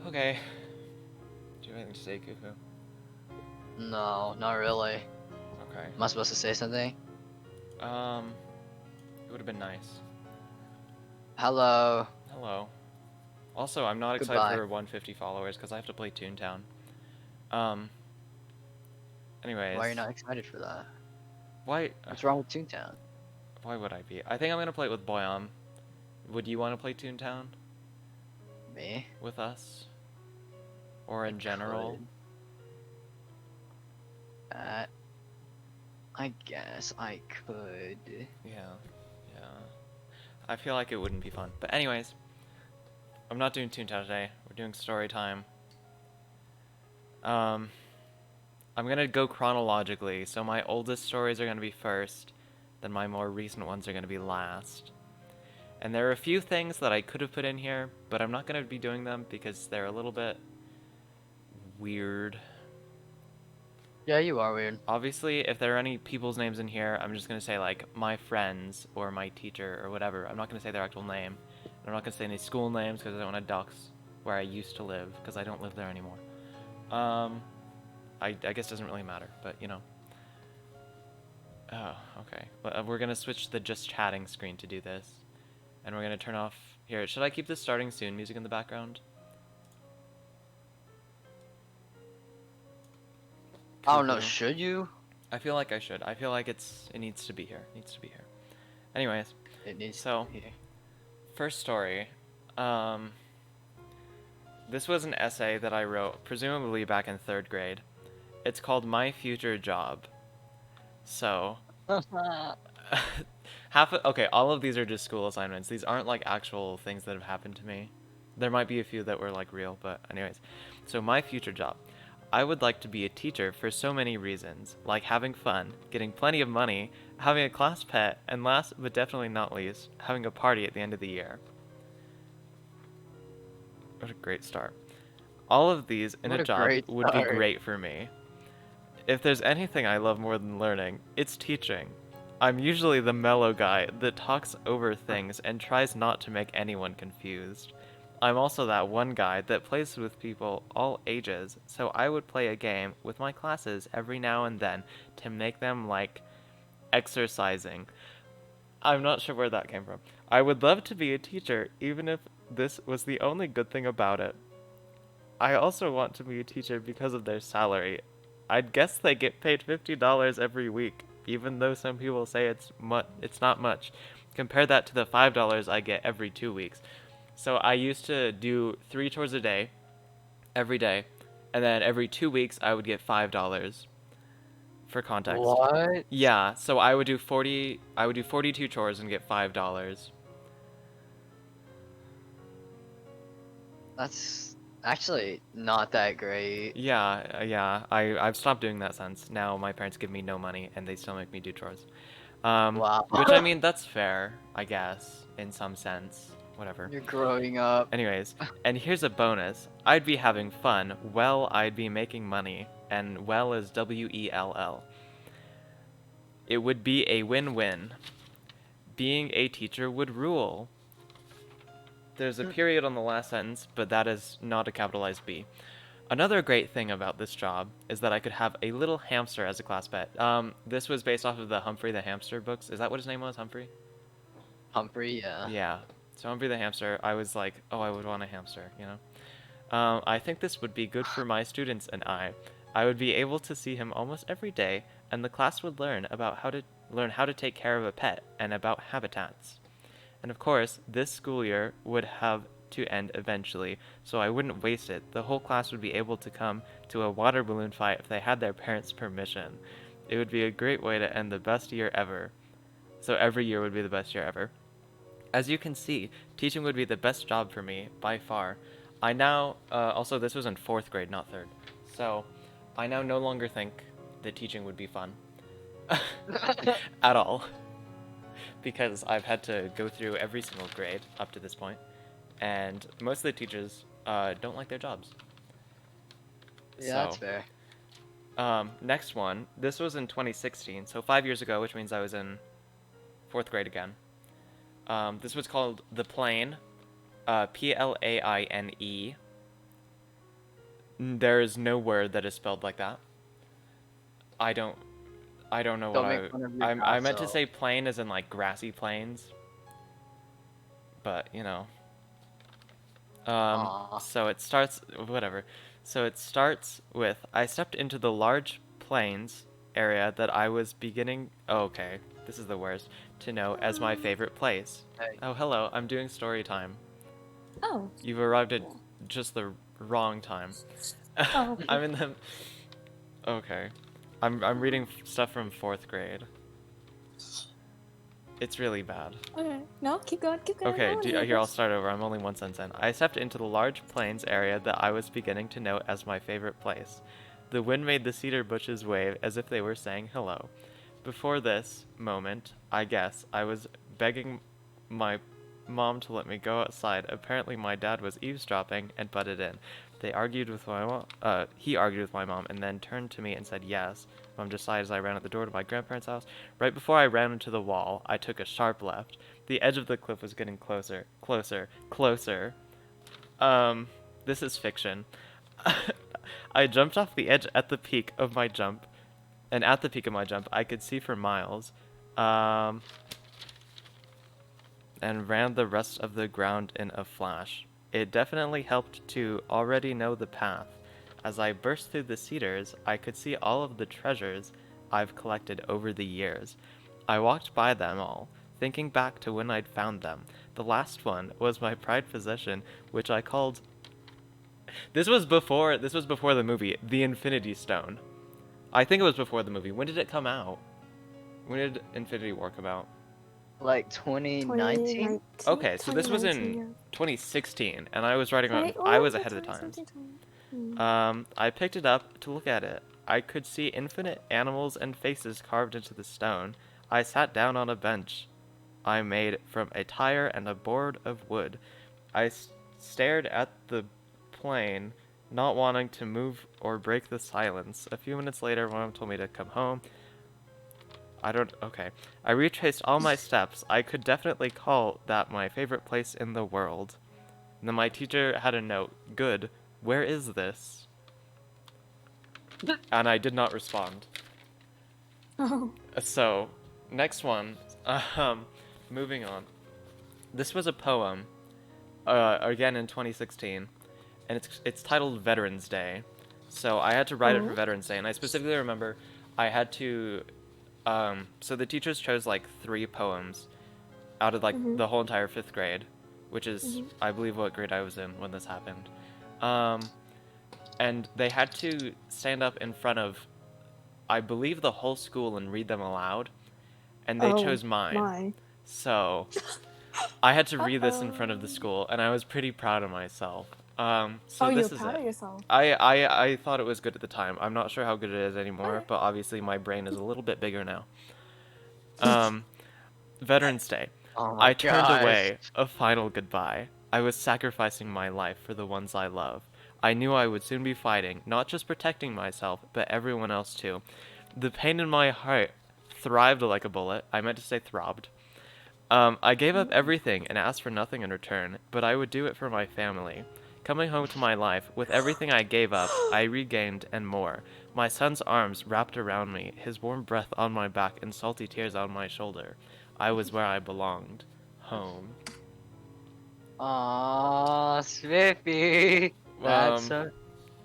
Okay. Do you have anything to say, Cuckoo? No, not really. Okay. Am I supposed to say something? It would have been nice. Hello. Hello. Also, I'm not excited Goodbye. for 150 followers because I have to play Toontown. Um. Why are you Anyways, not excited for that? why? What's wrong with Toontown? Why would I be? I think I'm gonna play it with Boyam. Would you want to play Toontown Me? with us, or I in general? could. Uh, I guess I could. Yeah. Yeah. I feel like it wouldn't be fun. But anyways, I'm not doing Toontown today. We're doing story time. Um. I'm gonna go chronologically, so my oldest stories are gonna be first, then my more recent ones are gonna be last. And there are a few things that I could have put in here, but I'm not gonna be doing them because they're a little bit weird. Yeah, you are weird. Obviously, if there are any people's names in here, I'm just gonna say like my friends or my teacher or whatever. I'm not gonna say their actual name. I'm not gonna say any school names because I don't want to dox where I used to live because I don't live there anymore. I guess it doesn't really matter, but you know. Oh, okay. But we're gonna switch the just chatting screen to do this, and we're gonna turn off here. Should I keep this starting soon music in the background? I don't know, Cuckoo. should you? I feel like I should. I feel like it needs to be here. It needs to be here. Anyways, It needs so to be here. first story. Um, this was an essay that I wrote, presumably back in 3rd grade. It's called My Future Job. So, okay, all of these are just school assignments. These aren't like actual things that have happened to me. There might be a few that were like real, but anyways. So my future job. I would like to be a teacher for so many reasons, like having fun, getting plenty of money, having a class pet, and last but definitely not least, having a party at the end of the year. What a great start. All of these in a What a job great would be start. great for me. If there's anything I love more than learning, it's teaching. I'm usually the mellow guy that talks over things and tries not to make anyone confused. I'm also that one guy that plays with people all ages, so I would play a game with my classes every now and then to make them like exercising. I'm not sure where that came from. I would love to be a teacher, even if this was the only good thing about it. I also want to be a teacher because of their salary. I'd guess they get paid $50 every week, even though some people say it's not much. Compare that to the $5 I get every 2 weeks. So I used to do 3 chores a day, every day, and then every 2 weeks I would get $5 for context. What? Yeah, so I would do 42 chores and get $5. That's actually not that great. Yeah. I've stopped doing that since. Now my parents give me no money and they still make me do chores. Wow. Which I mean, that's fair, I guess, in some sense. Whatever. You're growing up. Anyways, and here's a bonus. I'd be having fun, well, I'd be making money, and well is WELL. It would be a win-win. Being a teacher would rule. There's a period on the last sentence, but that is not a capitalized B. Another great thing about this job is that I could have a little hamster as a class pet. This was based off of the Humphrey the Hamster books. Is that what his name was, Humphrey? Humphrey, yeah. Yeah. So Humphrey the Hamster, I was like, oh, I would want a hamster, you know? I think this would be good for my students and I. I would be able to see him almost every day, and the class would learn how to take care of a pet and about habitats. And of course, this school year would have to end eventually, so I wouldn't waste it. The whole class would be able to come to a water balloon fight if they had their parents' permission. It would be a great way to end the best year ever. So every year would be the best year ever. As you can see, teaching would be the best job for me, by far. I now, also this was in 4th grade, not 3rd. So, I now no longer think that teaching would be fun. At all. Because I've had to go through every single grade up to this point, and most of the teachers don't like their jobs. Yeah, that's So, fair. next one. This was in 2016, so 5 years ago, which means I was in 4th grade again. This was called The Plane, Plaine. There is no word that is spelled like that. I don't know Don't what make fun of your I meant to castle. say plain as in like grassy plains. But, you know. Aw. So it starts, whatever. So it starts with, I stepped into the large plains area that I was beginning, oh, okay, this is the worst, to know as my favorite place. Hey. Oh, hello, I'm doing story time. Oh. You've arrived at Cool. just the wrong time. Oh. I'm in the, okay. I'm reading stuff from 4th grade. It's really bad. Okay. No, keep going, keep going. Okay, here, I'll This. start over. I'm only one sentence in. I stepped into the large plains area that I was beginning to know as my favorite place. The wind made the cedar bushes wave as if they were saying hello. Before this moment, I guess, I was begging my mom to let me go outside. Apparently my dad was eavesdropping and butted in. They argued with my mom, he argued with my mom and then turned to me and said yes. Mom just sighed as I ran out the door to my grandparents' house. Right before I ran into the wall, I took a sharp left. The edge of the cliff was getting closer, closer, closer. This is fiction. I jumped off the edge at the peak of my jump, and at the peak of my jump, I could see for miles. And ran the rest of the ground in a flash. It definitely helped to already know the path. As I burst through the cedars, I could see all of the treasures I've collected over the years. I walked by them all, thinking back to when I'd found them. The last one was my prized possession, which I called... This was before the movie, The Infinity Stone. I think it was before the movie. When did it come out? When did Infinity War come out? Like 2019? Okay, so this was in 2016, and I was writing on. Oh, I was yeah, ahead of the times. 2020. I picked it up to look at it. I could see infinite animals and faces carved into the stone. I sat down on a bench I made from a tire and a board of wood. I stared at the plane, not wanting to move or break the silence. A few minutes later, Mom told me to come home. Okay. I retraced all my steps. I could definitely call that my favorite place in the world. And then my teacher had a note. Good. Where is this? And I did not respond. Oh. So, next one. Moving on. This was a poem, again in 2016, and it's titled Veterans Day. So I had to write it for Veterans Day, and I specifically remember I had to so the teachers chose like 3 poems out of like the whole entire 5th grade, which is I believe what grade I was in when this happened. And they had to stand up in front of, I believe, the whole school and read them aloud, and they chose mine. So I had to read this in front of the school, and I was pretty proud of myself. So this you're is proud it. of yourself. I thought it was good at the time. I'm not sure how good it is anymore, but obviously my brain is a little bit bigger now. Veterans Day. Oh my I turned gosh. away, a final goodbye. I was sacrificing my life for the ones I love. I knew I would soon be fighting, not just protecting myself, but everyone else too. The pain in my heart thrived like a bullet. I meant to say throbbed. I gave up everything and asked for nothing in return, but I would do it for my family. Coming home to my life, with everything I gave up, I regained and more. My son's arms wrapped around me, his warm breath on my back and salty tears on my shoulder. I was where I belonged. Home. Aww, Smithy. That's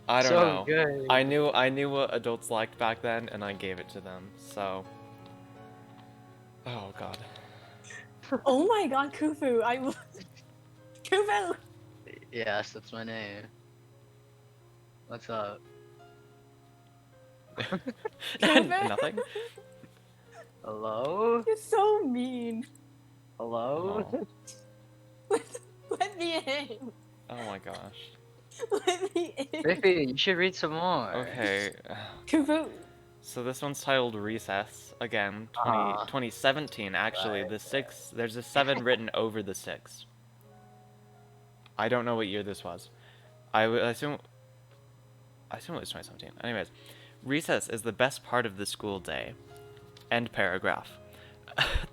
I don't so know. good. I knew what adults liked back then, and I gave it to them. So, oh god. Oh my god, Kufu! Kufu! Yes, that's my name. What's up? Nothing. Hello? You're so mean. Hello? Oh. Let me in. Oh my gosh. Let me in. Smithy, you should read some more. Okay. Kufu. So this one's titled Recess. Again, 2017 actually. Right. The 6, there's a 7 written over the 6. I don't know what year this was. I assume it was 2017. Anyways, recess is the best part of the school day. End paragraph.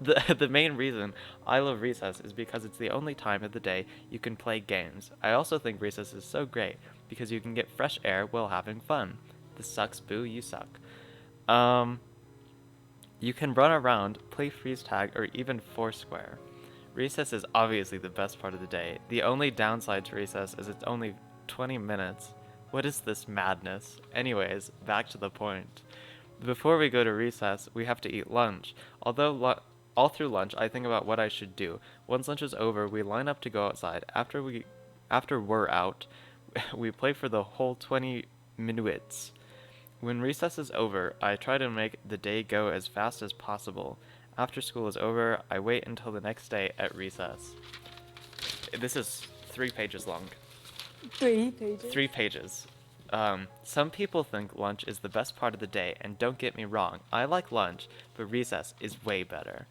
The main reason I love recess is because it's the only time of the day you can play games. I also think recess is so great because you can get fresh air while having fun. This sucks, boo, you suck. Um, you can run around, play freeze tag, or even foursquare. Recess is obviously the best part of the day. The only downside to recess is it's only 20 minutes. What is this madness? Anyways, back to the point. Before we go to recess, we have to eat lunch. All through lunch, I think about what I should do. Once lunch is over, we line up to go outside. After we're out, we play for the whole 20 minutes. When recess is over, I try to make the day go as fast as possible. After school is over, I wait until the next day at recess. This is 3 pages long. 3 pages. 3 pages. Some people think lunch is the best part of the day, and don't get me wrong, I like lunch, but recess is way better.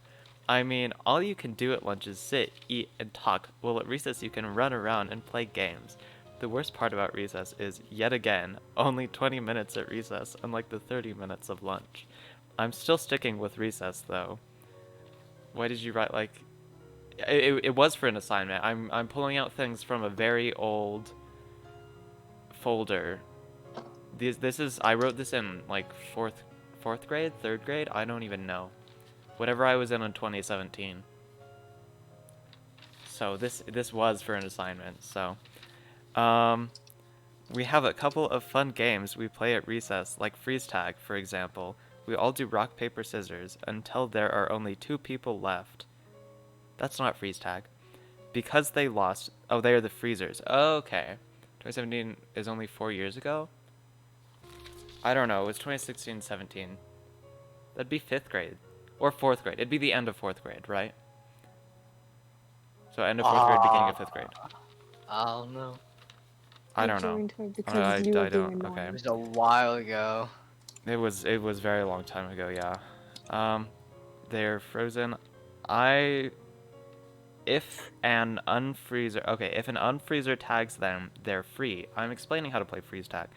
I mean, all you can do at lunch is sit, eat, and talk, while at recess you can run around and play games. The worst part about recess is, yet again, only 20 minutes at recess, unlike the 30 minutes of lunch. I'm still sticking with recess, though. Why did you write, like... It was for an assignment. I'm pulling out things from a very old folder. I wrote this in, like, fourth grade, 3rd grade? I don't even know. Whatever I was in 2017. So this was for an assignment, so... we have a couple of fun games we play at recess, like freeze tag, for example. We all do rock, paper, scissors, until there are only 2 people left. That's not freeze tag. Because they lost... Oh, they are the freezers. Okay. 2017 is only 4 years ago? I don't know. It was 2016-17. That'd be 5th grade. Or 4th grade. It'd be the end of 4th grade, right? So end of 4th grade, beginning of 5th grade. I don't know. I don't know. joined her because I you were being don't. annoying. Okay. It was a while ago. It was very long time ago, yeah. They're frozen. If an unfreezer tags them, they're free. I'm explaining how to play freeze tag.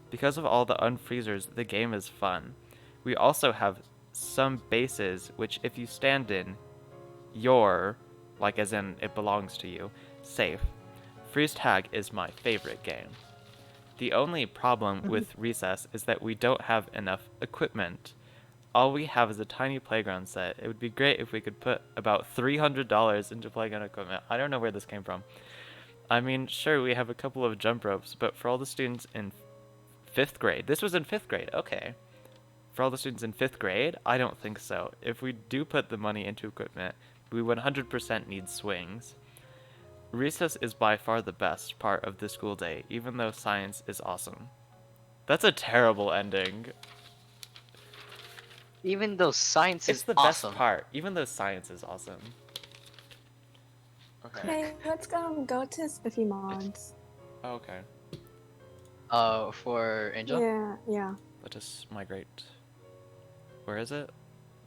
Because of all the unfreezers, the game is fun. We also have some bases which if you stand in, you're, like as in it belongs to you, safe. Freeze tag is my favorite game. The only problem with recess is that we don't have enough equipment. All we have is a tiny playground set. It would be great if we could put about $300 into playground equipment. I don't know where this came from. I mean, sure, we have a couple of jump ropes, but for all the students in 5th grade... This was in 5th grade, okay. For all the students in 5th grade, I don't think so. If we do put the money into equipment, we 100% need swings. Recess is by far the best part of the school day, even though science is awesome. That's a terrible ending. Even though science It's is the awesome. best part, even though science is awesome. Okay. Hey, let's go to Spiffy Mods. Oh, okay. For Angel? Yeah. Let us migrate. Where is it?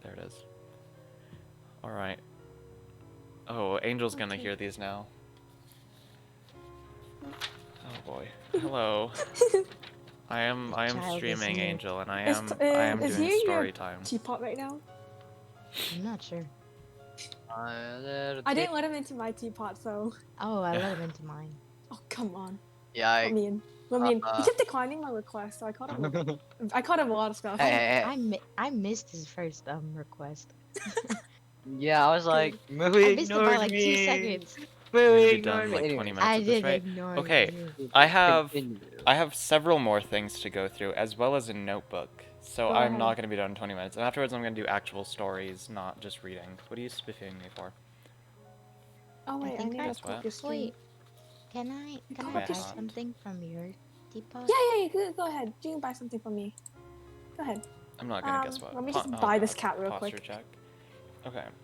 There it is. Alright. Oh, Angel's gonna hear these now. Oh boy. Hello. I am Child streaming, is new. Angel, and I Is am here doing your story time. teapot right now? I'm not sure. I didn't let him into my teapot, so... Oh, I let him into mine. Oh, come on. Yeah, Let me in. Let me in. He kept declining my request, so I caught him a lot of stuff. Hey. I missed his first request. Yeah, I was like, I Moo missed it ignored by like me. 2 seconds. We're Moo gonna be ignored done me. like 20 Anyway, minutes I at this did rate. ignore Okay, you. I have continue. several more things to go through, as well as a notebook. So Go I'm ahead. not gonna be done in 20 minutes, and afterwards I'm gonna do actual stories, not just reading. What are you spiffing me for? Oh wait, I think need I- to put your stream. Wait, can I Okay, buy hot. something from your teapot? Yeah, go ahead. You can buy something from me. Go ahead. I'm not gonna guess what. Let me just Oh, buy this God. cat real Posture quick. check. Okay. Here you go.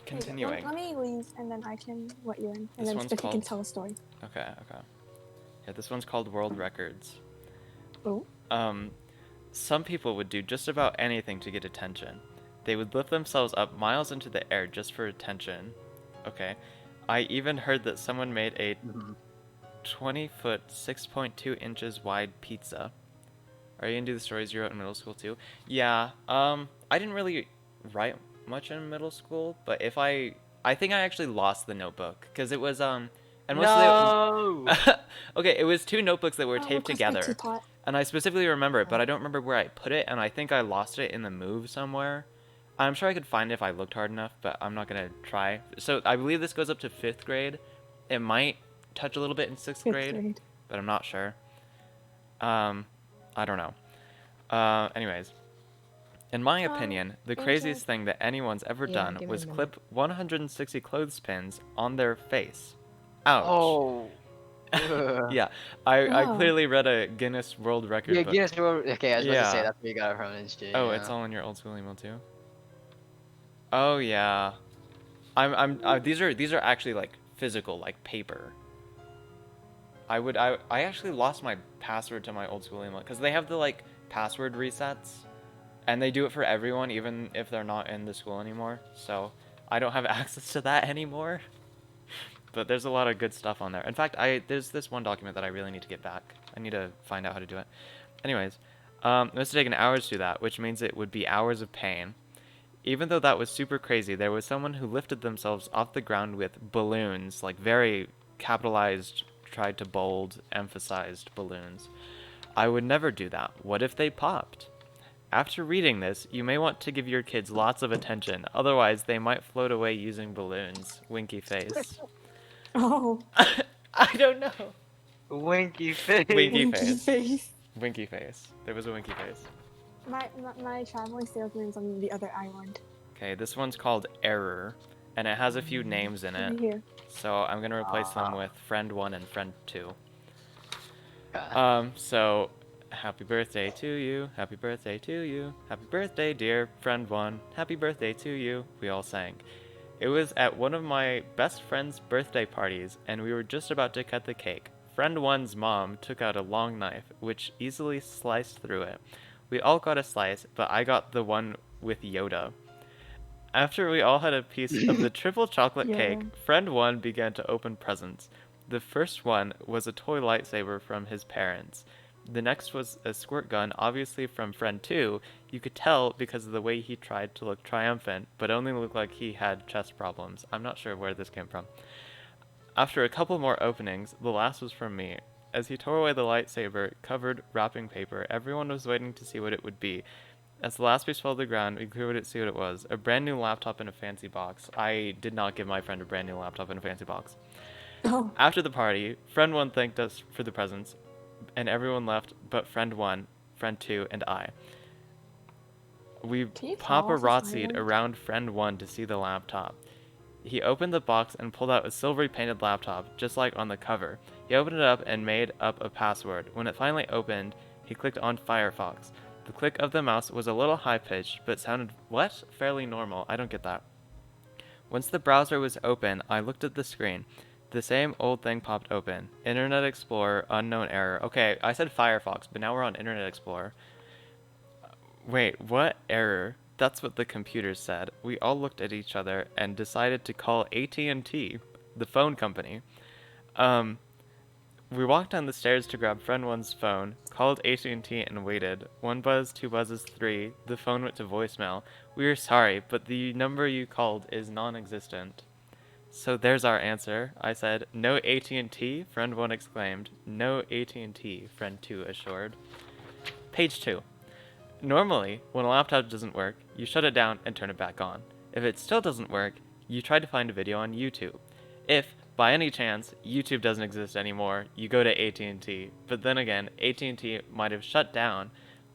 Continuing. Let me leave, and then I can let you in, and This then one's Spiffy can called- tell a story. Okay. Yeah, this one's called World Records. Oh. Some people would do just about anything to get attention. They would lift themselves up miles into the air just for attention. Okay. I even heard that someone made a 20-foot, 6.2 inches wide pizza. Are you gonna do the stories you wrote in middle school too? Yeah. I didn't really write much in middle school, but I think I actually lost the notebook because it was and No. okay, it was 2 notebooks that were Oh, taped request my together, teapot. and I specifically remember it, but I don't remember where I put it, and I think I lost it in the move somewhere. I'm sure I could find it if I looked hard enough, but I'm not gonna try. So I believe this goes up to 5th grade. It might touch a little bit in 6th 5th grade, grade. but I'm not sure. I don't know. Anyways, in my opinion, the craziest thing that anyone's ever Yeah, done give me was a minute. clip 160 clothespins on their face. Ouch. Oh. Ugh. Yeah, I Oh. clearly read a Guinness World Record Yeah, book. Guinness World. Okay, I was about to say Yeah. that's where you got it from and shit. Oh, Yeah. it's all in your old school email too. Oh yeah, these are actually like physical, like paper. I actually lost my password to my old school email because they have the like password resets, and they do it for everyone even if they're not in the school anymore. So I don't have access to that anymore. But there's a lot of good stuff on there. In fact, there's this one document that I really need to get back. I need to find out how to do it. Anyways, it must have taken hours to do that, which means it would be hours of pain. Even though that was super crazy, there was someone who lifted themselves off the ground with balloons, like very capitalized, tried to bold, emphasized balloons. I would never do that. What if they popped? After reading this, you may want to give your kids lots of attention, otherwise they might float away using balloons. Winky face. Oh. I don't know. Winky face. Winky Winky face. face. Winky face. There was a winky face. My traveling salesman's on the other island. Okay, this one's called Error, and it has a few names in it. Here. So I'm gonna replace them with Friend 1 and Friend 2. God. So happy birthday to you, happy birthday to you, happy birthday, dear Friend 1, happy birthday to you, we all sang. It was at one of my best friend's birthday parties, and we were just about to cut the cake. Friend 1's mom took out a long knife, which easily sliced through it. We all got a slice, but I got the one with Yoda. After we all had a piece of the triple chocolate Yeah. cake, Friend 1 began to open presents. The first one was a toy lightsaber from his parents. The next was a squirt gun, obviously from Friend 2. You could tell because of the way he tried to look triumphant, but only looked like he had chest problems. I'm not sure where this came from. After a couple more openings, the last was from me. As he tore away the lightsaber, covered wrapping paper, everyone was waiting to see what it would be. As the last piece fell to the ground, we could see what it was. A brand new laptop in a fancy box. I did not give my friend a brand new laptop in a fancy box. Oh. After the party, Friend 1 thanked us for the presents, and everyone left but Friend 1, Friend 2, and I. We Can you tell us what's paparazzi'd silent? around Friend 1 to see the laptop. He opened the box and pulled out a silvery painted laptop, just like on the cover. He opened it up and made up a password. When it finally opened, he clicked on Firefox. The click of the mouse was a little high-pitched, but sounded, what? Fairly normal. I don't get that. Once the browser was open, I looked at the screen. The same old thing popped open. Internet Explorer, unknown error. Okay, I said Firefox, but now we're on Internet Explorer. Wait, what error? That's what the computer said. We all looked at each other and decided to call AT&T, the phone company. We walked down the stairs to grab Friend 1's phone, called AT&T and waited. 1 buzz, 2 buzzes, 3. The phone went to voicemail. We are sorry, but the number you called is non-existent. So there's our answer, I said. No AT&T? Friend 1 exclaimed. No AT&T, Friend 2 assured. Page 2. Normally, when a laptop doesn't work, you shut it down and turn it back on. If it still doesn't work, you try to find a video on YouTube. If, by any chance, YouTube doesn't exist anymore, you go to AT&T. But then again, AT&T might have shut down.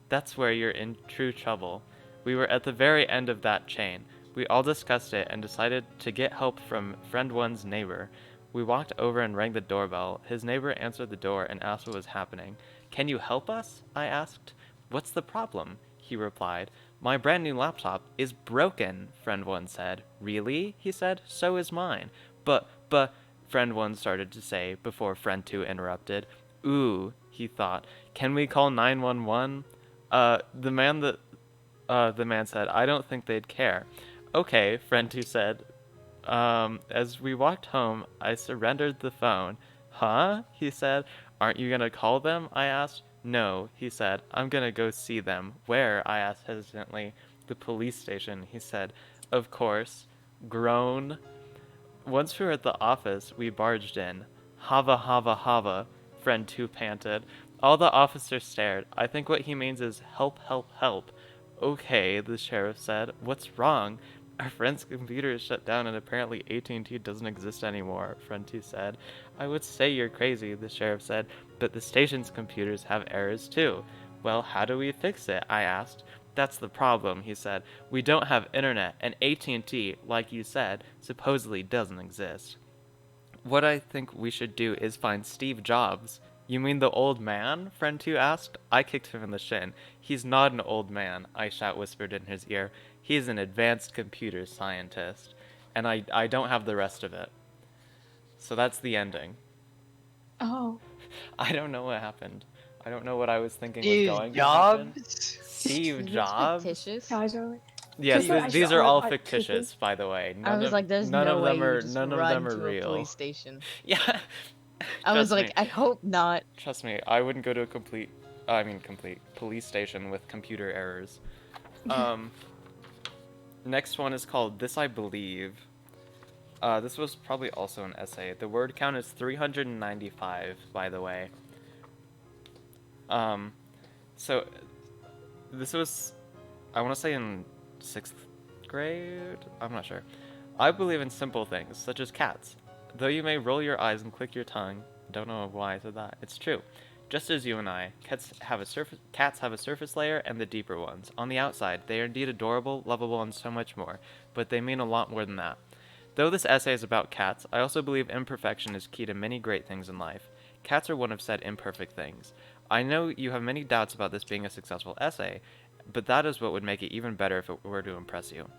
That's where you're in true trouble. We were at the very end of that chain. We all discussed it and decided to get help from Friend 1's neighbor. We walked over and rang the doorbell. His neighbor answered the door and asked what was happening. Can you help us? I asked. What's the problem? He replied. My brand new laptop is broken, Friend 1 said. Really? He said. So is mine. But, Friend 1 started to say before Friend 2 interrupted. Ooh, he thought. Can we call 911? The man said, I don't think they'd care. Okay, Friend 2 said. As we walked home, I surrendered the phone. Huh? He said. Aren't you gonna call them? I asked. No, he said. I'm gonna go see them. Where? I asked hesitantly. The police station, he said. of course. Groan. Once we were at the office, we barged in. Hava, hava, hava, friend 2 panted. All the officers stared. I think what he means is help, help, help. Okay, the sheriff said. What's wrong? Our friend's computer is shut down and apparently AT&T doesn't exist anymore, friend 2 said. I would say you're crazy, the sheriff said, but the station's computers have errors too. Well, how do we fix it? I asked. That's the problem, he said. We don't have internet, and AT&T, like you said, supposedly doesn't exist. What I think we should do is find Steve Jobs. You mean the old man? Friend 2 asked. I kicked him in the shin. He's not an old man, Aishat whispered in his ear. He's an advanced computer scientist. And I don't have the rest of it. So that's the ending. Oh. I don't know what happened. I don't know what I was thinking was Steve going to happen. Jobs? Steve Is this Jobs? fictitious? Casually. Yes, Just like, I these should are all like, fictitious, by the way. I was like, there's none no of way them you are just none of run them are to a real. police station. Yeah. I was Trust like, me. I hope not. Trust me, I wouldn't go to a complete police station with computer errors. Next one is called This I Believe. This was probably also an essay. The word count is 395, by the way. So this was, I want to say in 6th grade? I'm not sure. I believe in simple things, such as cats. Though you may roll your eyes and click your tongue, don't know why I said that, it's true. Just as you and I, cats have a surface layer and the deeper ones. On the outside, they are indeed adorable, lovable, and so much more, but they mean a lot more than that. Though this essay is about cats, I also believe imperfection is key to many great things in life. Cats are one of said imperfect things. I know you have many doubts about this being a successful essay, but that is what would make it even better if it were to impress you.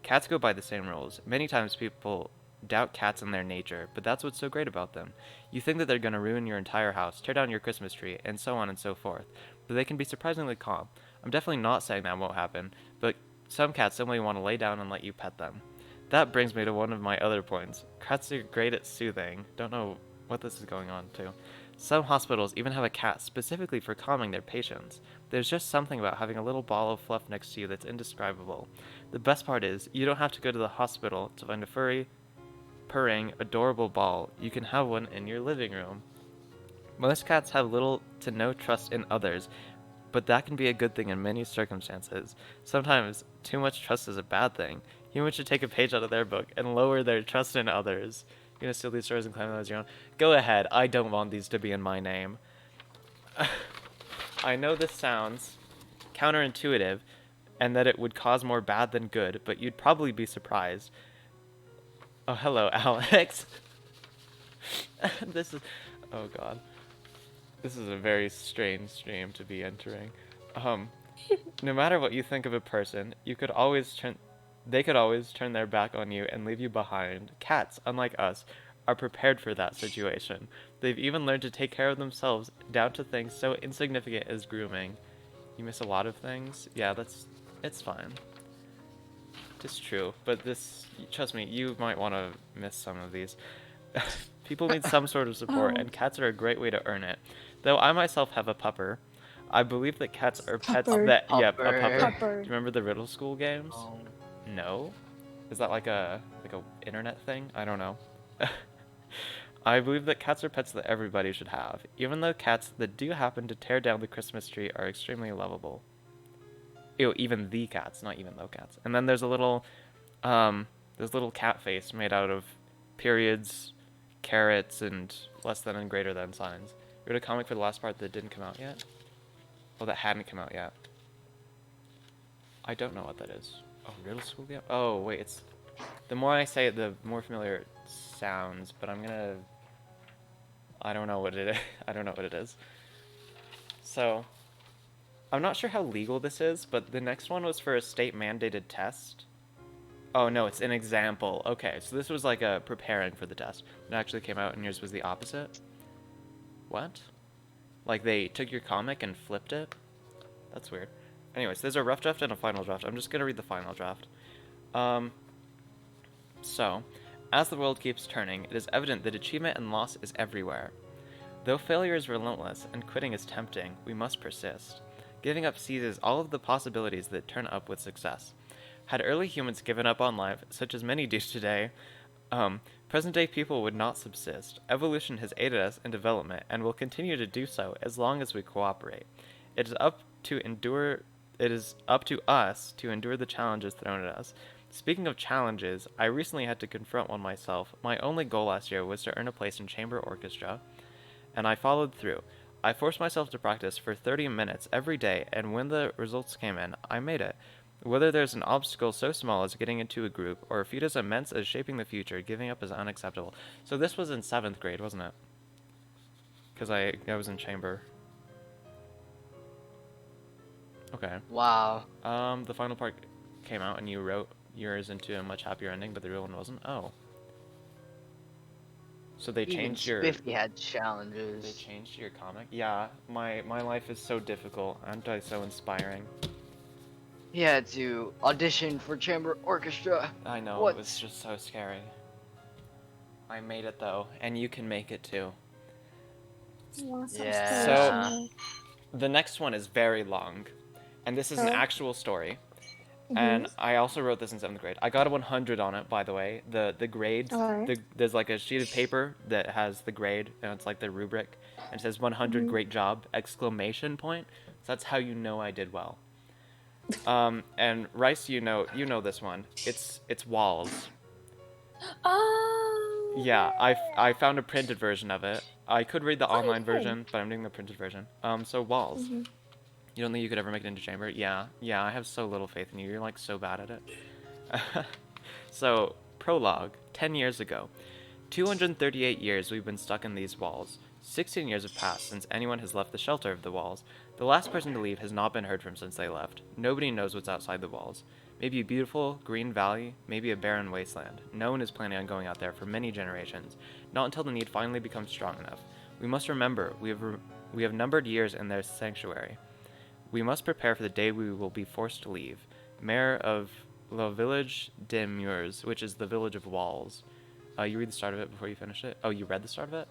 Cats go by the same rules. Many times people doubt cats and their nature, but that's what's so great about them. You think that they're going to ruin your entire house, tear down your Christmas tree, and so on and so forth, but they can be surprisingly calm. I'm definitely not saying that won't happen, but some cats simply want to lay down and let you pet them. That brings me to one of my other points. Cats are great at soothing. Don't know what this is going on to. Some hospitals even have a cat specifically for calming their patients. There's just something about having a little ball of fluff next to you that's indescribable. The best part is, you don't have to go to the hospital to find a furry, purring, adorable ball. You can have one in your living room. Most cats have little to no trust in others, but that can be a good thing in many circumstances. Sometimes, too much trust is a bad thing. Humans should take a page out of their book and lower their trust in others. You're gonna steal these stories and claim them as your own? Go ahead, I don't want these to be in my name. I know this sounds counterintuitive, and that it would cause more bad than good, but you'd probably be surprised. Oh, hello, Alex. Oh god. This is a very strange stream to be entering. No matter what you think of a person, they could always turn their back on you and leave you behind. Cats, unlike us, are prepared for that situation. They've even learned to take care of themselves, down to things so insignificant as grooming. You miss a lot of things? Yeah, it's fine. It's true, but trust me, you might want to miss some of these. People need some sort of support, and cats are a great way to earn it. Though I myself have a pupper, I believe that cats are pets Pupper. that... Yep, a Pupper. pupper. Pupper. Do you remember the Riddle School games? Oh. No? Is that like a internet thing? I don't know. I believe that cats are pets that everybody should have, even though cats that do happen to tear down the Christmas tree are extremely lovable. Ew, even the cats, not even though cats. And then there's a little cat face made out of periods, carrots, and less than and greater than signs. You read a comic for the last part that didn't come out yet? Oh, that hadn't come out yet. I don't know what that is. Oh, Riddle School game? Oh, wait, it's... The more I say it, the more familiar it sounds, but I'm gonna... I don't know what it is. I don't know what it is. So, I'm not sure how legal this is, but the next one was for a state-mandated test. Oh, no, it's an example. Okay, so this was like a preparing for the test. It actually came out and yours was the opposite? What? Like they took your comic and flipped it? That's weird. Anyways, there's a rough draft and a final draft. I'm just gonna read the final draft. So, as the world keeps turning, it is evident that achievement and loss is everywhere. Though failure is relentless and quitting is tempting, we must persist. Giving up seizes all of the possibilities that turn up with success. Had early humans given up on life, such as many do today, present-day people would not subsist. Evolution has aided us in development and will continue to do so as long as we cooperate. It is up to endure. It is up to us to endure the challenges thrown at us. Speaking of challenges, I recently had to confront one myself. My only goal last year was to earn a place in chamber orchestra, and I followed through. I forced myself to practice for 30 minutes every day, and when the results came in, I made it. Whether there's an obstacle so small as getting into a group, or a feat as immense as shaping the future, giving up is unacceptable. So this was in 7th grade, wasn't it? Because I was in chamber. Okay. Wow. The final part came out, and you wrote yours into a much happier ending, but the real one wasn't? Oh. So they Even changed your... Spiffy had challenges. They changed your comic? Yeah, my life is so difficult. Aren't I so inspiring? He had to audition for chamber orchestra. I know, What? it was just so scary. I made it though, and you can make it too. Yeah. So, the next one is very long, and this is an actual story. And I also wrote this in 7th grade. I got a 100 on it, by the way. The grades, there's like a sheet of paper that has the grade, and it's like the rubric, and it says 100 great job, exclamation point. So that's how you know I did well. And Rice, you know this one. It's Walls. Oh. Yeah, I found a printed version of it. I could read the online version, but I'm doing the printed version. So Walls. You don't think you could ever make it into chamber? Yeah, I have so little faith in you. You're like so bad at it. So, Prologue, 10 years ago. 238 years we've been stuck in these walls. 16 years have passed since anyone has left the shelter of the walls. The last person to leave has not been heard from since they left. Nobody knows what's outside the walls. Maybe a beautiful green valley, maybe a barren wasteland. No one is planning on going out there for many generations, not until the need finally becomes strong enough. We must remember, we have numbered years in their sanctuary. We must prepare for the day we will be forced to leave. Mayor of Le Village des Murs, which is the village of walls. You read the start of it before you finish it? Oh, you read the start of it?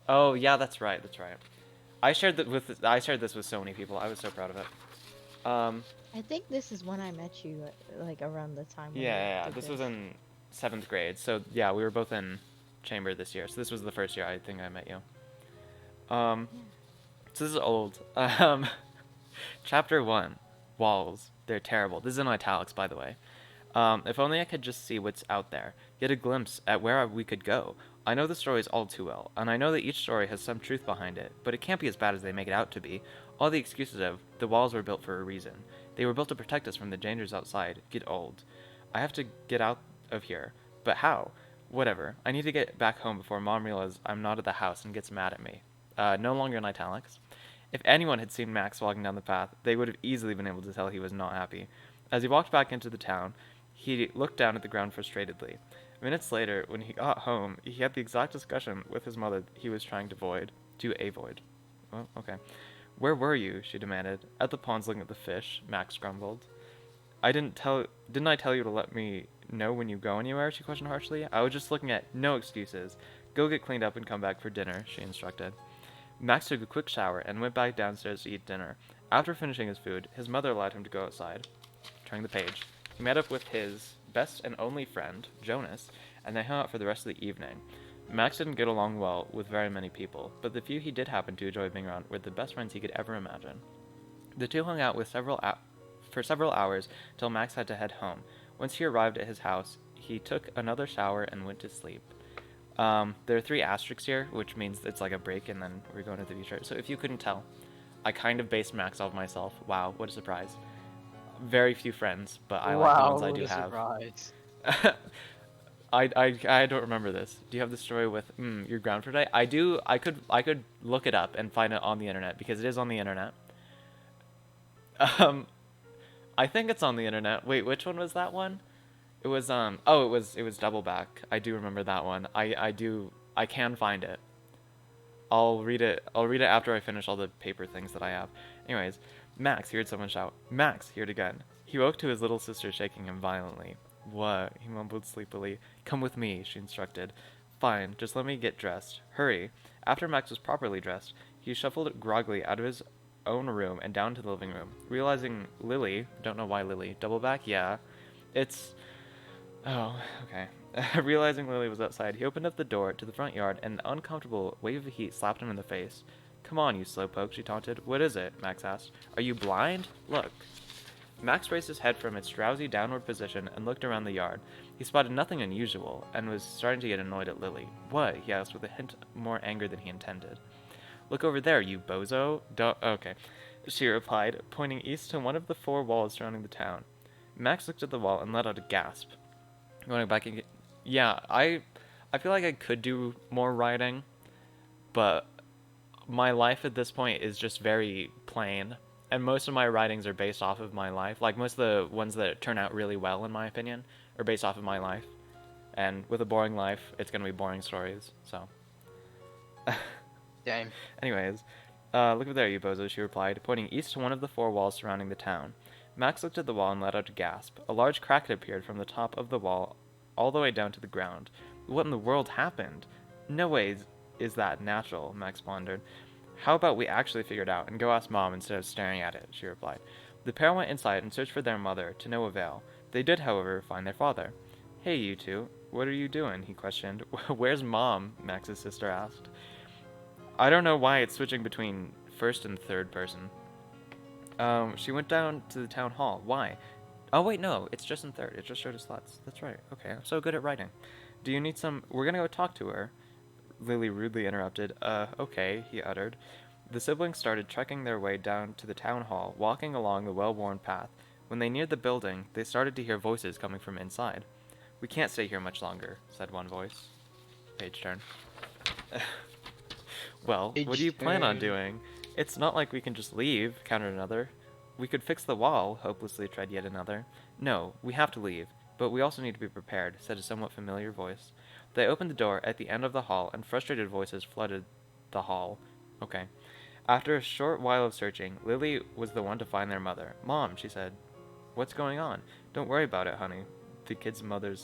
Oh, yeah, that's right. I shared this with so many people. I was so proud of it. I think this is when I met you, like around the time. Yeah. This was in 7th grade. So yeah, we were both in chamber this year. So this was the first year I think I met you. So this is old. Chapter 1. Walls. They're terrible. This is in italics, by the way. If only I could just see what's out there, get a glimpse at where we could go. I know the stories all too well, and I know that each story has some truth behind it, but it can't be as bad as they make it out to be. All the excuses of, the walls were built for a reason. They were built to protect us from the dangers outside, get old. I have to get out of here. But how? Whatever. I need to get back home before Mom realizes I'm not at the house and gets mad at me. No longer in italics. If anyone had seen Max walking down the path, they would have easily been able to tell he was not happy. As he walked back into the town, he looked down at the ground frustratedly. Minutes later, when he got home, he had the exact discussion with his mother he was trying to avoid. Well, okay. Where were you? She demanded. At the ponds looking at the fish, Max grumbled. Didn't I tell you to let me know when you go anywhere? She questioned harshly. I was just looking at no excuses. Go get cleaned up and come back for dinner, she instructed. Max took a quick shower and went back downstairs to eat dinner. After finishing his food, his mother allowed him to go outside. Turning the page, he met up with his best and only friend, Jonas, and they hung out for the rest of the evening. Max didn't get along well with very many people, but the few he did happen to enjoy being around were the best friends he could ever imagine. The two hung out for several hours till Max had to head home. Once he arrived at his house, he took another shower and went to sleep. There are 3 asterisks here, which means it's like a break and then we're going to the future. So if you couldn't tell, I kind of based Max off myself. Wow, what a surprise. Very few friends, but I like the ones I do have. Surprise. I don't remember this. Do you have the story with your ground for today? I do. I could look it up and find it on the internet because it is on the internet. I think it's on the internet. Wait, which one was that one? It was it was Double Back. I do remember that one. I can find it. I'll read it after I finish all the paper things that I have. Anyways, Max heard someone shout. Max heard again. He woke to his little sister shaking him violently. What? He mumbled sleepily. Come with me, she instructed. Fine, just let me get dressed. Hurry. After Max was properly dressed, he shuffled groggily out of his own room and down to the living room. Realizing Lily, don't know why Lily, Doubleback, yeah, It's... Oh, okay. Realizing Lily was outside, he opened up the door to the front yard, and an uncomfortable wave of heat slapped him in the face. Come on, you slowpoke, she taunted. What is it? Max asked. Are you blind? Look. Max raised his head from its drowsy downward position and looked around the yard. He spotted nothing unusual, and was starting to get annoyed at Lily. What? He asked with a hint more anger than he intended. Look over there, you bozo. Okay, she replied, pointing east to one of the 4 walls surrounding the town. Max looked at the wall and let out a gasp. Going back again. Yeah, I feel like I could do more writing, but my life at this point is just very plain. And most of my writings are based off of my life. Like, most of the ones that turn out really well, in my opinion, are based off of my life. And with a boring life, it's going to be boring stories, so. Damn. Anyways, look over there, you bozo, she replied, pointing east to one of the 4 walls surrounding the town. Max looked at the wall and let out a gasp. A large crack had appeared from the top of the wall all the way down to the ground. What in the world happened? No way is that natural, Max pondered. How about we actually figure it out and go ask Mom instead of staring at it, she replied. The pair went inside and searched for their mother, to no avail. They did, however, find their father. Hey, you two, what are you doing? He questioned. Where's Mom? Max's sister asked. I don't know why it's switching between first and third person. She went down to the town hall. Why? Oh, wait, no, it's just in third. It just showed us slots. That's right. Okay, I'm so good at writing. Do you need some... We're gonna go talk to her. Lily rudely interrupted. Okay, he uttered. The siblings started trekking their way down to the town hall, walking along the well-worn path. When they neared the building, they started to hear voices coming from inside. We can't stay here much longer, said one voice. Page turn. Well, what do you plan on doing? It's not like we can just leave, countered another. We could fix the wall, hopelessly tried yet another. No, we have to leave, but we also need to be prepared, said a somewhat familiar voice. They opened the door at the end of the hall, and frustrated voices flooded the hall. Okay. After a short while of searching, Lily was the one to find their mother. Mom, she said. What's going on? Don't worry about it, honey. The kid's mother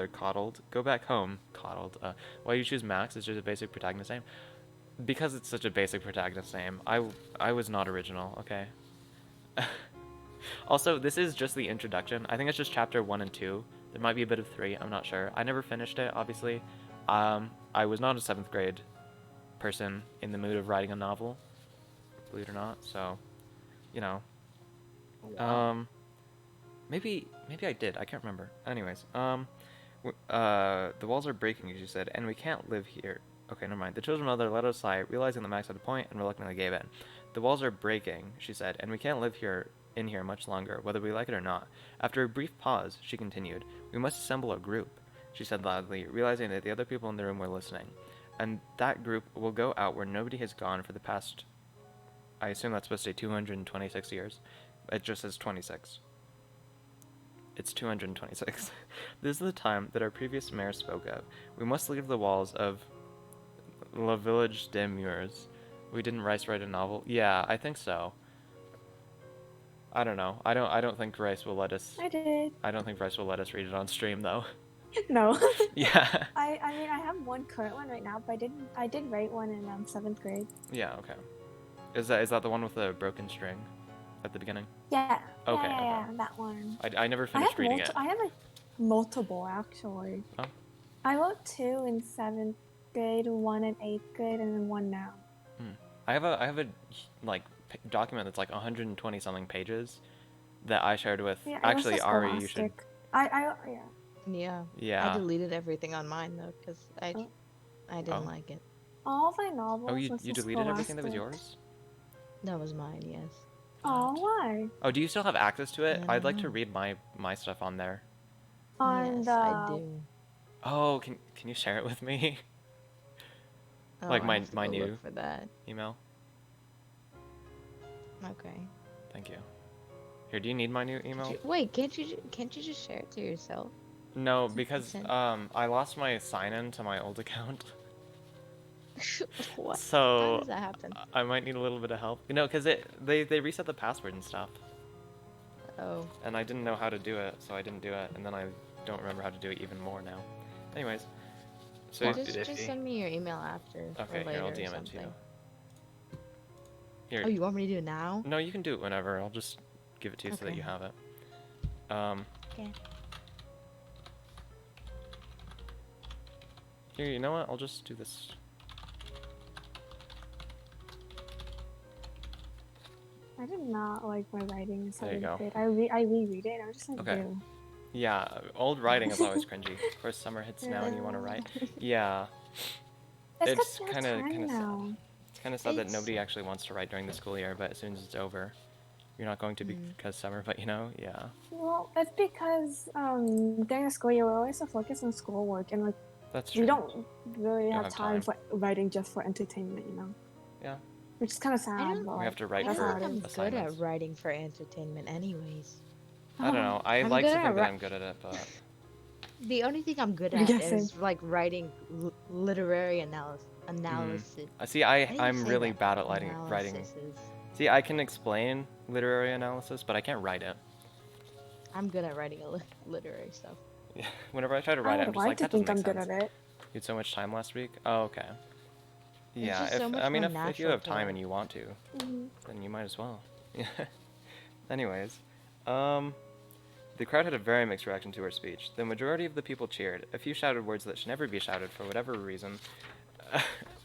coddled. Go back home. Coddled. Why do you choose Max? It's just a basic protagonist name. Because it's such a basic protagonist name. I was not original, okay? Also, this is just the introduction. I think it's just chapter 1 and 2. There might be a bit of 3, I'm not sure. I never finished it, obviously. I was not a 7th grade person in the mood of writing a novel, believe it or not, so, you know. Wow. Maybe I did, I can't remember. Anyways, the walls are breaking, as you said, and we can't live here. Okay, never mind. The children's mother let out a sigh, realizing that Max had a point, and reluctantly gave in. The walls are breaking, she said, and we can't live in here much longer, whether we like it or not. After a brief pause, she continued, we must assemble a group, she said loudly, realizing that the other people in the room were listening. And that group will go out where nobody has gone for the past, I assume that's supposed to say 226 years. It just says 26. It's 226. This is the time that our previous mayor spoke of. We must leave the walls of La Village des Murs. We didn't Rice write a novel? Yeah, I think so. I don't know. I don't think Rice will let us. I did. I don't think Rice will let us read it on stream though. No. Yeah. I mean, I have one current one right now, but I did write one in 7th grade. Yeah. Okay. Is that the one with the broken string at the beginning? Yeah. Okay. Yeah, that one. I never finished reading it. I have multiple actually. Oh. I wrote 2 in 7th grade, 1 in 8th grade, and then 1 now. I have a like document that's like 120 something pages that I shared with. Yeah, Actually, Ari, you should. Yeah. Yeah. I deleted everything on mine though because I didn't like it. All of my novels. Oh, you was deleted everything that was Scholastic. yours? That was mine, yes. Oh, why? Oh, do you still have access to it? I I'd like don't to know. read my stuff on there. On Yes, the I do. Oh, can you share it with me? Oh, Like I my have to go new look for that. email? Okay. Thank you. Here, do you need my new email? Wait, can't you just share it to yourself? No, because send- I lost my sign-in to my old account. What? How So does that happen? I might need a little bit of help. You know, because they reset the password and stuff. Oh. And I didn't know how to do it, so I didn't do it, and then I don't remember how to do it even more now. Anyways, so Well, Just send me your email after. okay, or here I'll later or DM it to you. something. Here, Oh, you want me to do it now? no, you can do it whenever. I'll just give it to you so that you Okay. have it. Okay. Here, you know what? I'll just do this. I did not like my writing in There you go. 7th grade. I reread it and I'm just like, Okay. ew. Yeah, old writing is always cringy. Of course, summer hits now and you want to write. Yeah. It's It's because we have kind of time sad. now. It's kind of sad that It's- nobody actually wants to write during the school year, but as soon as it's over, you're not going to because summer, but you know, yeah. Well, that's because during the school year we're always so focused on schoolwork and like That's true. we don't really Don't have have time time. for writing just for entertainment, you know. Yeah. Which is kind of sad. don't- But We have to write I that's for how don't it think I'm is. good at assignments. writing for entertainment, anyways. I don't know. I I'm like good to at think that ri- I'm good at it, but The only thing I'm good Yeah, at same. is like writing literary analysis. see, How do you I'm say really that? bad at writing. Analysis. See, I can explain literary analysis, but I can't write it. I'm good at writing literary stuff. Whenever I try to I write it, would I'm just like like, to that doesn't think make I'm sense. good at it. You had so much time last week? Oh, okay. Yeah, just so much I mean, more if you natural have to time write. and you want to, Mhm. then you might as well. Anyways, the crowd had a very mixed reaction to her speech. The majority of the people cheered. A few shouted words that should never be shouted for whatever reason,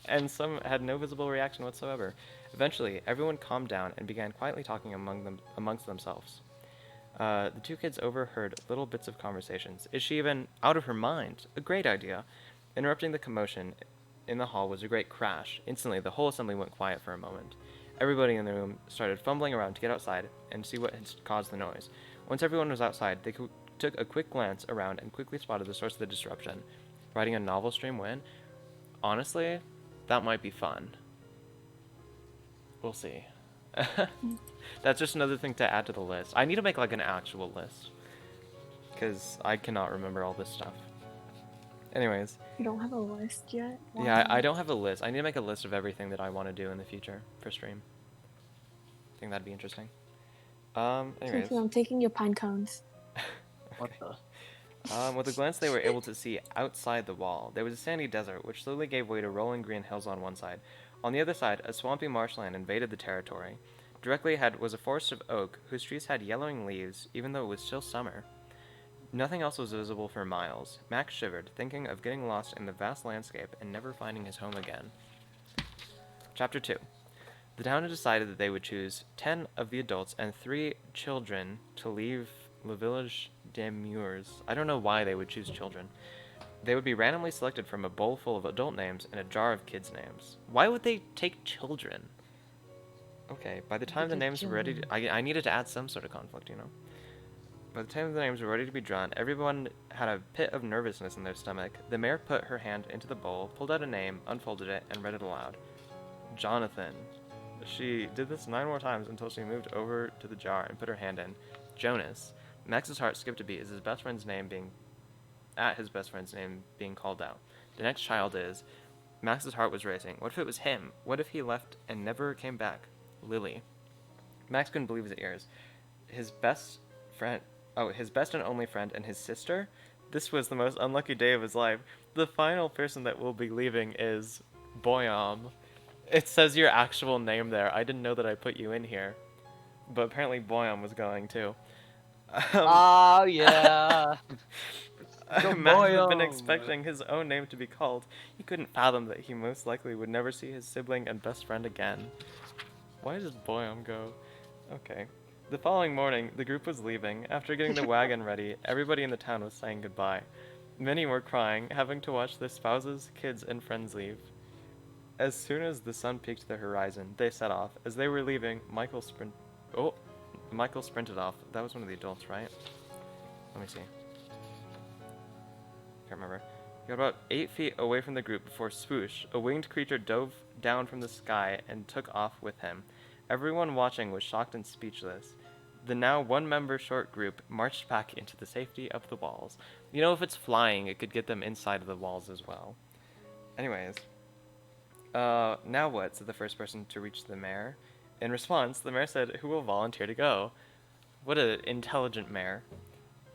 and some had no visible reaction whatsoever. Eventually, everyone calmed down and began quietly talking amongst themselves. The two kids overheard little bits of conversations. Is she even out of her mind? A great idea. Interrupting the commotion in the hall was a great crash. Instantly, the whole assembly went quiet for a moment. Everybody in the room started fumbling around to get outside and see what had caused the noise. Once everyone was outside, they took a quick glance around and quickly spotted the source of the disruption. Writing a novel stream win? Honestly, that might be fun. We'll see. That's just another thing to add to the list. I need to make like an actual list, because I cannot remember all this stuff. Anyways, You don't have a list yet? yeah, I Wow. don't have a list. I need to make a list of everything that I want to do in the future for stream. I think that'd be interesting. Anyways. I'm taking your pine cones. What the? With a glance, they were able to see outside the wall. There was a sandy desert, which slowly gave way to rolling green hills on one side. On the other side, a swampy marshland invaded the territory. Directly ahead was a forest of oak, whose trees had yellowing leaves, even though it was still summer. Nothing else was visible for miles. Max shivered, thinking of getting lost in the vast landscape and never finding his home again. Chapter 2. The town had decided that they would choose 10 of the adults and 3 children to leave Le Village des Murs. I don't know why they would choose children. They would be randomly selected from a bowl full of adult names and a jar of kids' names. Why would they take children? Okay, by the time the Because names were ready, I needed to add some sort of conflict, you know? By the time the names were ready to be drawn, everyone had a pit of nervousness in their stomach. The mayor put her hand into the bowl, pulled out a name, unfolded it, and read it aloud. Jonathan. She did this 9 more times until she moved over to the jar and put her hand in. Jonas. Max's heart skipped a beat as his best friend's name being called out. The next child is. Max's heart was racing. What if it was him? What if he left and never came back? Lily. Max couldn't believe his ears. His best and only friend and his sister? This was the most unlucky day of his life. The final person that will be leaving is Boyam. It says your actual name there. I didn't know that I put you in here. But apparently Boyam was going too. Oh yeah. Go Max had been Boyam. expecting his own name to be called. He couldn't fathom that he most likely would never see his sibling and best friend again. Why does Boyam go? Okay. The following morning, the group was leaving. After getting the wagon ready, everybody in the town was saying goodbye. Many were crying, having to watch their spouses, kids, and friends leave. As soon as the sun peaked the horizon, they set off. As they were leaving, Michael sprinted off. That was one of the adults, right? Let me see. Can't remember. He got about 8 feet away from the group before swoosh, a winged creature dove down from the sky and took off with him. Everyone watching was shocked and speechless. The now one-member short group marched back into the safety of the walls. You know, if it's flying, it could get them inside of the walls as well. Anyways. Now what? Said the first person to reach the mayor. In response, the mayor said, "Who will volunteer to go?" What an intelligent mayor.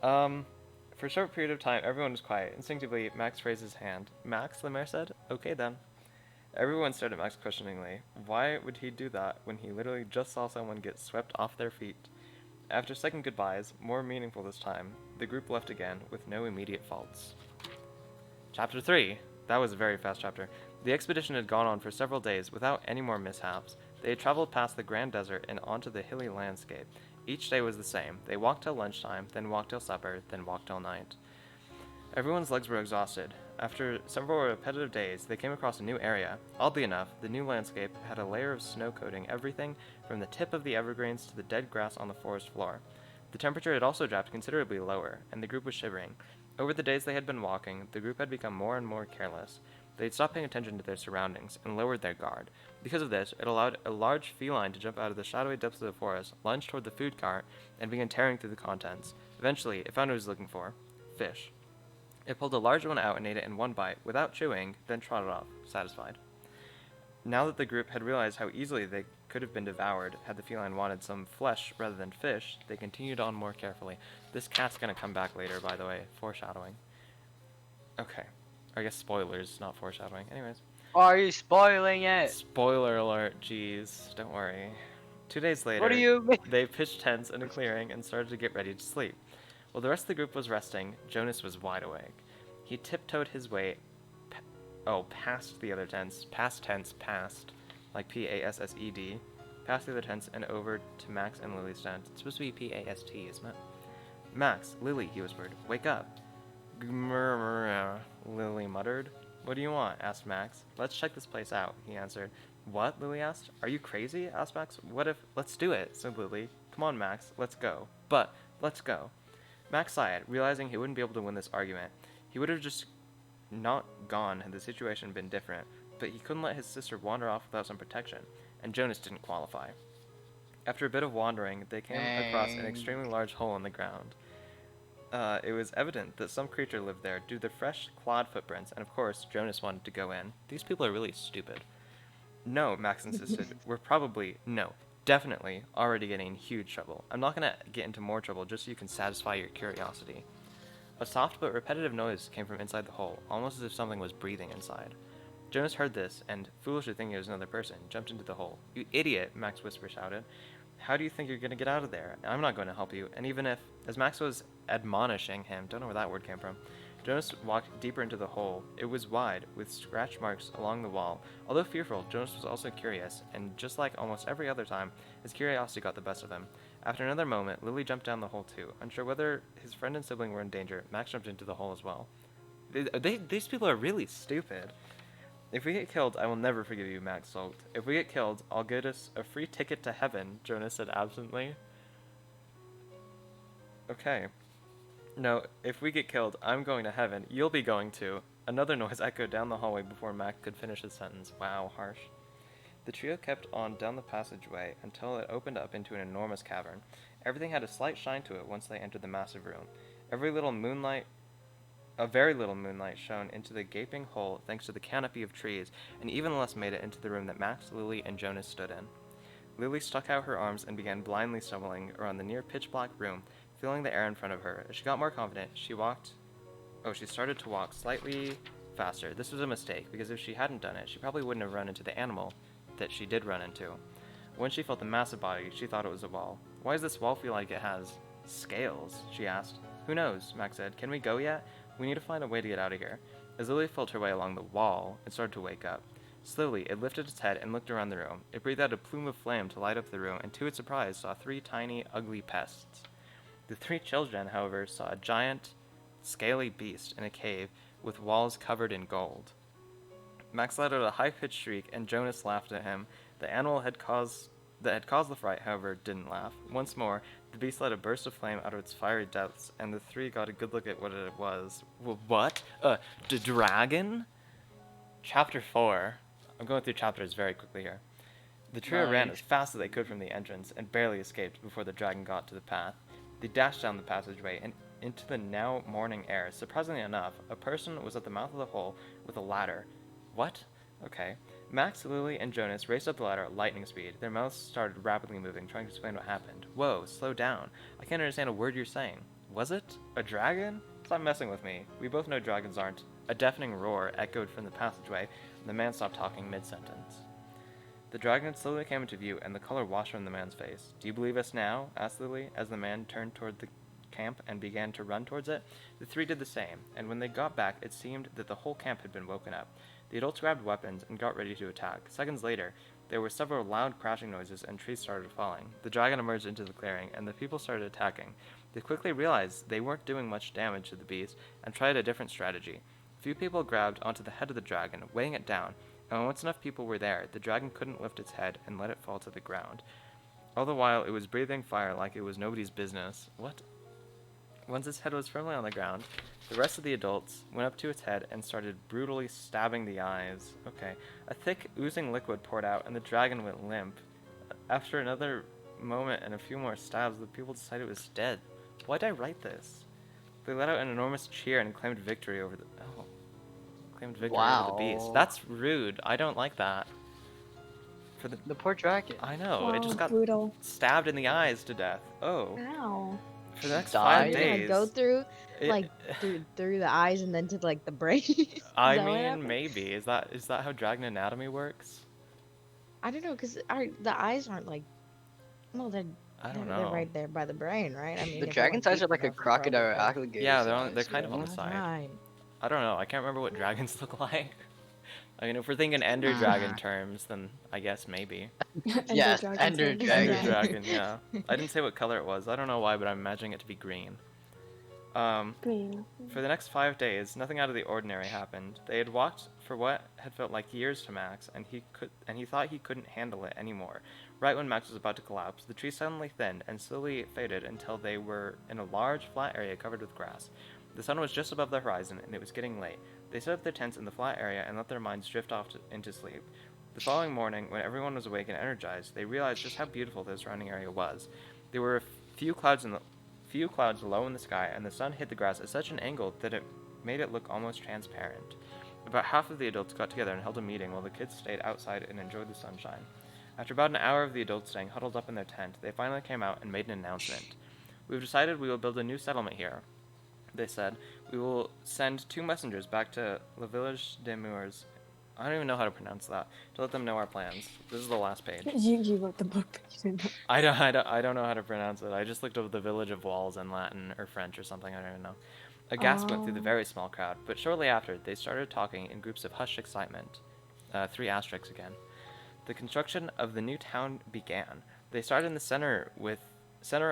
For a short period of time, everyone was quiet. Instinctively, Max raised his hand. "Max," the mayor said. "Okay then." Everyone stared at Max questioningly. Why would he do that when he literally just saw someone get swept off their feet? After second goodbyes, more meaningful this time, the group left again with no immediate faults. Chapter 3. That was a very fast chapter. The expedition had gone on for several days without any more mishaps. They had traveled past the grand desert and onto the hilly landscape. Each day was the same. They walked till lunchtime, then walked till supper, then walked till night. Everyone's legs were exhausted. After several repetitive days, they came across a new area. Oddly enough, the new landscape had a layer of snow coating everything from the tip of the evergreens to the dead grass on the forest floor. The temperature had also dropped considerably lower, and the group was shivering. Over the days they had been walking, the group had become more and more careless. They had stopped paying attention to their surroundings and lowered their guard. Because of this, it allowed a large feline to jump out of the shadowy depths of the forest, lunge toward the food cart, and begin tearing through the contents. Eventually, it found what it was looking for: fish. It pulled a large one out and ate it in one bite, without chewing, then trotted off, satisfied. Now that the group had realized how easily they could have been devoured had the feline wanted some flesh rather than fish, they continued on more carefully. This cat's gonna come back later, by the way. Foreshadowing. Okay. I guess spoilers, not foreshadowing. Anyways. Why are you spoiling it? Spoiler alert, jeez. Don't worry. 2 days later, What do you mean? they pitched tents in a clearing and started to get ready to sleep. While the rest of the group was resting, Jonas was wide awake. He tiptoed his way past the other tents, past, like P-A-S-S-E-D, past the other tents and over to Max and Lily's tent. It's supposed to be P-A-S-T, isn't it? Max, Lily, he whispered, wake up. Lily muttered. What do you want? Asked Max. Let's check this place out, he answered. What? Lily asked. Are you crazy? Asked Max. What if... Let's do it, said Lily. Come on, Max, let's go. But, let's go. Max sighed, realizing he wouldn't be able to win this argument. He would have just not gone had the situation been different, but he couldn't let his sister wander off without some protection, and Jonas didn't qualify. After a bit of wandering, they came across an extremely large hole in the ground. It was evident that some creature lived there due to the fresh, clawed footprints, and of course, Jonas wanted to go in. These people are really stupid. No, Max insisted. We're probably, no, definitely already getting in huge trouble. I'm not gonna get into more trouble just so you can satisfy your curiosity. A soft but repetitive noise came from inside the hole, almost as if something was breathing inside. Jonas heard this, and, foolishly thinking it was another person, jumped into the hole. You idiot, Max whisper shouted. How do you think you're gonna get out of there? I'm not going to help you, and even if, as Max was admonishing him, don't know where that word came from, Jonas walked deeper into the hole. It was wide, with scratch marks along the wall. Although fearful, Jonas was also curious, and just like almost every other time, his curiosity got the best of him. After another moment, Lily jumped down the hole too. Unsure whether his friend and sibling were in danger, Max jumped into the hole as well. These people are really stupid. If we get killed, I will never forgive you, Max sulked. If we get killed, I'll get us a free ticket to heaven, Jonas said absently. Okay. No, if we get killed, I'm going to heaven. You'll be going too. Another noise echoed down the hallway before Mac could finish his sentence. Wow, harsh. The trio kept on down the passageway until it opened up into an enormous cavern. Everything had a slight shine to it once they entered the massive room. A very little moonlight shone into the gaping hole thanks to the canopy of trees, and even less made it into the room that Max, Lily, and Jonas stood in. Lily stuck out her arms and began blindly stumbling around the near pitch-black room, feeling the air in front of her. As she got more confident, she started to walk slightly faster. This was a mistake, because if she hadn't done it, she probably wouldn't have run into the animal that she did run into. When she felt the massive body, she thought it was a wall. Why does this wall feel like it has scales? She asked. Who knows? Max said. Can we go yet? We need to find a way to get out of here. As Lily felt her way along the wall, it started to wake up. Slowly, it lifted its head and looked around the room. It breathed out a plume of flame to light up the room, and to its surprise, saw 3 tiny, ugly pests. The 3 children, however, saw a giant, scaly beast in a cave with walls covered in gold. Max let out a high-pitched shriek, and Jonas laughed at him. The animal that had caused the fright, however, didn't laugh. Once more, the beast let a burst of flame out of its fiery depths, and the 3 got a good look at what it was. What? The dragon? Chapter 4. I'm going through chapters very quickly here. The trio ran as fast as they could from the entrance, and barely escaped before the dragon got to the path. They dashed down the passageway and into the now morning air. Surprisingly enough, a person was at the mouth of the hole with a ladder. What? Okay. Max, Lily, and Jonas raced up the ladder at lightning speed. Their mouths started rapidly moving, trying to explain what happened. Whoa, slow down. I can't understand a word you're saying. Was it? A dragon? Stop messing with me. We both know dragons aren't. A deafening roar echoed from the passageway, and the man stopped talking mid-sentence. The dragon slowly came into view, and the color washed from the man's face. Do you believe us now? Asked Lily, as the man turned toward the camp and began to run towards it. The three did the same, and when they got back, it seemed that the whole camp had been woken up. The adults grabbed weapons and got ready to attack. Seconds later, there were several loud crashing noises and trees started falling. The dragon emerged into the clearing, and the people started attacking. They quickly realized they weren't doing much damage to the beast and tried a different strategy. A few people grabbed onto the head of the dragon, weighing it down, and once enough people were there, the dragon couldn't lift its head and let it fall to the ground. All the while, it was breathing fire like it was nobody's business. What? Once its head was firmly on the ground, the rest of the adults went up to its head and started brutally stabbing the eyes. Okay. A thick, oozing liquid poured out, and the dragon went limp. After another moment and a few more stabs, the people decided it was dead. Why did I write this? They let out an enormous cheer and claimed victory over the... Oh. Claimed victory over the beast. Wow. That's rude. I don't like that. For The poor dragon. I know. Wow, It just got brutal. stabbed in the eyes to death. Oh. Ow. For the next Died? 5 Yeah, days. go through it- like through the eyes and then to like the brain. Is I that what mean, happened? maybe. Is that how dragon anatomy works? I don't know, cause the eyes aren't like, well, I don't they're know. right there by the brain, right? I mean, The if dragon's you eyes are like a deep enough, you probably crocodile could. alligator. Yeah, they're size, kind of you on know? the side. Right. I don't know. I can't remember what dragons look like. I mean, if we're thinking Ender Dragon terms, then I guess maybe. Yes, Ender Ender dragon. Dragon. Ender Dragon, yeah. I didn't say what color it was. I don't know why, but I'm imagining it to be green. Green. For the next 5 days, nothing out of the ordinary happened. They had walked for what had felt like years to Max, and he thought he couldn't handle it anymore. Right when Max was about to collapse, the tree suddenly thinned and slowly faded until they were in a large, flat area covered with grass. The sun was just above the horizon, and it was getting late. They set up their tents in the flat area and let their minds drift off into sleep. The following morning, when everyone was awake and energized, they realized just how beautiful the surrounding area was. There were a few clouds low in the sky, and the sun hit the grass at such an angle that it made it look almost transparent. About half of the adults got together and held a meeting while the kids stayed outside and enjoyed the sunshine. After about an hour of the adults staying huddled up in their tent, they finally came out and made an announcement. "We've decided we will build a new settlement here," they said. "We will send 2 messengers back to Le Village des Murs." I don't even know how to pronounce that. To let them know our plans. This is the last page. You wrote the book, but you didn't know. I don't know how to pronounce it. I just looked up the Village of Walls in Latin or French or something. I don't even know. A gasp went through the very small crowd, but shortly after, they started talking in groups of hushed excitement. 3 asterisks again. The construction of the new town began. They started in the center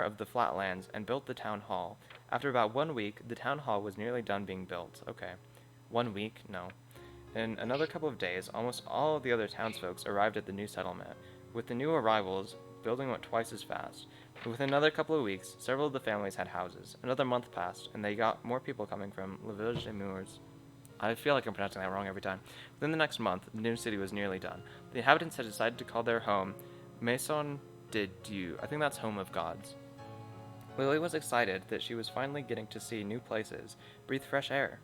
of the flatlands and built the town hall. After about 1 week, the town hall was nearly done being built. Okay. 1 week? No. In another couple of days, almost all of the other townsfolk arrived at the new settlement. With the new arrivals, building went twice as fast. Within another couple of weeks, several of the families had houses. Another month passed, and they got more people coming from Le Village des Murs. I feel like I'm pronouncing that wrong every time. Within the next month, the new city was nearly done. The inhabitants had decided to call their home Maison de Dieu. I think that's Home of Gods. Lily was excited that she was finally getting to see new places, breathe fresh air.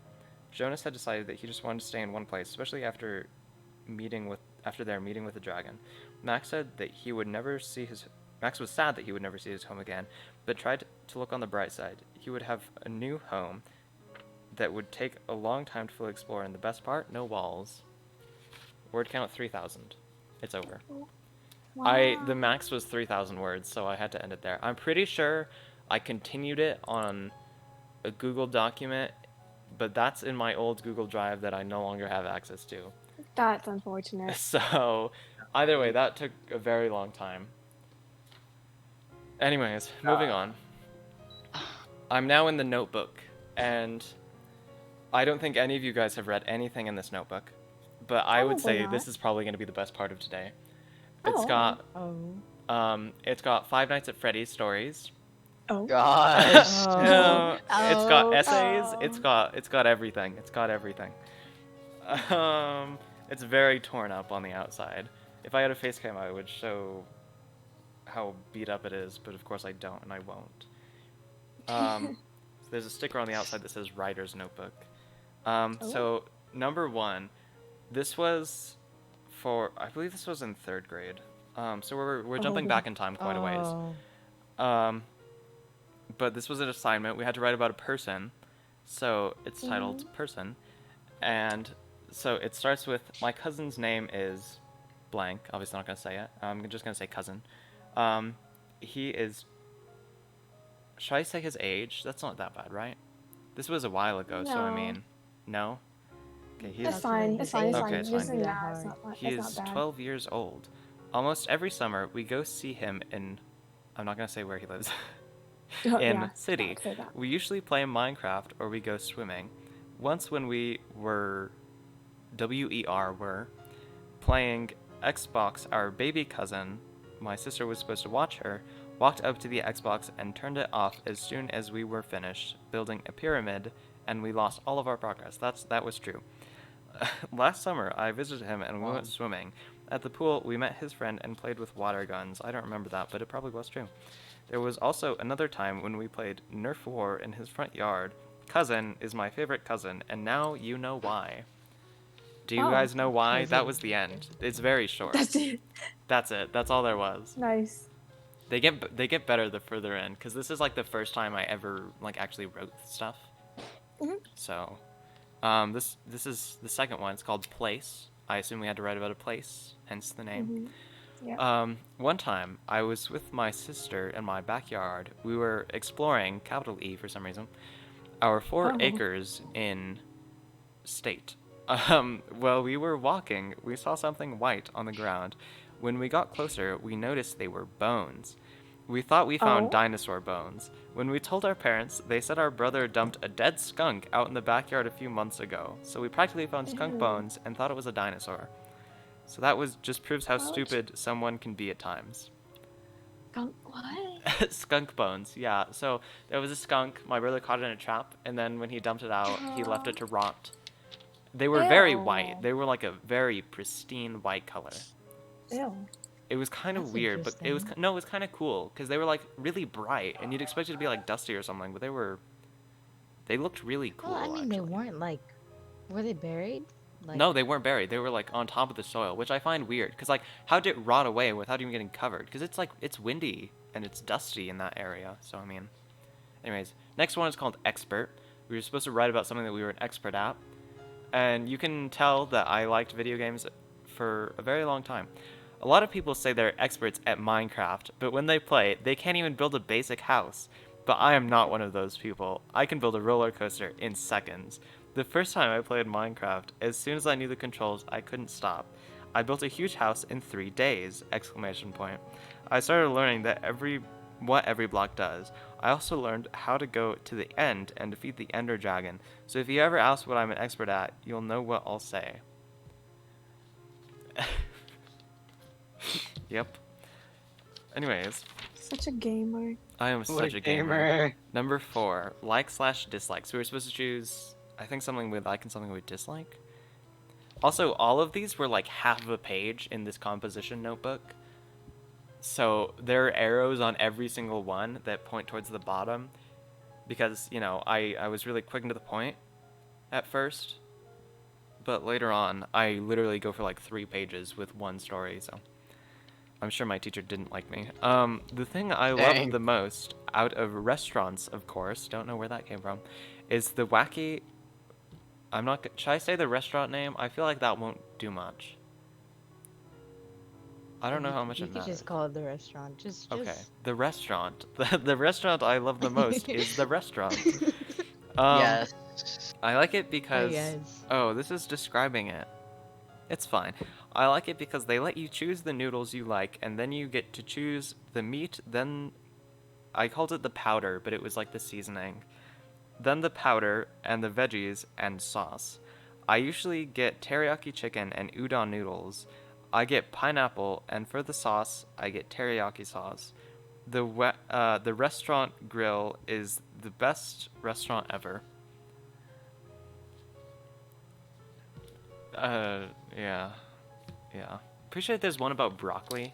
Jonas had decided that he just wanted to stay in one place, especially after their meeting with the dragon. Max was sad that he would never see his home again, but tried to look on the bright side. He would have a new home that would take a long time to fully explore, and the best part, no walls. Word count 3,000. It's over. Wow. The max was 3,000 words, so I had to end it there. I'm pretty sure I continued it on a Google document, but that's in my old Google Drive that I no longer have access to. That's unfortunate. So, either way, that took a very long time. Anyways, moving on. I'm now in the notebook, and I don't think any of you guys have read anything in this notebook, but I would Probably say not. this is probably going to be the best part of today. Oh, It's got Oh. it's got Five Nights at Freddy's stories. Oh. Gosh. It's got essays. Oh. It's got everything. It's got everything. It's very torn up on the outside. If I had a face cam, I would show how beat up it is, but of course I don't, and I won't. So there's a sticker on the outside that says Writer's Notebook. So number 1, this was I believe this was in 3rd grade. So we're jumping back in time quite a ways. But this was an assignment. We had to write about a person. So it's titled Person. And so it starts with, my cousin's name is blank. Obviously not going to say it. I'm just going to say cousin. He is should I say his age? That's not that bad, right? This was a while ago, so I No. mean, no? Okay, It's he's fine. It's fine. It's Okay, fine. it's Just fine. say That nah. It's hard. not. He It's not is bad. 12 years old. Almost every summer, we go see him in... I'm not going to say where he lives. Oh, in yeah, city. don't say that. We usually play Minecraft or we go swimming. Once when we were... were playing Xbox, our baby cousin, my sister was supposed to watch her, walked up to the Xbox and turned it off as soon as we were finished building a pyramid, and we lost all of our progress. That was true. Last summer, I visited him and we went swimming. At the pool, we met his friend and played with water guns. I don't remember that, but it probably was true. There was also another time when we played Nerf War in his front yard. Cousin is my favorite cousin, and now you know why. Do you Oh. guys know why? Cousin. That was the end. It's very short. That's it. That's it. That's all there was. Nice. They get better the further in, because this is like the first time I ever like actually wrote stuff. Mhm. So, this is the second one. It's called Place. I assume we had to write about a place, hence the name. Yeah. One time I was with my sister in my backyard. We were exploring, capital E for some reason, our 4 Oh. acres in state. While we were walking, we saw something white on the ground. When we got closer, we noticed they were bones. We thought we found Oh. dinosaur bones. When we told our parents, they said our brother dumped a dead skunk out in the backyard a few months ago. So we practically found skunk Ew. bones and thought it was a dinosaur. So that was just proves how Ouch. stupid someone can be at times. What? Skunk bones, yeah. So there was a skunk. My brother caught it in a trap, and then when he dumped it out, he left it to rot. They were very white. Ew. They were like a very pristine white color. Ew. It was kind of That's weird, but it was interesting. no, it was kind of cool because they were like really bright, and you'd expect it to be like dusty or something, but they looked really cool. Well, I mean, they actually. weren't like. Were they buried? Like, No, they weren't buried. They were like on top of the soil, which I find weird because like how did it rot away without even getting covered? Because it's like it's windy and it's dusty in that area. So I mean, anyways, next one is called Expert. We were supposed to write about something that we were an expert at, and you can tell that I liked video games for a very long time. A lot of people say they're experts at Minecraft, but when they play, they can't even build a basic house. But I am not one of those people. I can build a roller coaster in seconds. The first time I played Minecraft, as soon as I knew the controls, I couldn't stop. I built a huge house in 3 days! Exclamation point. I started learning that what every block does. I also learned how to go to the end and defeat the Ender Dragon. So if you ever ask what I'm an expert at, you'll know what I'll say. Yep. Anyways, Such a gamer. I am such a gamer. Number 4, like/dislike. So we were supposed to choose, I think, something we like and something we dislike. Also, all of these were like half of a page in this composition notebook. So there are arrows on every single one that point towards the bottom. Because, you know, I was really quick and to the point at first. But later on, I literally go for like 3 pages with one story, so... I'm sure my teacher didn't like me. The thing I loved the most, out of restaurants, of course, don't know where that came from, is the wacky... Should I say the restaurant name? I feel like that won't do much. I don't know how much you it could matters. just call it the restaurant. Just. Okay, the restaurant. The restaurant I love the most is the restaurant. Yes. I like it because... guys. Oh, this is describing it. It's fine. I like it because they let you choose the noodles you like, and then you get to choose the meat, then... I called it the powder, but it was like the seasoning. Then the powder, and the veggies, and sauce. I usually get teriyaki chicken and udon noodles. I get pineapple, and for the sauce, I get teriyaki sauce. The restaurant grill is the best restaurant ever. Yeah. Pretty sure there's one about broccoli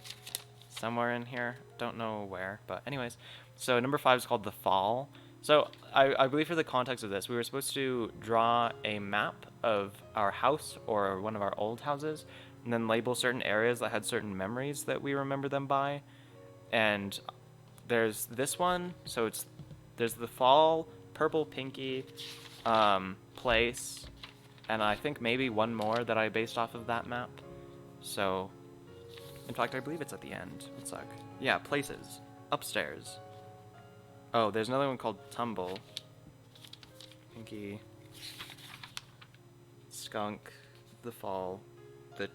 somewhere in here. Don't know where, but anyways. So number 5 is called The Fall. So I believe for the context of this, we were supposed to draw a map of our house or one of our old houses, and then label certain areas that had certain memories that we remember them by. And there's this one, so there's the fall, purple, pinky, place, and I think maybe one more that I based off of that map. So, in fact, I believe it's at the end. One sec. Yeah, places. Upstairs. Oh, there's another one called Tumble. Pinky. Skunk. The Fall. The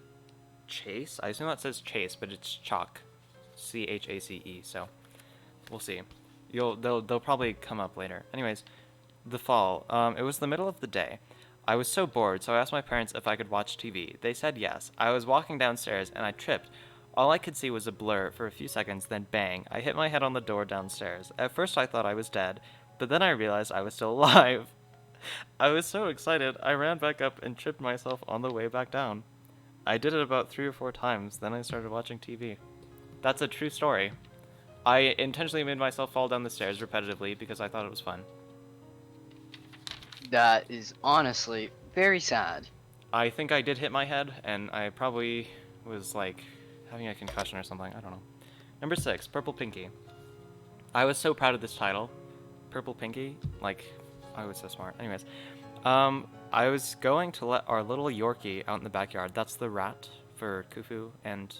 Chase? I assume that says Chase, but it's Chalk. C-H-A-C-E, so we'll see. They'll probably come up later. Anyways, The Fall. It was the middle of the day. I was so bored, so I asked my parents if I could watch TV. They said yes. I was walking downstairs, and I tripped. All I could see was a blur for a few seconds, then bang, I hit my head on the door downstairs. At first I thought I was dead, but then I realized I was still alive. I was so excited, I ran back up and tripped myself on the way back down. I did it about 3 or 4 times, then I started watching TV. That's a true story. I intentionally made myself fall down the stairs repetitively because I thought it was fun. That is honestly very sad. I think I did hit my head, and I probably was, like, having a concussion or something. I don't know. Number 6, Purple Pinky. I was so proud of this title. Purple Pinky? Like, I was so smart. Anyways, I was going to let our little Yorkie out in the backyard. That's the rat for Kufu. And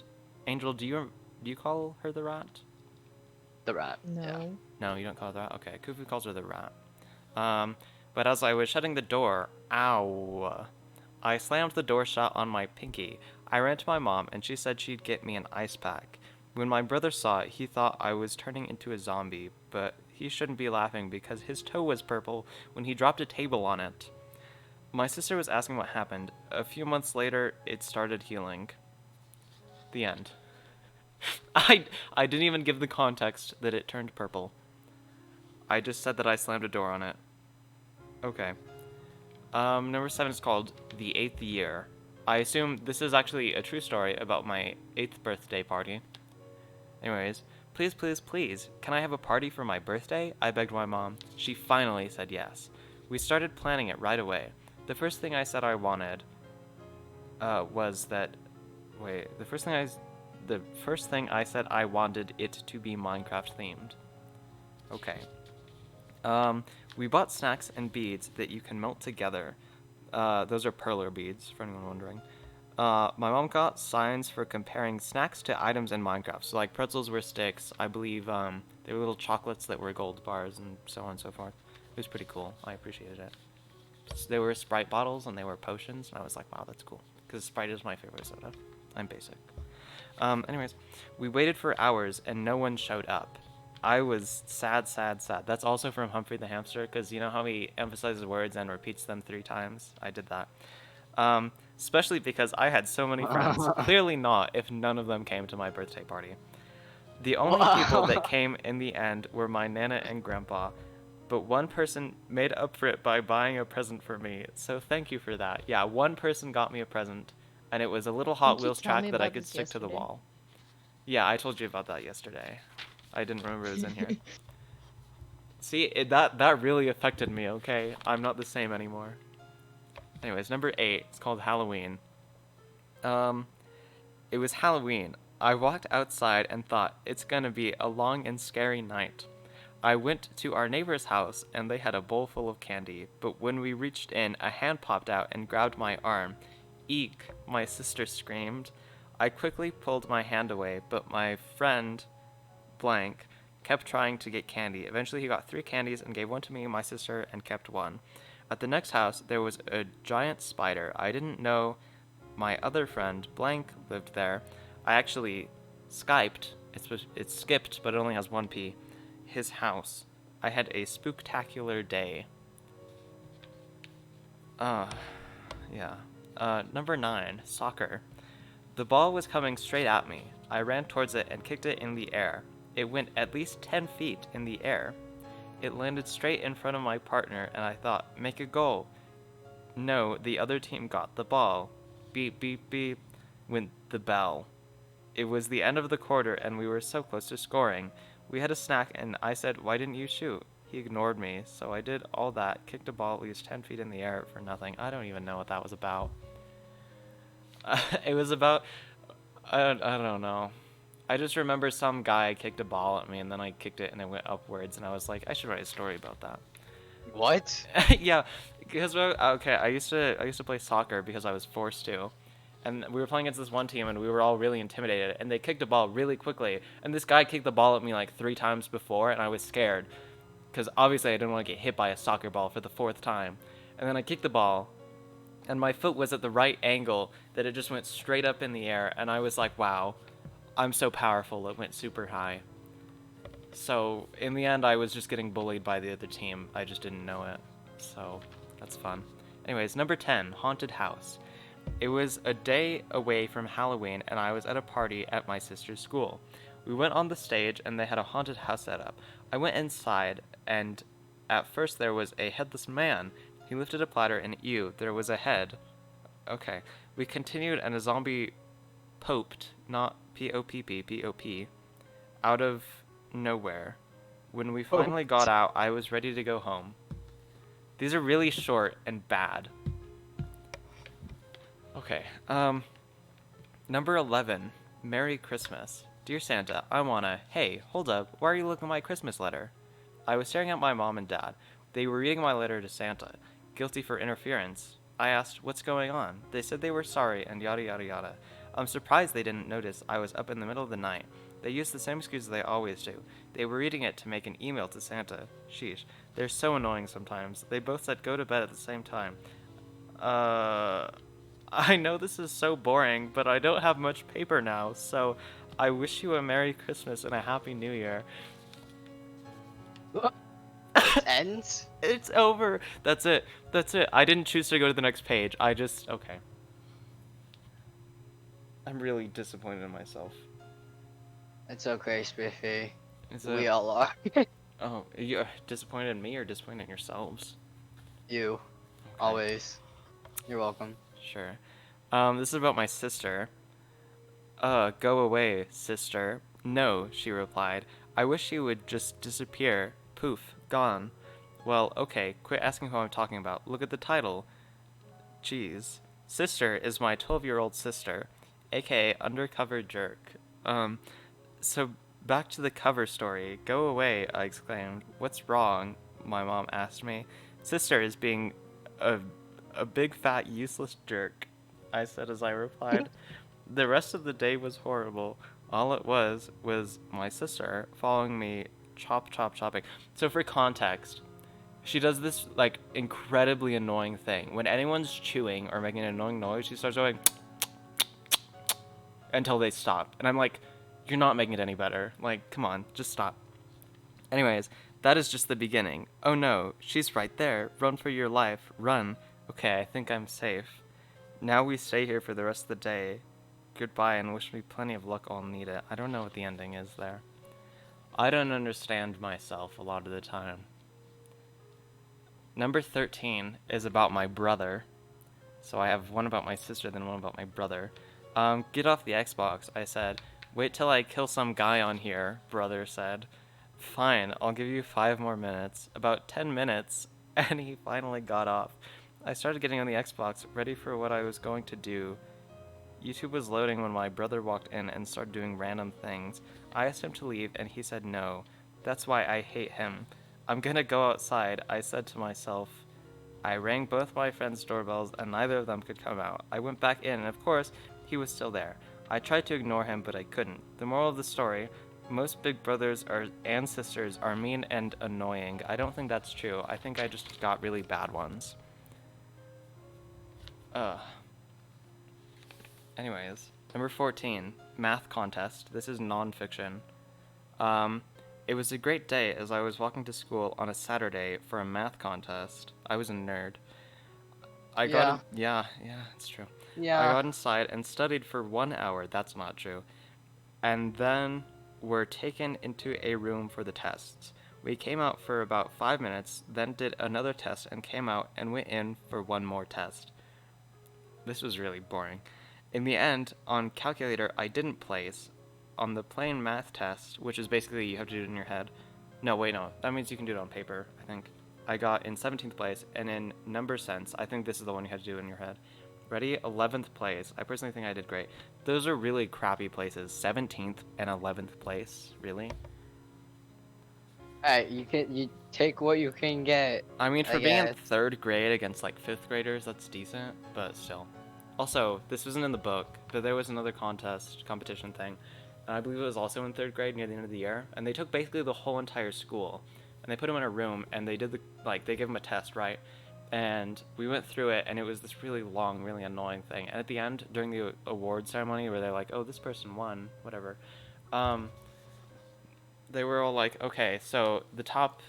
Angel, do you call her the rat? The rat. No. Yeah. No, you don't call her the rat? Okay, Kufu calls her the rat. But as I was shutting the door, ow, I slammed the door shut on my pinky. I ran to my mom, and she said she'd get me an ice pack. When my brother saw it, he thought I was turning into a zombie, but he shouldn't be laughing because his toe was purple when he dropped a table on it. My sister was asking what happened. A few months later, it started healing. The end. I didn't even give the context that it turned purple. I just said that I slammed a door on it. Okay. Number 7 is called The 8th Year. I assume this is actually a true story about my 8th birthday party. Anyways, please, please, please, can I have a party for my birthday? I begged my mom. She finally said yes. We started planning it right away. The first thing I said I wanted was that... Wait, the first thing I said I wanted it to be Minecraft themed. Okay. We bought snacks and beads that you can melt together. Those are perler beads, for anyone wondering. My mom got signs for comparing snacks to items in Minecraft. So, like, pretzels were sticks. I believe they were little chocolates that were gold bars and so on and so forth. It was pretty cool. I appreciated it. They were Sprite bottles and they were potions. And I was like, wow, that's cool. Because Sprite is my favorite soda. I'm basic. Anyways, we waited for hours and no one showed up. I was sad, sad, sad. That's also from Humphrey the Hamster, because you know how he emphasizes words and repeats them 3 times? I did that. Especially because I had so many friends. Clearly not if none of them came to my birthday party. The only people that came in the end were my Nana and Grandpa, but one person made up for it by buying a present for me, so thank you for that. Yeah, one person got me a present, and it was a little Hot Didn't you Wheels tell track me that I about could this stick to the yesterday? wall. Yeah, I told you about that yesterday. I didn't remember it was in here. See, that really affected me, okay? I'm not the same anymore. Anyways, number 8. It's called Halloween. It was Halloween. I walked outside and thought, it's gonna be a long and scary night. I went to our neighbor's house, and they had a bowl full of candy, but when we reached in, a hand popped out and grabbed my arm. Eek, my sister screamed. I quickly pulled my hand away, but my friend, blank, kept trying to get candy. Eventually he got 3 candies and gave one to me and my sister and kept one. At the next house, there was a giant spider. I didn't know my other friend, blank, lived there. I actually Skyped, it's skipped, but it only has 1 P, his house. I had a spooktacular day. Yeah. Number 9, soccer. The ball was coming straight at me. I ran towards it and kicked it in the air. It went at least 10 feet in the air. It landed straight in front of my partner, and I thought, make a goal. No, the other team got the ball. Beep, beep, beep, went the bell. It was the end of the quarter, and we were so close to scoring. We had a snack, and I said, why didn't you shoot? He ignored me, so I did all that, kicked a ball at least 10 feet in the air for nothing. I don't even know what that was about. It was about... I don't know. I just remember some guy kicked a ball at me, and then I kicked it, and it went upwards, and I was like, I should write a story about that. What? Yeah, because okay, I used to play soccer because I was forced to, and we were playing against this one team, and we were all really intimidated, and they kicked a ball really quickly, and this guy kicked the ball at me like 3 times before, and I was scared, because obviously I didn't want to get hit by a soccer ball for the 4th time. And then I kicked the ball, and my foot was at the right angle that it just went straight up in the air, and I was like, wow, I'm so powerful, it went super high. So in the end, I was just getting bullied by the other team. I just didn't know it. So that's fun. Anyways, number 10, Haunted House. It was a day away from Halloween, and I was at a party at my sister's school. We went on the stage, and they had a haunted house set up. I went inside, and at first there was a headless man. He lifted a platter, and ew, there was a head. Okay. We continued, and a zombie poped, not P-O-P-P, P-O-P, out of nowhere. When we finally got out, I was ready to go home. These are really short and bad. Okay, number 11, Merry Christmas. Dear Santa, I wanna, hey, hold up, why are you looking at my Christmas letter? I was staring at my mom and dad. They were reading my letter to Santa, guilty for interference. I asked, what's going on? They said they were sorry and yada yada yada. I'm surprised they didn't notice I was up in the middle of the night. They used the same excuse they always do. They were reading it to make an email to Santa. Sheesh. They're so annoying sometimes. They both said go to bed at the same time. I know this is so boring, but I don't have much paper now, so I wish you a Merry Christmas and a Happy New Year. It ends? It's over. That's it. That's it. I didn't choose to go to the next page. I just... Okay. I'm really disappointed in myself. It's okay, Spiffy. Is We it... all are. Oh, you're disappointed in me or disappointed in yourselves? You. Okay. Always. You're welcome. Sure. This is about my sister. Go away, sister. No, she replied. I wish you would just disappear. Poof, gone. Well, okay, quit asking who I'm talking about. Look at the title. Jeez. Sister is my 12-year-old sister, aka Undercover Jerk. So back to the cover story. Go away, I exclaimed. What's wrong? My mom asked me. Sister is being a big fat useless jerk, I said as I replied. The rest of the day was horrible. All it was my sister following me, chopping. So for context, she does this like incredibly annoying thing. When anyone's chewing or making an annoying noise, she starts going until they stop. And I'm like, you're not making it any better. Like, come on, just stop. Anyways, that is just the beginning. Oh no, she's right there. Run for your life. Run. Okay, I think I'm safe. Now we stay here for the rest of the day. Goodbye and wish me plenty of luck, I'll need it. I don't know what the ending is there. I don't understand myself a lot of the time. Number 13 is about my brother. So I have one about my sister, then one about my brother. Get off the Xbox, I said. Wait till I kill some guy on here, brother said. Fine, I'll give you 5 more minutes. About 10 minutes, and he finally got off. I started getting on the Xbox, ready for what I was going to do. YouTube was loading when my brother walked in and started doing random things. I asked him to leave, and he said no. That's why I hate him. I'm gonna go outside, I said to myself. I rang both my friends' doorbells, and neither of them could come out. I went back in, and of course, he was still there. I tried to ignore him, but I couldn't. The moral of the story, most big brothers and sisters are mean and annoying. I don't think that's true. I think I just got really bad ones. Anyways, number 14, math contest. This is non-fiction. It was a great day as I was walking to school on a Saturday for a math contest. I was a nerd. Yeah, it's true. Yeah. I got inside and studied for 1 hour. That's not true. And then were taken into a room for the tests. We came out for about 5 minutes, then did another test and came out and went in for one more test. This was really boring. In the end, on calculator, I didn't place. On the plain math test, which is basically you have to do it in your head. No, wait, no. That means you can do it on paper, I think. I got in 17th place, and in number sense, I think this is the one you have to do in your head. Ready? 11th place. I personally think I did great. Those are really crappy places. 17th and 11th place. Really? Alright, you take what you can get. I mean, for I being in guess. 3rd grade against, like, 5th graders, that's decent, but still. Also, this wasn't in the book, but there was another competition thing. And I believe it was also in 3rd grade near the end of the year. And they took basically the whole entire school. and they put him in a room, and they gave him a test, right? And we went through it, and it was this really long, really annoying thing. And at the end, during the award ceremony, where they're like, "Oh, this person won," whatever, they were all like, "Okay, so the top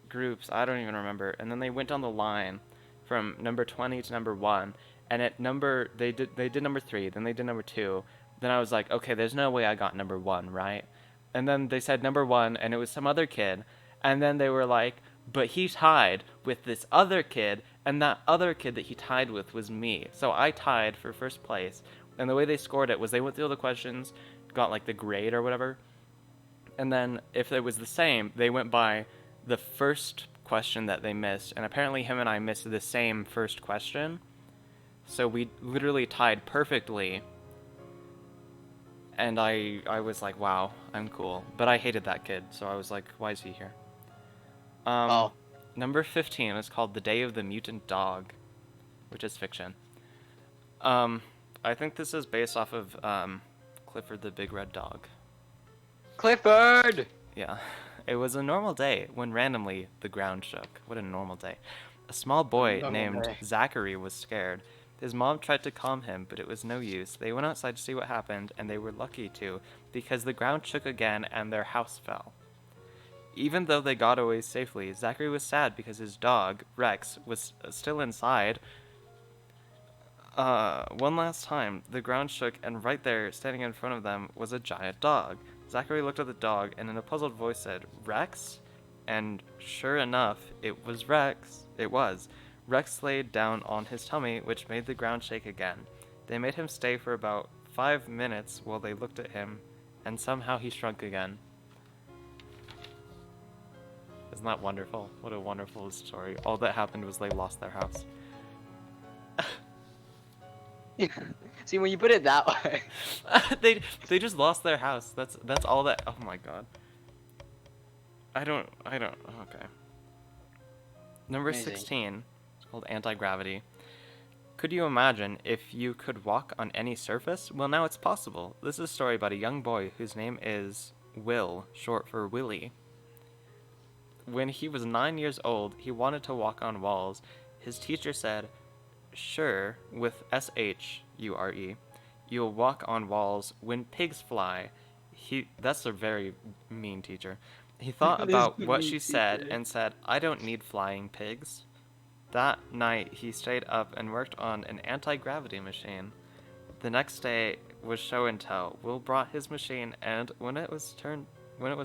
groups, I don't even remember," and then they went down the line from number 20 to number 1, and they did number 3, then they did number 2. Then I was like, okay, there's no way I got number 1, right? And then they said number 1, and it was some other kid, and then they were like, but he tied with this other kid, and that other kid that he tied with was me. So I tied for first place, and the way they scored it was they went through all the questions, got like the grade or whatever, and then if it was the same, they went by the first question that they missed, and apparently him and I missed the same first question, so we literally tied perfectly, and I was like, wow, I'm cool, but I hated that kid, so I was like, why is he here? Number 15 is called The Day of the Mutant Dog, which is fiction. I think this is based off of Clifford the Big Red Dog. Clifford! Yeah. It was a normal day when randomly the ground shook. What a normal day. A small boy named Zachary was scared. His mom tried to calm him, but it was no use. They went outside to see what happened, and they were lucky to, because the ground shook again and their house fell. Even though they got away safely, Zachary was sad because his dog, Rex, was still inside. One last time, the ground shook, and right there, standing in front of them, was a giant dog. Zachary looked at the dog, and in a puzzled voice said, "Rex?" And sure enough, it was Rex. It was. Rex laid down on his tummy, which made the ground shake again. They made him stay for about 5 minutes while they looked at him, and somehow he shrunk again. Isn't that wonderful? What a wonderful story. All that happened was they lost their house. See, when you put it that way. they just lost their house. That's all that. Oh my god. I don't. Okay. Number Amazing. 16. It's called Anti-Gravity. Could you imagine if you could walk on any surface? Well, now it's possible. This is a story about a young boy whose name is Will, short for Willie. When he was 9 years old, he wanted to walk on walls. His teacher said, "Sure, with SHURE, you'll walk on walls when pigs fly." That's a very mean teacher. He thought about what she said and said, "I don't need flying pigs." That night, he stayed up and worked on an anti-gravity machine. The next day was show and tell. Will brought his machine, and when it was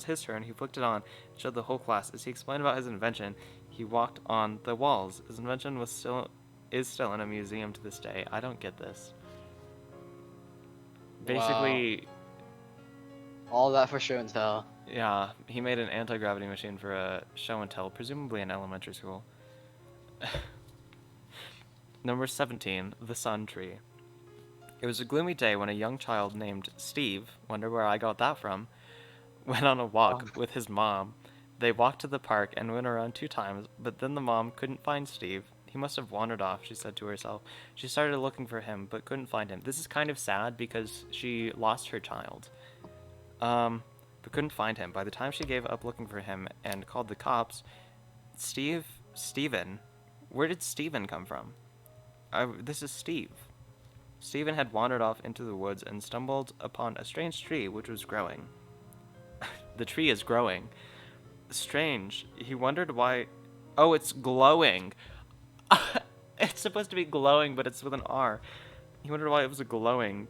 his turn, he flicked it on and showed the whole class. As he explained about his invention, he walked on the walls. His invention is still in a museum to this day. I don't get this. Basically, all that for show and tell. Yeah, he made an anti-gravity machine for a show and tell, presumably in elementary school. Number 17, the sun tree. It was a gloomy day when a young child named Steve, wonder where I got that from, went on a walk with his mom. They walked to the park and went around 2 times, but then the mom couldn't find Steve. He must have wandered off, she said to herself. She started looking for him, but couldn't find him. This is kind of sad because she lost her child. But couldn't find him. By the time she gave up looking for him and called the cops, Steven, where did Steven come from? This is Steve. Steven had wandered off into the woods and stumbled upon a strange tree which was growing. The tree is growing. Strange. He wondered why... Oh, it's glowing. It's supposed to be glowing, but it's with an R. He wondered why it was glowing.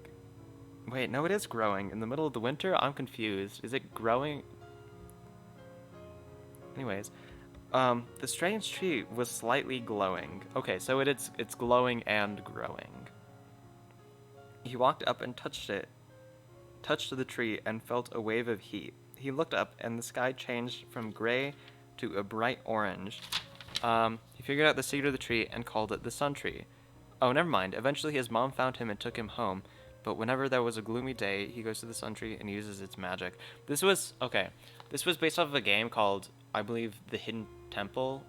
Wait, no, it is growing. In the middle of the winter? I'm confused. Is it growing? Anyways, the strange tree was slightly glowing. Okay, so it's glowing and growing. He walked up and touched the tree and felt a wave of heat. He looked up and the sky changed from gray to a bright orange. He figured out the secret of the tree and called it the sun tree. Oh, never mind. Eventually his mom found him and took him home. But whenever there was a gloomy day, he goes to the sun tree and uses its magic. This was based off of a game called, I believe, The Hidden Temple.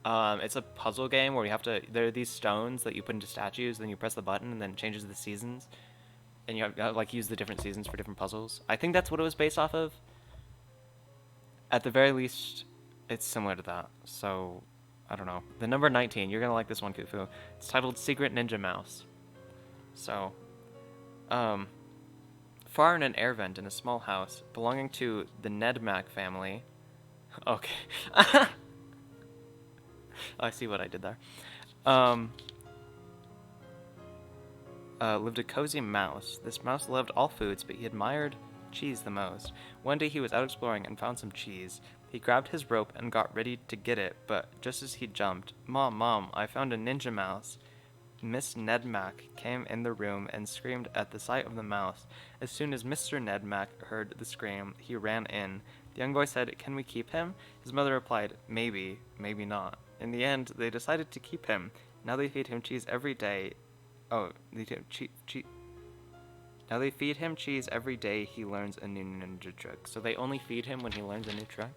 It's a puzzle game where there are these stones that you put into statues, then you press the button and then it changes the seasons. And you have to use the different seasons for different puzzles. I think that's what it was based off of. At the very least, It's similar to that. So, I don't know. The number 19, you're gonna like this one, Kufu. It's titled Secret Ninja Mouse. So, um, far in an air vent in a small house belonging to the Nedmac family. Okay. I see what I did there. Um, lived a cozy mouse. This mouse loved all foods, but he admired cheese the most. One day he was out exploring and found some cheese. He grabbed his rope and got ready to get it, but just as he jumped, Mom, I found a ninja mouse. Miss Nedmac came in the room and screamed at the sight of the mouse. As soon as Mr. Nedmac heard the scream, he ran in. The young boy said, "Can we keep him?" His mother replied, "Maybe, maybe not." In the end, they decided to keep him. Now they feed him cheese every day. Oh, they do Now they feed him cheese every day he learns a new ninja trick. So they only feed him when he learns a new trick?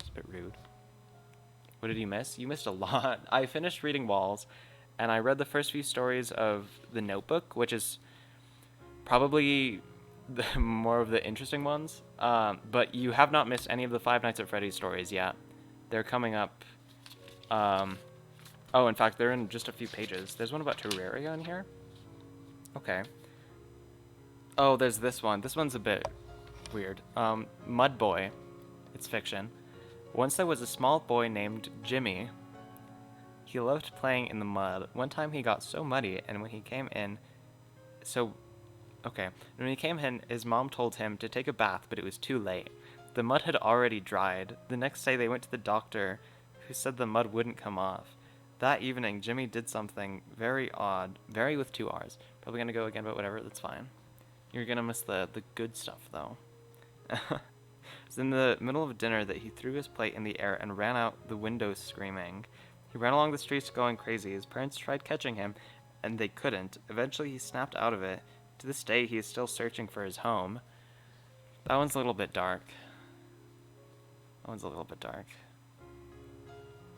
It's a bit rude. What did you miss? You missed a lot. I finished reading Walls, and I read the first few stories of The Notebook, which is probably more of the interesting ones. But you have not missed any of the Five Nights at Freddy's stories yet. They're coming up. Oh, in fact, they're in just a few pages. There's one about Terraria in here. Okay. Oh, there's this one. This one's a bit weird. Mud Boy. It's fiction. Once there was a small boy named Jimmy. He loved playing in the mud. One time he got so muddy, and when he came in... When he came in, his mom told him to take a bath, but it was too late. The mud had already dried. The next day they went to the doctor, who said the mud wouldn't come off. That evening, Jimmy did something very odd. Very with 2 R's. Probably gonna go again, but whatever, that's fine. You're gonna miss the good stuff, though. It was in the middle of dinner that he threw his plate in the air and ran out the window screaming. He ran along the streets going crazy. His parents tried catching him, and they couldn't. Eventually, he snapped out of it. To this day, he is still searching for his home. That one's a little bit dark. I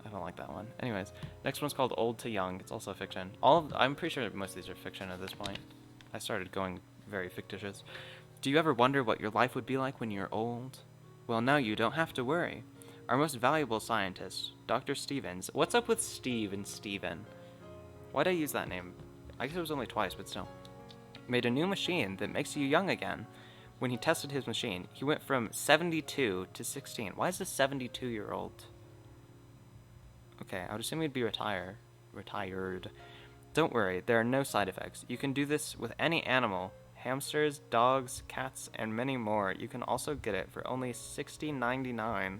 don't like that one. Anyways, next one's called Old to Young. It's also fiction. I'm pretty sure most of these are fiction at this point. I started going very fictitious. Do you ever wonder what your life would be like when you're old? Well, now you don't have to worry. Our most valuable scientist, Dr. Stevens. What's up with Steve and Steven? Why'd I use that name? I guess it was only twice, but still. Made a new machine that makes you young again. When he tested his machine, he went from 72 to 16. Why is this 72-year-old? Okay, I would assume he'd be retired. Don't worry, there are no side effects. You can do this with any animal. Hamsters, dogs, cats, and many more. You can also get it for only $60.99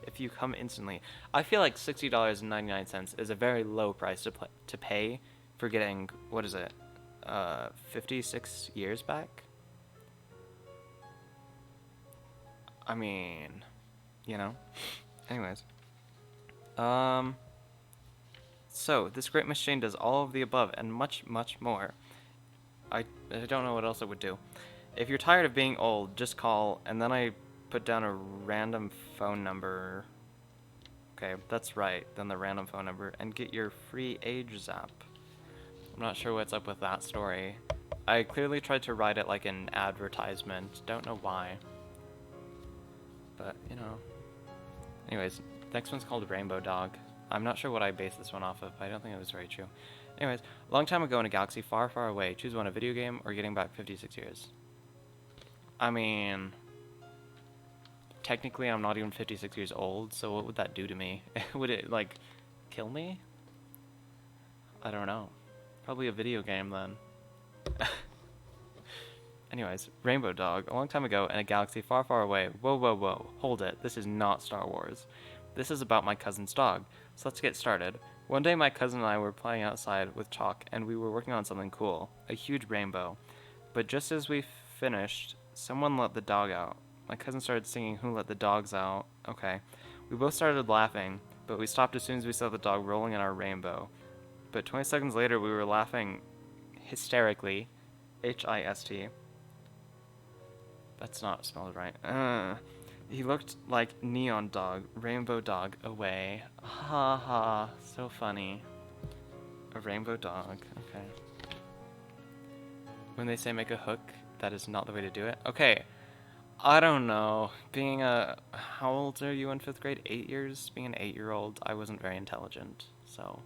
if you come instantly. I feel like $60.99 is a very low price to pay for getting, what is it, 56 years back? I mean, you know. Anyways. So, this great machine does all of the above and much, much more. I don't know what else it would do. If you're tired of being old, just call, and then I put down a random phone number. Okay, that's right, then the random phone number, and get your free age zap. I'm not sure what's up with that story. I clearly tried to write it like an advertisement. Don't know why. But, you know. Anyways, next one's called Rainbow Dog. I'm not sure what I based this one off of, but I don't think it was very true. Anyways, a long time ago in a galaxy far, far away, choose one, a video game or getting back 56 years. I mean, technically I'm not even 56 years old, so what would that do to me? Would it, like, kill me? I don't know. Probably a video game then. Anyways, Rainbow Dog. A long time ago in a galaxy far, far away. Whoa, whoa, whoa. Hold it. This is not Star Wars. This is about my cousin's dog. So let's get started. One day my cousin and I were playing outside with chalk and we were working on something cool. A huge rainbow. But just as we finished, someone let the dog out. My cousin started singing Who Let the Dogs Out. Okay. We both started laughing, but we stopped as soon as we saw the dog rolling in our rainbow. But 20 seconds later we were laughing hysterically. H-I-S-T. That's not spelled right. He looked like Neon Dog, Rainbow Dog, away. Ha ha, so funny. A rainbow dog, okay. When they say make a hook, that is not the way to do it. Okay, I don't know. Being a... How old are you in 5th grade? 8 years? Being an 8-year-old, I wasn't very intelligent, so...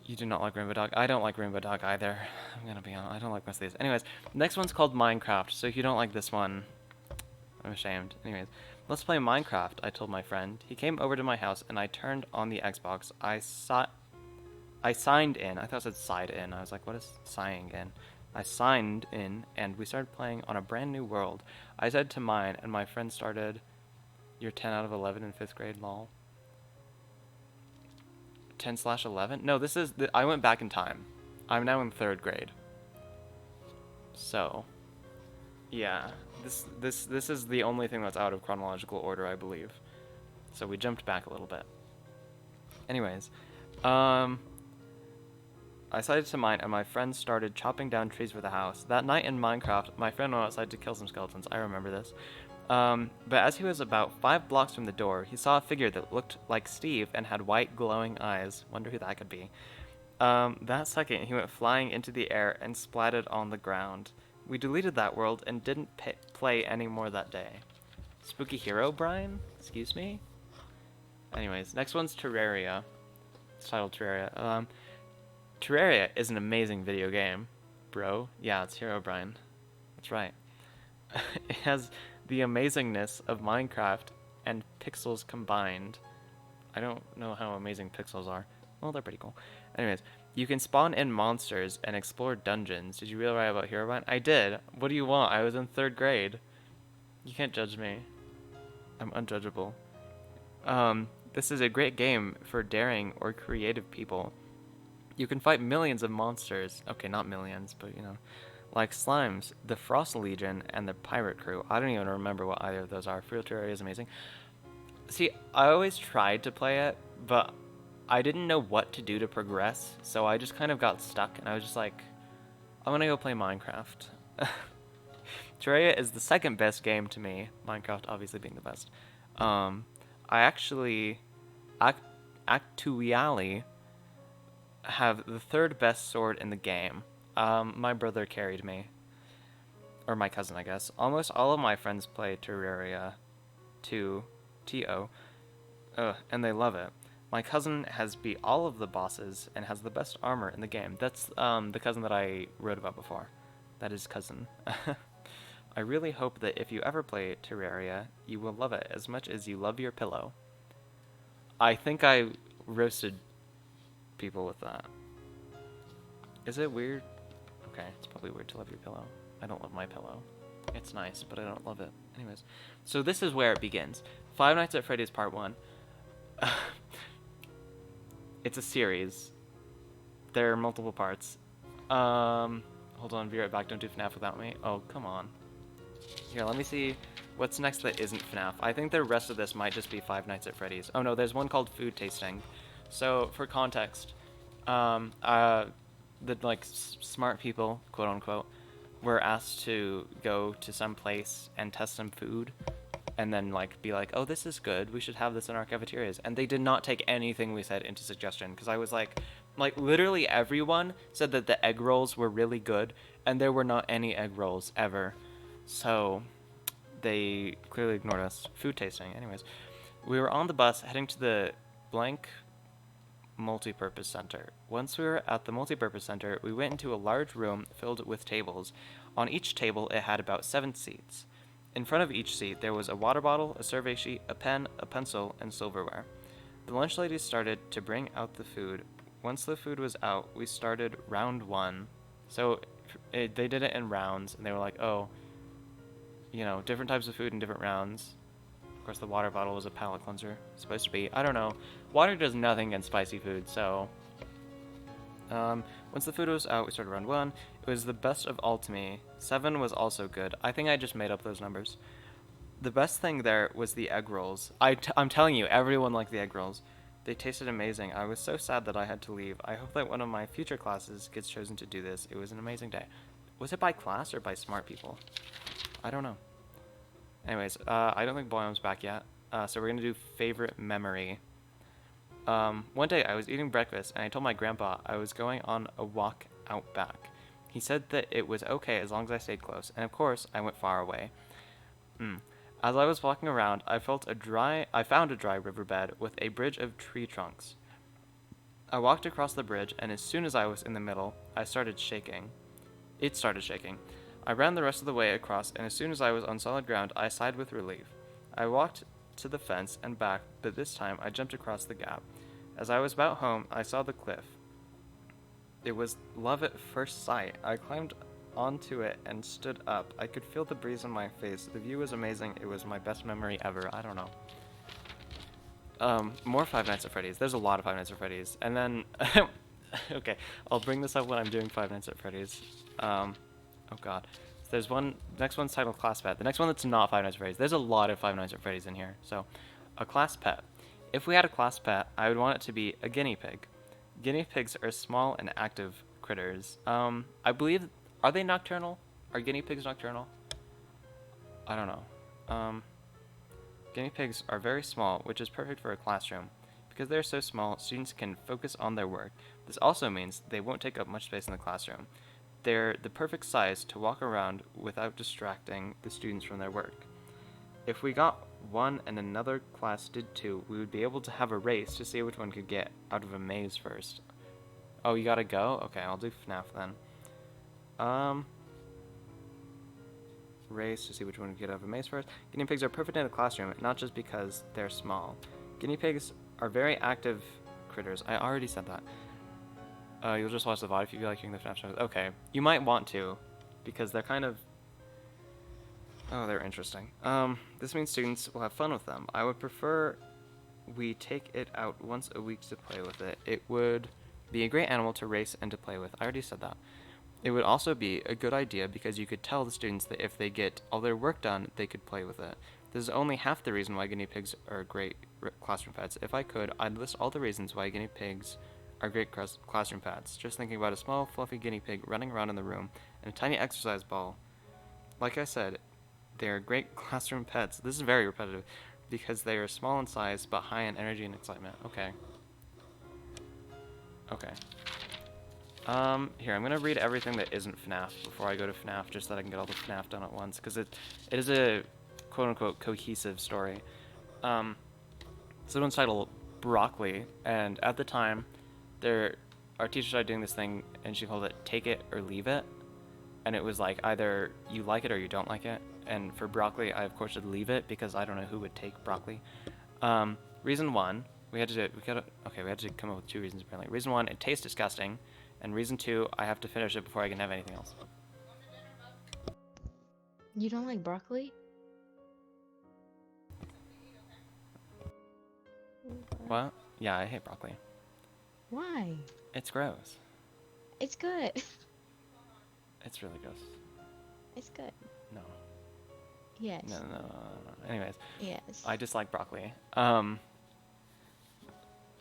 You do not like Rainbow Dog? I don't like Rainbow Dog either. I'm gonna be honest. I don't like most of these. Anyways, next one's called Minecraft, so if you don't like this one, I'm ashamed. Anyways, let's play Minecraft, I told my friend. He came over to my house, and I turned on the Xbox. I signed in. I thought it said sighed in. I was like, what is sighing in? I signed in, and we started playing on a brand new world. I said to mine, and my friend started, you're 10 out of 11 in 5th grade, lol. 10/11? No, this is... I went back in time. I'm now in 3rd grade. So, yeah. This is the only thing that's out of chronological order, I believe. So we jumped back a little bit. Anyways, I decided to mine, and my friend started chopping down trees for the house. That night in Minecraft, my friend went outside to kill some skeletons. I remember this. But as he was about 5 blocks from the door, he saw a figure that looked like Steve and had white glowing eyes. Wonder who that could be. That second, he went flying into the air and splatted on the ground. We deleted that world and didn't play anymore that day. Spooky hero, Brian? Excuse me? Anyways, next one's Terraria. It's titled Terraria. Terraria is an amazing video game. Bro? Yeah, it's Hero Brian. That's right. It has the amazingness of Minecraft and pixels combined. I don't know how amazing pixels are. Well, they're pretty cool. Anyways, you can spawn in monsters and explore dungeons. Did you really write about Hero Brian? I did. What do you want? I was in 3rd grade. You can't judge me. I'm unjudgeable. This is a great game for daring or creative people. You can fight millions of monsters. Okay, not millions, but you know. Like slimes, the Frost Legion, and the Pirate Crew. I don't even remember what either of those are. Field Terraria is amazing. See, I always tried to play it, but I didn't know what to do to progress, so I just kind of got stuck, and I was just like, I'm gonna go play Minecraft. Terraria is the second best game to me, Minecraft obviously being the best. I actually, actually have the 3rd best sword in the game. My brother carried me. Or my cousin, I guess. Almost all of my friends play Terraria 2, T-O, and they love it. My cousin has beat all of the bosses and has the best armor in the game. That's the cousin that I wrote about before. That is cousin. I really hope that if you ever play Terraria, you will love it as much as you love your pillow. I think I roasted people with that. Is it weird? Okay, it's probably weird to love your pillow. I don't love my pillow. It's nice, but I don't love it. Anyways, so this is where it begins. Five Nights at Freddy's Part 1. It's a series. There are multiple parts. Hold on, be right back. Don't do FNAF without me. Oh, come on. Here, let me see what's next that isn't FNAF. I think the rest of this might just be Five Nights at Freddy's. Oh no, there's one called Food Tasting. So, for context, the smart people, quote unquote, were asked to go to some place and test some food, and then be like, oh, this is good, we should have this in our cafeterias. And they did not take anything we said into suggestion, because I was like literally everyone said that the egg rolls were really good, and there were not any egg rolls ever. So they clearly ignored us. Food tasting. Anyways, we were on the bus heading to the blank multipurpose center. Once we were at the multipurpose center, we went into a large room filled with tables. On each table, it had about 7 seats. In front of each seat, there was a water bottle, a survey sheet, a pen, a pencil, and silverware. The lunch lady started to bring out the food. Once the food was out, we started round 1. So they did it in rounds, and they were like, oh, you know, different types of food in different rounds. Of course, the water bottle was a palate cleanser. It's supposed to be. I don't know. Water does nothing in spicy food, so... once the food was out, we started round 1. It was the best of all to me. 7 was also good. I think I just made up those numbers. The best thing there was the egg rolls. I'm telling you, everyone liked the egg rolls. They tasted amazing. I was so sad that I had to leave. I hope that one of my future classes gets chosen to do this. It was an amazing day. Was it by class or by smart people? I don't know. Anyways, I don't think Boyum's back yet. So we're going to do favorite memory. One day I was eating breakfast and I told my grandpa I was going on a walk out back. He said that it was okay as long as I stayed close, and of course, I went far away. As I was walking around, I found a dry riverbed with a bridge of tree trunks. I walked across the bridge, and as soon as I was in the middle, I started shaking. It started shaking. I ran the rest of the way across, and as soon as I was on solid ground, I sighed with relief. I walked to the fence and back, but this time I jumped across the gap. As I was about home, I saw the cliff. It was love at first sight. I climbed onto it and stood up. I could feel the breeze on my face. The view was amazing. It was my best memory ever. I don't know. More Five Nights at Freddy's. There's a lot of Five Nights at Freddy's. And then, okay, I'll bring this up when I'm doing Five Nights at Freddy's. Oh god. There's one, next one's titled Class Pet. The next one that's not Five Nights at Freddy's. There's a lot of Five Nights at Freddy's in here. So, a class pet. If we had a class pet, I would want it to be a guinea pig. Guinea pigs are small and active critters. I believe, are they nocturnal? Are guinea pigs nocturnal? I don't know. Guinea pigs are very small, which is perfect for a classroom. Because they're so small, students can focus on their work. This also means they won't take up much space in the classroom. They're the perfect size to walk around without distracting the students from their work. If we got one and another class did too, we would be able to have a race to see which one could get out of a maze first. Oh, you gotta go? Okay, I'll do FNAF then. Race to see which one could get out of a maze first. Guinea pigs are perfect in a classroom, not just because they're small. Guinea pigs are very active critters. I already said that. You'll just watch the VOD if you feel like hearing the FNAF shows. Okay, you might want to, because they're kind of... Oh, they're interesting. This means students will have fun with them. I would prefer we take it out once a week to play with it. It would be a great animal to race and to play with. I already said that. It would also be a good idea because you could tell the students that if they get all their work done, they could play with it. This is only half the reason why guinea pigs are great classroom pets. If I could, I'd list all the reasons why guinea pigs are great classroom pets. Just thinking about a small, fluffy guinea pig running around in the room and a tiny exercise ball. Like I said, they're great classroom pets. This is very repetitive because they are small in size but high in energy and excitement. Okay. Okay. Here, I'm gonna read everything that isn't FNAF before I go to FNAF, just so that I can get all the FNAF done at once, because it is a quote-unquote cohesive story. This one's titled Broccoli, and at the time, our teacher started doing this thing, and she called it Take It or Leave It, and it was like, either you like it or you don't like it, and for broccoli, I of course should leave it, because I don't know who would take broccoli. Reason one, we had to come up with two reasons apparently. Reason one, it tastes disgusting. And reason two, I have to finish it before I can have anything else. You don't like broccoli? What? Yeah, I hate broccoli. Why? It's gross. It's good. It's really gross. It's good. No. Yes. No. Anyways. Yes. I dislike broccoli.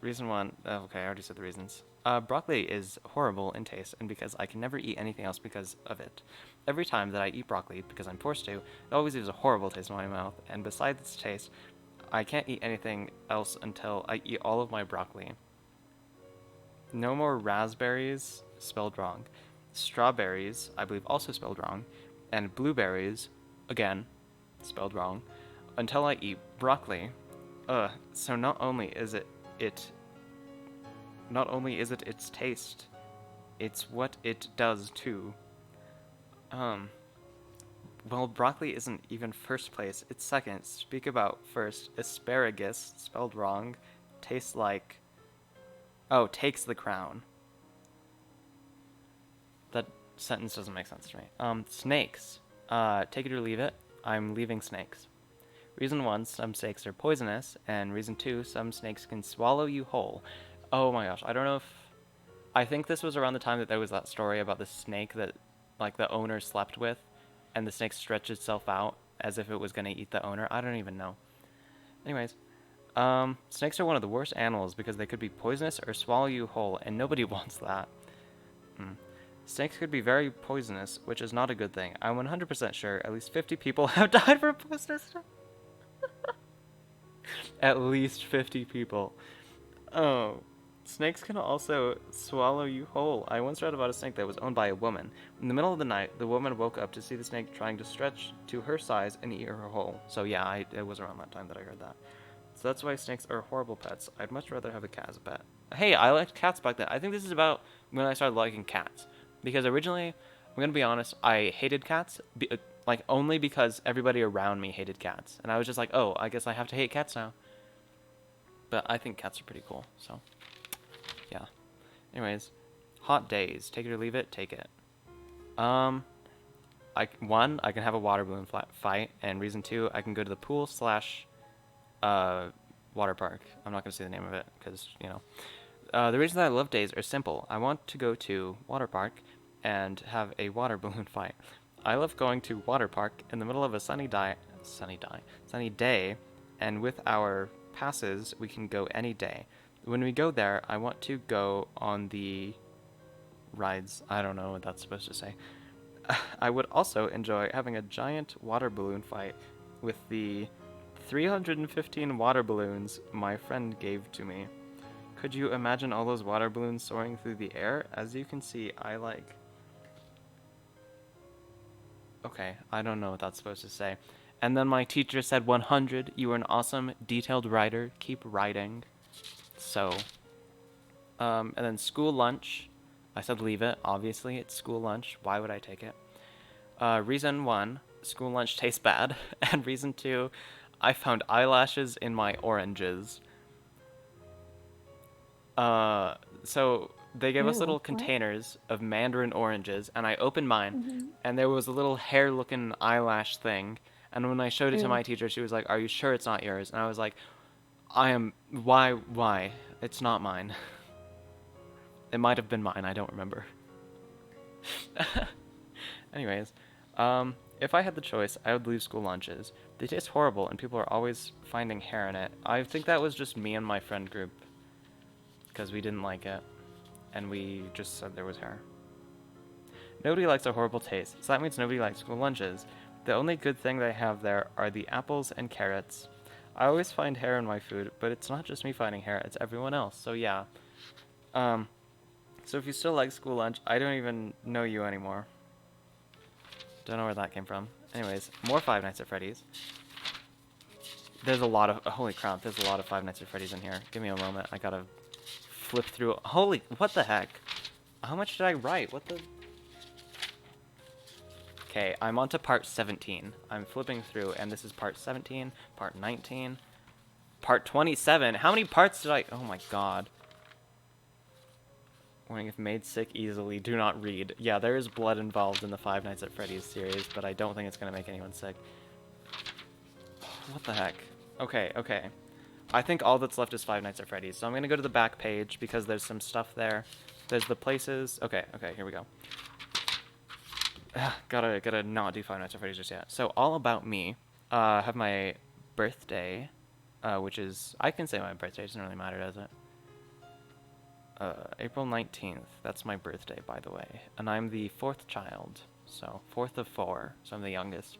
Reason one, okay, I already said the reasons. Broccoli is horrible in taste, and because I can never eat anything else because of it. Every time that I eat broccoli, because I'm forced to, it always leaves a horrible taste in my mouth, and besides its taste, I can't eat anything else until I eat all of my broccoli. No more raspberries, spelled wrong. Strawberries, I believe also spelled wrong. And blueberries, again, spelled wrong. Until I eat broccoli. So not only is it its taste, it's what it does too. Well, broccoli isn't even first place, it's second. Speak about first. Asparagus, spelled wrong, tastes like... Oh, takes the crown. That sentence doesn't make sense to me. Snakes. Take it or leave it. I'm leaving snakes. Reason one, some snakes are poisonous, and reason two, some snakes can swallow you whole. Oh my gosh, I don't know if... I think this was around the time that there was that story about the snake that, like, the owner slept with, and the snake stretched itself out as if it was going to eat the owner. I don't even know. Anyways, snakes are one of the worst animals because they could be poisonous or swallow you whole, and nobody wants that. Snakes could be very poisonous, which is not a good thing. I'm 100% sure at least 50 people have died from poisonous. At least 50 people. Oh. Snakes can also swallow you whole. I once read about a snake that was owned by a woman. In the middle of the night, the woman woke up to see the snake trying to stretch to her size and eat her whole. So yeah, it was around that time that I heard that. So that's why snakes are horrible pets. I'd much rather have a cat as a pet. Hey, I liked cats back then. I think this is about when I started liking cats. Because originally, I'm going to be honest, I hated cats. Like, only because everybody around me hated cats. And I was just like, oh, I guess I have to hate cats now. But I think cats are pretty cool, so... yeah. Anyways, hot days. Take it or leave it. Take it. I can have a water balloon fight, and reason 2, I can go to the pool slash water park. I'm not gonna say the name of it because you know. The reason that I love days are simple. I want to go to water park and have a water balloon fight. I love going to water park in the middle of a sunny day, and with our passes, we can go any day. When we go there, I want to go on the rides. I don't know what that's supposed to say. I would also enjoy having a giant water balloon fight with the 315 water balloons my friend gave to me. Could you imagine all those water balloons soaring through the air? As you can see, I like... okay, I don't know what that's supposed to say. And then my teacher said 100, you are an awesome, detailed writer. Keep writing. So, and then school lunch. I said leave it. Obviously, it's school lunch. Why would I take it? Reason 1, school lunch tastes bad. And reason 2, I found eyelashes in my oranges. So they gave us Ew, little what? containers of mandarin oranges, and I opened mine, and there was a little hair-looking eyelash thing. And when I showed it to Ew. my teacher, she was like, "Are you sure it's not yours?" And I was like, "I am. Why? It's not mine. It might have been mine. I don't remember." Anyways, if I had the choice, I would leave school lunches. They taste horrible, and people are always finding hair in it. I think that was just me and my friend group, because we didn't like it, and we just said there was hair. Nobody likes a horrible taste, so that means nobody likes school lunches. The only good thing they have there are the apples and carrots. I always find hair in my food, but it's not just me finding hair, it's everyone else, so yeah. So if you still like school lunch, I don't even know you anymore. Don't know where that came from. Anyways, more Five Nights at Freddy's. There's a lot of... holy crap, there's a lot of Five Nights at Freddy's in here. Give me a moment, I gotta flip through... holy... what the heck? How much did I write? What the... okay, I'm on to part 17. I'm flipping through, and this is part 17, part 19, part 27. How many parts did I... oh my god. Warning, if made sick easily, do not read. Yeah, there is blood involved in the Five Nights at Freddy's series, but I don't think it's going to make anyone sick. What the heck? Okay, okay. I think all that's left is Five Nights at Freddy's, so I'm going to go to the back page because there's some stuff there. There's the places. Okay, okay, here we go. Gotta not do Five Nights at Freddy's just yet. So, all about me. Have my birthday, which is... I can say my birthday, it doesn't really matter, does it? April 19th. That's my birthday, by the way. And I'm the 4th child. So, 4th of 4. So I'm the youngest.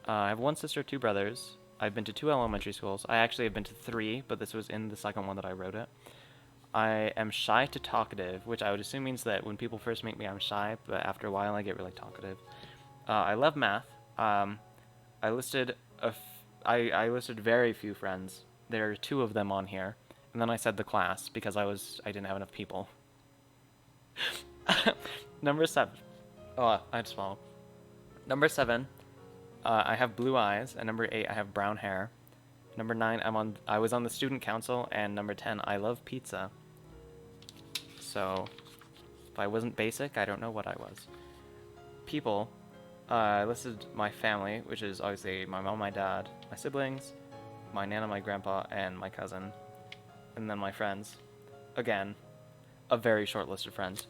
I have 1 sister, 2 brothers. I've been to 2 elementary schools. I actually have been to 3, but this was in the second one that I wrote it. I am shy to talkative, which I would assume means that when people first meet me, I'm shy, but after a while, I get really talkative. I love math. I listed I listed very few friends. There are 2 of them on here. And then I said the class because I didn't have enough people. Number 7. Oh, I had to swallow. Number 7, I have blue eyes, and number 8, I have brown hair. Number 9, I was on the student council, and number 10, I love pizza. So, if I wasn't basic, I don't know what I was. People, I listed my family, which is obviously my mom, my dad, my siblings, my nana, my grandpa, and my cousin. And then my friends. Again, a very short list of friends.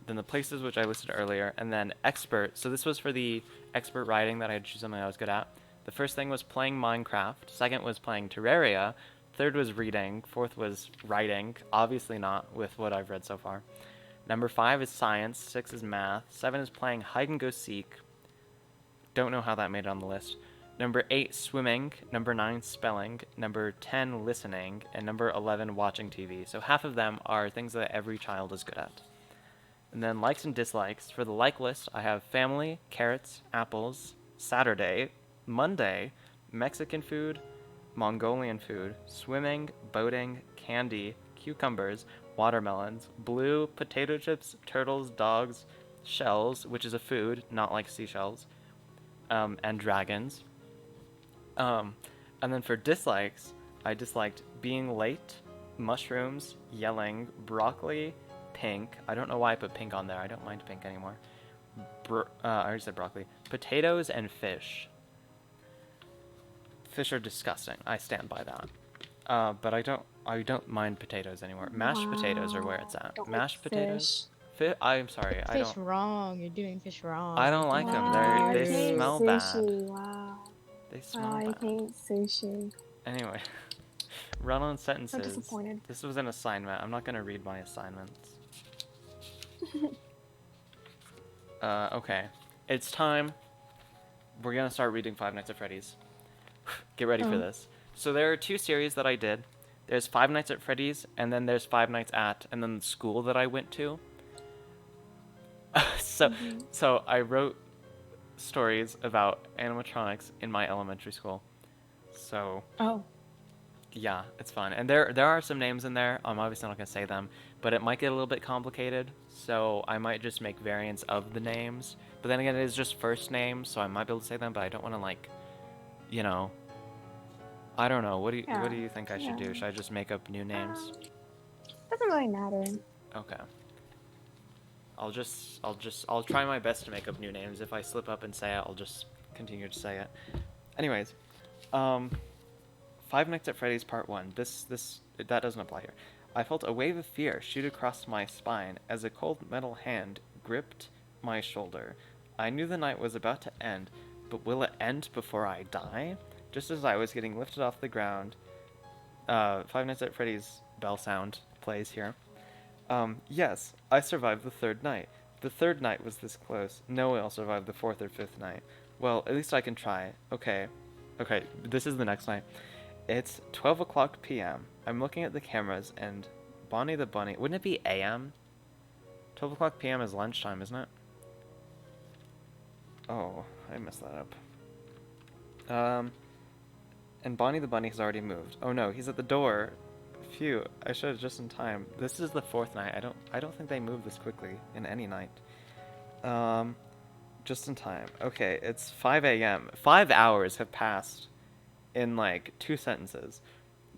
Then the places, which I listed earlier, and then expert. So this was for the expert writing that I had to choose something I was good at. The first thing was playing Minecraft. Second was playing Terraria. Third was reading. Fourth was writing. Obviously not with what I've read so far. Number 5 is science. 6 is math. 7 is playing hide and go seek. Don't know how that made it on the list. Number 8, swimming. Number 9, spelling. Number 10, listening. And number 11, watching TV. So half of them are things that every child is good at. And then likes and dislikes. For the like list, I have family, carrots, apples, Saturday, Monday, Mexican food, Mongolian food, swimming, boating, candy, cucumbers, watermelons, blue, potato chips, turtles, dogs, shells, which is a food, not like seashells, and dragons. And then for dislikes, I disliked being late, mushrooms, yelling, broccoli, pink. I don't know why I put pink on there. I don't mind pink anymore. I already said broccoli. Potatoes and fish. Fish are disgusting. I stand by that. But I don't mind potatoes anymore. Mashed potatoes are where it's at. Don't Mashed like potatoes. I'm sorry. I Fish don't. wrong. You're doing fish wrong. I don't like them. Wow, They I hate smell sushi. bad. Wow. They smell Wow, I bad. hate sushi. Anyway, run on So sentences. disappointed. This was an assignment. I'm not gonna read my assignments. Okay. It's time. We're gonna start reading Five Nights at Freddy's. Get ready for this. So there are 2 series that I did. There's Five Nights at Freddy's, and then there's Five Nights at, and then the school that I went to. So I wrote stories about animatronics in my elementary school. So Oh. yeah, it's fun. And there are some names in there. I'm obviously not going to say them, but it might get a little bit complicated. So I might just make variants of the names. But then again, it is just first names, so I might be able to say them, but I don't want to, like, you know, I don't know. What do you think I should do? Should I just make up new names? Doesn't really matter. Okay. I'll try my best to make up new names. If I slip up and say it, I'll just continue to say it. Anyways, Five Nights at Freddy's Part 1. That doesn't apply here. I felt a wave of fear shoot across my spine as a cold metal hand gripped my shoulder. I knew the night was about to end, but will it end before I die? Just as I was getting lifted off the ground, Five Nights at Freddy's bell sound plays here. Yes, I survived the 3rd night. The 3rd night was this close. No one else survived the 4th or 5th night. Well, at least I can try. Okay, this is the next night. It's 12 o'clock p.m. I'm looking at the cameras and Bonnie the Bunny... Wouldn't it be a.m.? 12 o'clock p.m. is lunchtime, isn't it? Oh, I messed that up. And Bonnie the Bunny has already moved. Oh no, he's at the door. Phew, I should have just in time. This is the 4th night. I don't think they move this quickly in any night. Just in time. Okay, it's 5 a.m. 5 hours have passed in like 2 sentences.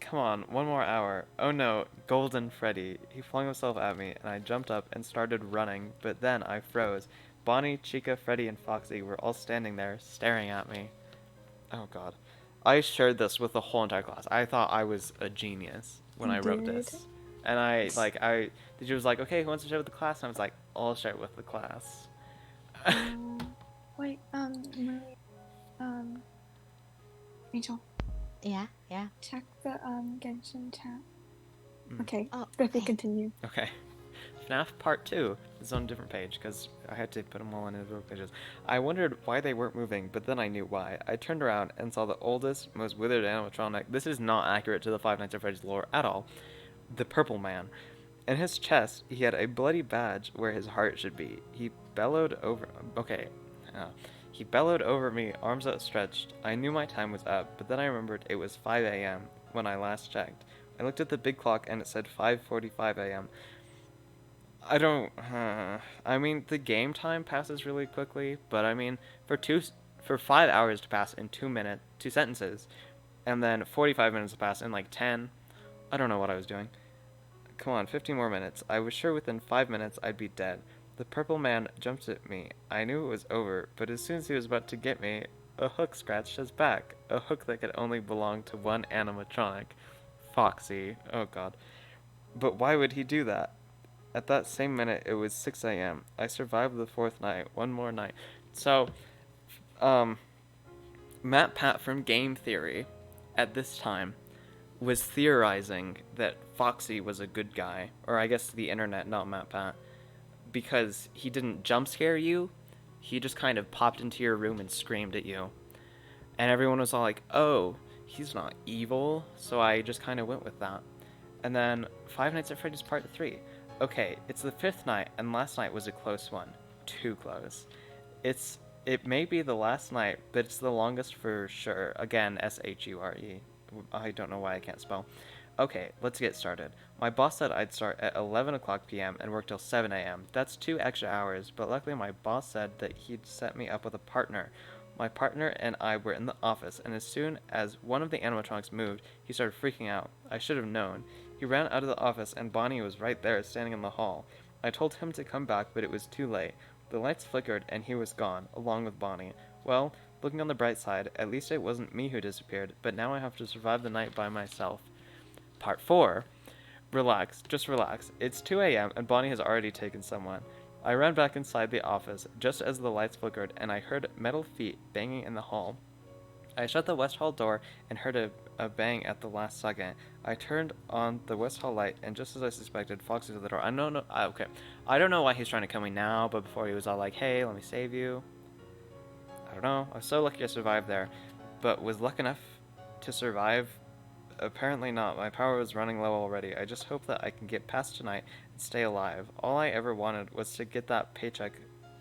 Come on, 1 more hour. Oh no, Golden Freddy. He flung himself at me and I jumped up and started running, but then I froze. Bonnie, Chica, Freddy, and Foxy were all standing there staring at me. Oh god. I shared this with the whole entire class. I thought I was a genius when I wrote this. And the teacher was like, okay, who wants to share with the class? And I was like, I'll share it with the class. Wait, Rachel, Yeah. check the Genshin chat. Mm. Okay, Oh, Griffy, okay. continue. Okay. FNAF Part 2 is on a different page because I had to put them all in individual pages. I wondered why they weren't moving, but then I knew why. I turned around and saw the oldest, most withered animatronic. This is not accurate to the Five Nights at Freddy's lore at all. The Purple Man. In his chest, he had a bloody badge where his heart should be. He bellowed over... Okay. He bellowed over me, arms outstretched. I knew my time was up, but then I remembered it was 5 a.m. when I last checked. I looked at the big clock and it said 5:45 a.m. I don't... I mean, the game time passes really quickly, but I mean, for 5 hours to pass in 2 sentences, and then 45 minutes to pass in like 10, I don't know what I was doing. Come on, 15 more minutes. I was sure within 5 minutes I'd be dead. The Purple Man jumped at me. I knew it was over, but as soon as he was about to get me, a hook scratched his back. A hook that could only belong to one animatronic. Foxy. Oh god. But why would he do that? At that same minute, it was 6 a.m. I survived the 4th night. One more night. So, Matt Pat from Game Theory, at this time, was theorizing that Foxy was a good guy. Or I guess the internet, not Matt Pat. Because he didn't jump scare you. He just kind of popped into your room and screamed at you. And everyone was all like, oh, he's not evil. So I just kind of went with that. And then Five Nights at Freddy's Part 3. Okay, it's the 5th night, and last night was a close one. Too close. It may be the last night, but it's the longest for sure. Again, SHURE. I don't know why I can't spell. Okay, let's get started. My boss said I'd start at 11 o'clock p.m. and work till 7 a.m. That's 2 extra hours, but luckily my boss said that he'd set me up with a partner. My partner and I were in the office, and as soon as one of the animatronics moved, he started freaking out. I should have known. He ran out of the office, and Bonnie was right there, standing in the hall. I told him to come back, but it was too late. The lights flickered, and he was gone, along with Bonnie. Well, looking on the bright side, at least it wasn't me who disappeared, but now I have to survive the night by myself. Part 4. Relax, just relax. It's 2 a.m. and Bonnie has already taken someone. I ran back inside the office just as the lights flickered, and I heard metal feet banging in the hall. I shut the West Hall door and heard a bang at the last second. I turned on the West Hall light, and just as I suspected, Fox was at the door. Okay. I don't know why he's trying to kill me now, but before he was all like, hey, let me save you. I don't know. I was so lucky I survived there, but was lucky enough to survive. Apparently not. My power was running low already. I just hope that I can get past tonight and stay alive. All I ever wanted was to get that paycheck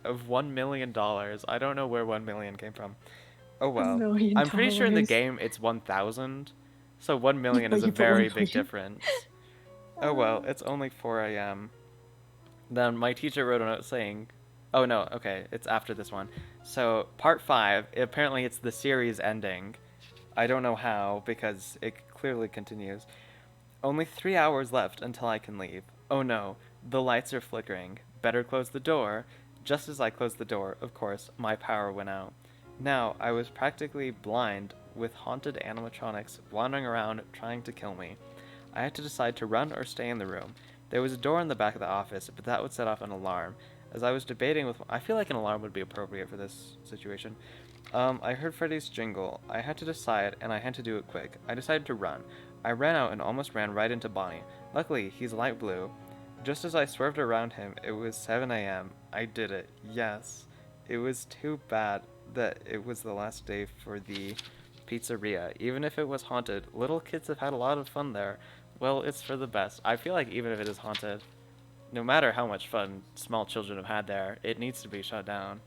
of $1 million. I don't know where 1 million came from. Oh well. $1 million. I'm pretty sure in the game it's 1,000. So 1 million is a you put very 1 big million? difference. Oh well, it's only 4 a.m. Then my teacher wrote a note saying, oh no, okay, it's after this one. So part 5, apparently it's the series ending. I don't know how, because it clearly continues. Only 3 hours left until I can leave. Oh no, the lights are flickering. Better close the door. Just as I closed the door, of course, my power went out. Now, I was practically blind, with haunted animatronics wandering around trying to kill me. I had to decide to run or stay in the room. There was a door in the back of the office, but that would set off an alarm. As I was debating with... I feel like an alarm would be appropriate for this situation. I heard Freddy's jingle. I had to decide, and I had to do it quick. I decided to run. I ran out and almost ran right into Bonnie. Luckily, he's light blue. Just as I swerved around him, it was 7 a.m. I did it. Yes. It was too bad that it was the last day for the pizzeria. Even if it was haunted, little kids have had a lot of fun there. Well, it's for the best. I feel like even if it is haunted, no matter how much fun small children have had there, it needs to be shut down.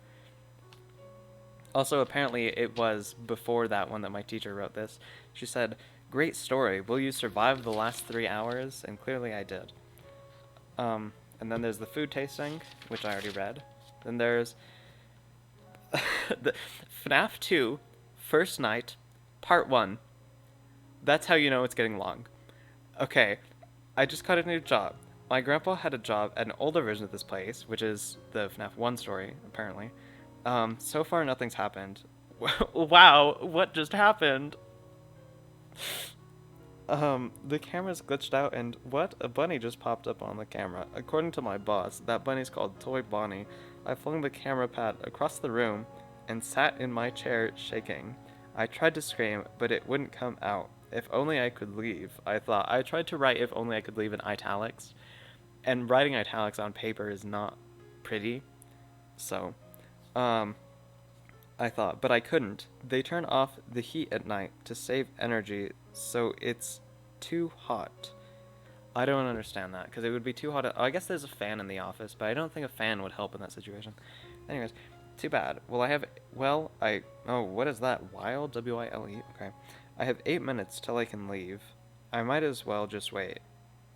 Also, apparently, it was before that one that my teacher wrote this. She said, great story. Will you survive the last 3 hours? And clearly I did. And then there's the food tasting, which I already read. Then there's the FNAF 2, First Night, Part 1. That's how you know it's getting long. Okay, I just got a new job. My grandpa had a job at an older version of this place, which is the FNAF 1 story, apparently. So far nothing's happened. Wow, what just happened? The camera's glitched out and what? A bunny just popped up on the camera. According to my boss, that bunny's called Toy Bonnie. I flung the camera pad across the room and sat in my chair shaking. I tried to scream, but it wouldn't come out. If only I could leave, I thought. I tried to write if only I could leave in italics. And writing italics on paper is not pretty. So, I thought, but I couldn't. They turn off the heat at night to save energy, so it's too hot. I don't understand that, because it would be too hot. I guess there's a fan in the office, but I don't think a fan would help in that situation. Anyways, too bad. Oh, what is that? Wild? W-I-L-E? Okay. I have 8 minutes till I can leave. I might as well just wait.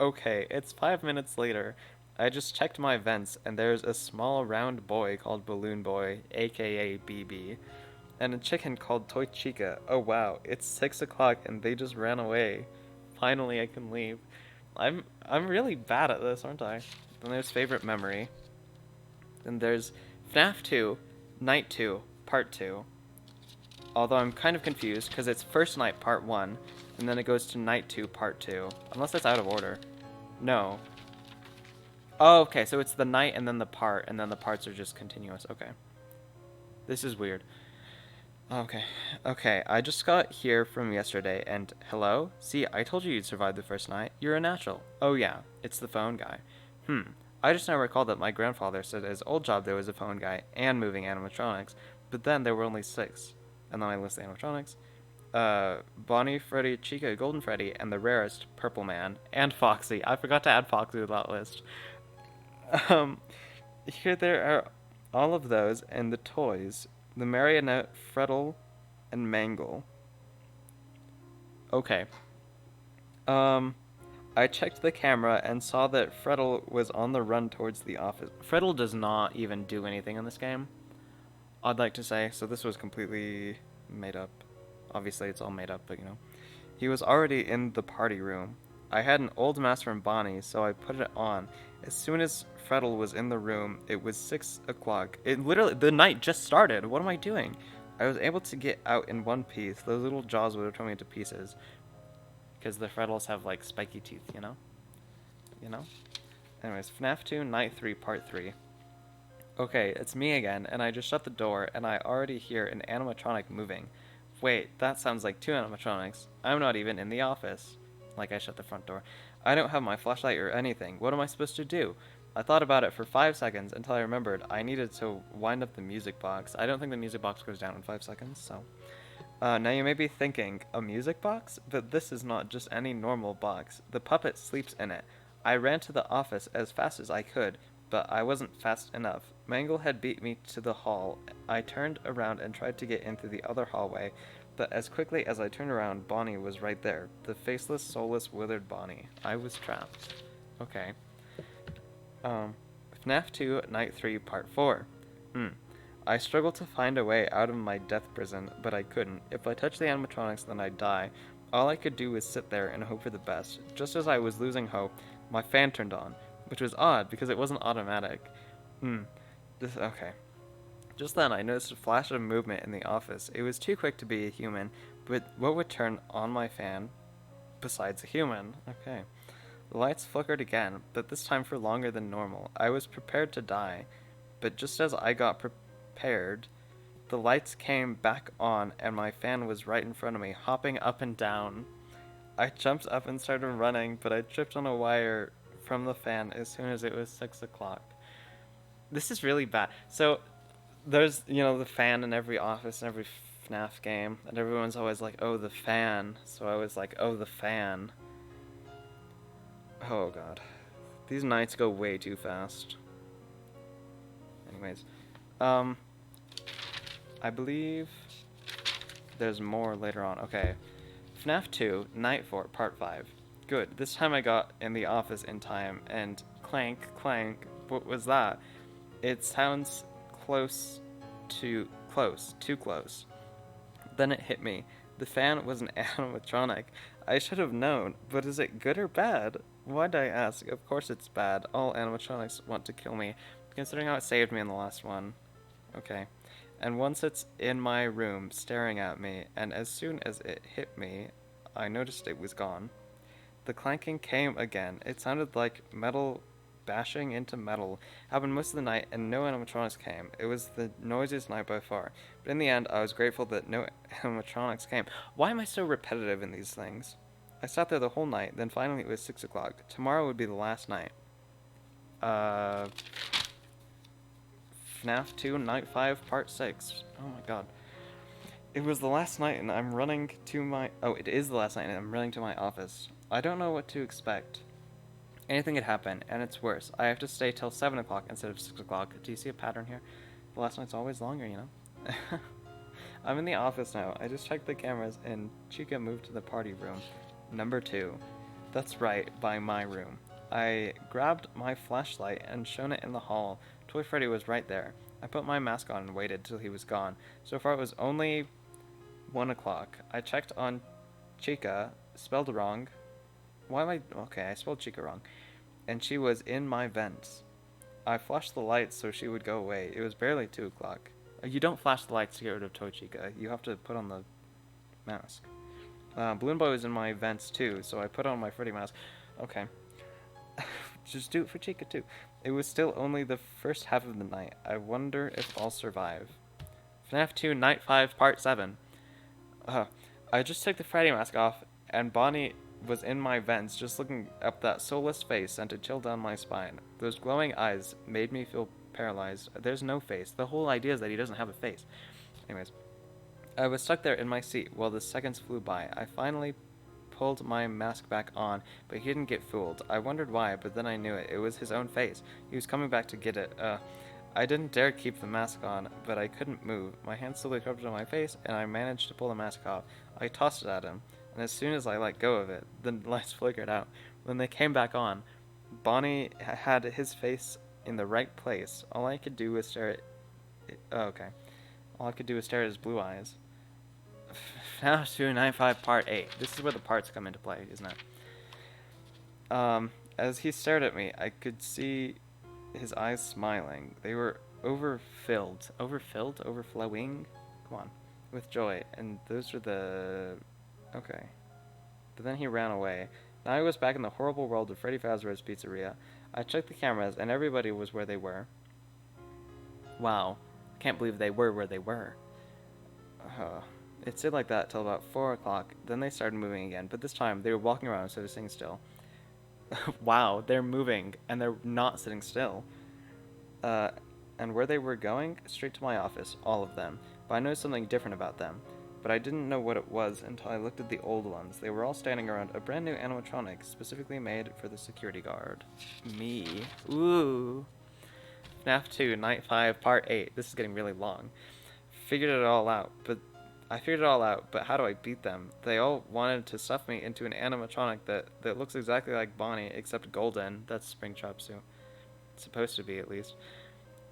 Okay, it's 5 minutes later. I just checked my vents, and there's a small round boy called Balloon Boy, aka BB, and a chicken called Toy Chica. Oh wow, it's 6 o'clock and they just ran away. Finally I can leave. I'm really bad at this, aren't I? Then there's favorite memory. Then there's FNAF 2, Night 2, Part 2. Although I'm kind of confused, because it's First Night Part 1, and then it goes to Night 2 Part 2. Unless that's out of order. No. Oh, okay, so it's the night and then the part, and then the parts are just continuous. Okay. This is weird. Okay, I just got here from yesterday, and hello? See, I told you you'd survive the first night. You're a natural. Oh yeah, it's the phone guy. I just now recalled that my grandfather said at his old job there was a phone guy and moving animatronics, but then there were only 6. And then I list the animatronics. Bonnie, Freddy, Chica, Golden Freddy, and the rarest, Purple Man, and Foxy. I forgot to add Foxy to that list. Um, Here there are all of those and the toys, the marionette, Freddle, and Mangle. Okay. I checked the camera and saw that Freddle was on the run towards the office. Freddle does not even do anything in this game, I'd like to say, so this was completely made up. Obviously, it's all made up, but you know. He was already in the party room. I had an old mask from Bonnie, so I put it on. As soon as Freddle was in the room, it was 6 o'clock. It literally, the night just started. What am I doing? I was able to get out in one piece. Those little jaws would have torn me into pieces. Because the Freddles have, like, spiky teeth, you know? You know? Anyways, FNAF 2, Night 3, Part 3. Okay, it's me again, and I just shut the door, and I already hear an animatronic moving. Wait, that sounds like 2 animatronics. I'm not even in the office. Like, I shut the front door. I don't have my flashlight or anything. What am I supposed to do? I thought about it for 5 seconds until I remembered I needed to wind up the music box. I don't think the music box goes down in 5 seconds, so... now you may be thinking, a music box? But this is not just any normal box. The puppet sleeps in it. I ran to the office as fast as I could, but I wasn't fast enough. Mangle had beat me to the hall. I turned around and tried to get in through the other hallway, but as quickly as I turned around, Bonnie was right there. The faceless, soulless, withered Bonnie. I was trapped. Okay. FNAF 2, Night 3, Part 4. I struggled to find a way out of my death prison, but I couldn't. If I touched the animatronics, then I'd die. All I could do was sit there and hope for the best. Just as I was losing hope, my fan turned on, which was odd because it wasn't automatic. Okay. Just then, I noticed a flash of movement in the office. It was too quick to be a human, but what would turn on my fan besides a human? Okay. The lights flickered again, but this time for longer than normal. I was prepared to die, but just as I got prepared, the lights came back on and my fan was right in front of me, hopping up and down. I jumped up and started running, but I tripped on a wire from the fan as soon as it was 6 o'clock. This is really bad. So, there's, you know, the fan in every office, in every FNAF game, and everyone's always like, oh, the fan. So I was like, oh, the fan. Oh, God. These nights go way too fast. Anyways. I believe there's more later on. Okay. FNAF 2, Night 4, Part 5. Good. This time I got in the office in time, and clank, clank. What was that? It sounds too close. Then it hit me. The fan was an animatronic. I should have known, but is it good or bad? Why'd I ask? Of course it's bad. All animatronics want to kill me, considering how it saved me in the last one. Okay. And once it's in my room, staring at me, and as soon as it hit me, I noticed it was gone. The clanking came again. It sounded like metal bashing into metal. Happened most of the night, and no animatronics came. It was the noisiest night by far. But in the end, I was grateful that no animatronics came. Why am I so repetitive in these things? I sat there the whole night, then finally it was 6 o'clock. Tomorrow would be the last night. FNAF 2, Night 5, Part 6. Oh my god. It was the last night and I'm running to my... Oh, it is the last night and I'm running to my office. I don't know what to expect. Anything could happen, and it's worse. I have to stay till 7 o'clock instead of 6 o'clock. Do you see a pattern here? The last night's always longer, you know? I'm in the office now. I just checked the cameras and Chica moved to the party room. Number 2. That's right, by my room. I grabbed my flashlight and shone it in the hall. Toy Freddy was right there. I put my mask on and waited till he was gone. So far it was only 1 o'clock. I checked on Chica, spelled wrong. Why am I... Okay, I spelled Chica wrong. And she was in my vents. I flashed the lights so she would go away. It was barely 2 o'clock. You don't flash the lights to get rid of Toy Chica. You have to put on the mask. Balloon Boy was in my vents too, so I put on my Freddy mask. Okay. Just do it for Chica too. It was still only the first half of the night. I wonder if I'll survive. FNAF 2, Night 5, Part 7. I just took the Freddy mask off, and Bonnie was in my vents, just looking up that soulless face sent a chill down my spine. Those glowing eyes made me feel paralyzed. There's no face. The whole idea is that he doesn't have a face. Anyways. I was stuck there in my seat while the seconds flew by. I finally pulled my mask back on, but he didn't get fooled. I wondered why, but then I knew it. It was his own face. He was coming back to get it. I didn't dare keep the mask on, but I couldn't move. My hand slowly crept on my face, and I managed to pull the mask off. I tossed it at him, and as soon as I let go of it, the lights flickered out. When they came back on, Bonnie had his face in the right place. All I could do was stare at... Oh, okay. All I could do was stare at his blue eyes. FNAF 295 Part 8. This is where the parts come into play, isn't it? As he stared at me, I could see his eyes smiling. They were overflowing? Come on. With joy. And those were the... Okay. But then he ran away. Now I was back in the horrible world of Freddy Fazbear's Pizzeria. I checked the cameras, and everybody was where they were. Wow. I can't believe they were where they were. It stayed like that till about 4 o'clock. Then they started moving again, but this time they were walking around instead of sitting still. Wow, they're moving, and they're not sitting still. And where they were going? Straight to my office, all of them. But I noticed something different about them. But I didn't know what it was until I looked at the old ones. They were all standing around a brand new animatronic, specifically made for the security guard. Me. Ooh. FNAF 2, Night 5, Part 8. This is getting really long. I figured it all out, but how do I beat them? They all wanted to stuff me into an animatronic that looks exactly like Bonnie, except golden. That's Springtrap Sue. It's supposed to be, at least.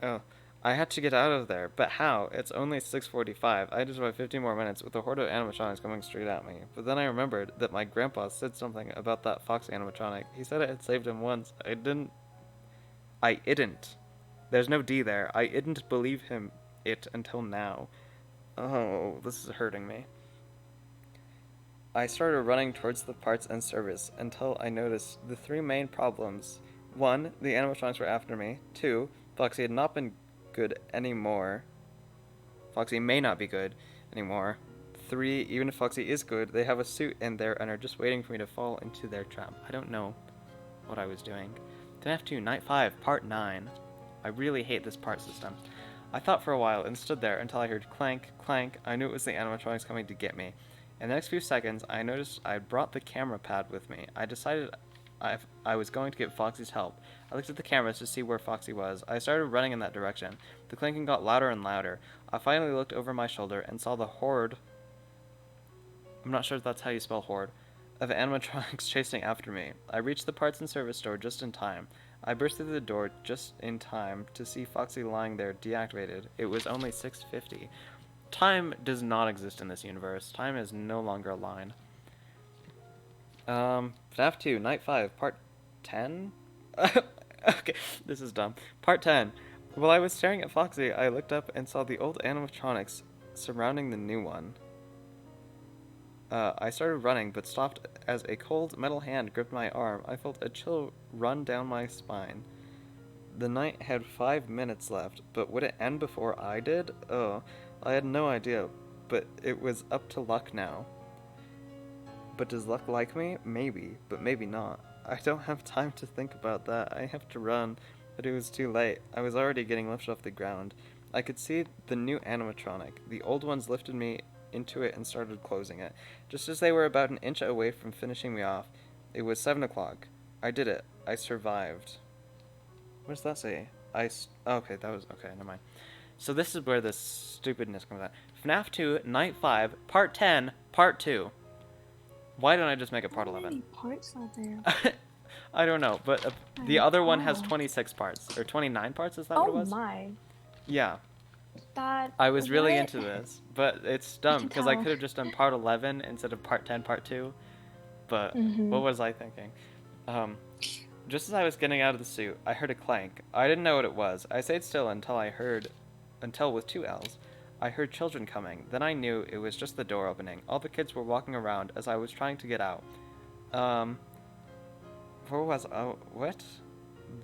Oh, I had to get out of there, but how? It's only 6:45. I just have 15 more minutes with a horde of animatronics coming straight at me. But then I remembered that my grandpa said something about that fox animatronic. He said it had saved him once. I didn't. There's no D there. I didn't believe it until now. Oh, this is hurting me. I started running towards the parts and service until I noticed the three main problems. 1, the animatronics were after me. 2, Foxy had not been good anymore. Foxy may not be good anymore. 3, even if Foxy is good, they have a suit in there and are just waiting for me to fall into their trap. I don't know what I was doing. FNAF 2, Night 5, Part 9. I really hate this part system. I thought for a while and stood there until I heard clank, clank. I knew it was the animatronics coming to get me. In the next few seconds, I noticed I brought the camera pad with me. I decided I was going to get Foxy's help. I looked at the cameras to see where Foxy was. I started running in that direction. The clanking got louder and louder. I finally looked over my shoulder and saw the horde. I'm not sure if that's how you spell horde. Of animatronics chasing after me. I reached the parts and service store just in time. I burst through the door just in time to see Foxy lying there deactivated. It was only 6:50. Time does not exist in this universe. Time is no longer a line. FNAF 2, Night 5, Part 10? Okay, this is dumb. Part 10. While I was staring at Foxy, I looked up and saw the old animatronics surrounding the new one. I started running, but stopped as a cold metal hand gripped my arm. I felt a chill run down my spine. The night had 5 minutes left, but would it end before I did? Oh, I had no idea, but it was up to luck now. But does luck like me? Maybe, but maybe not. I don't have time to think about that. I have to run, but it was too late. I was already getting lifted off the ground. I could see the new animatronic. The old ones lifted me into it and started closing it. Just as they were about an inch away from finishing me off, it was 7 o'clock. I did it. I survived. What does that say? Okay, that was... Okay, never mind. So this is where this stupidness comes out. FNAF 2, Night 5, Part 10, Part 2. Why don't I just make it Part 11? How many parts are there? I don't know, but the other one has 26 parts. Or 29 parts, is that what it was? Oh my. Yeah. That... I was really what? into this, but it's dumb, because I could have just done Part 11 instead of Part 10, Part 2. But what was I thinking? Just as I was getting out of the suit, I heard a clank. I didn't know what it was. I stayed still until with 2 L's, I heard children coming. Then I knew it was just the door opening. All the kids were walking around as I was trying to get out. What?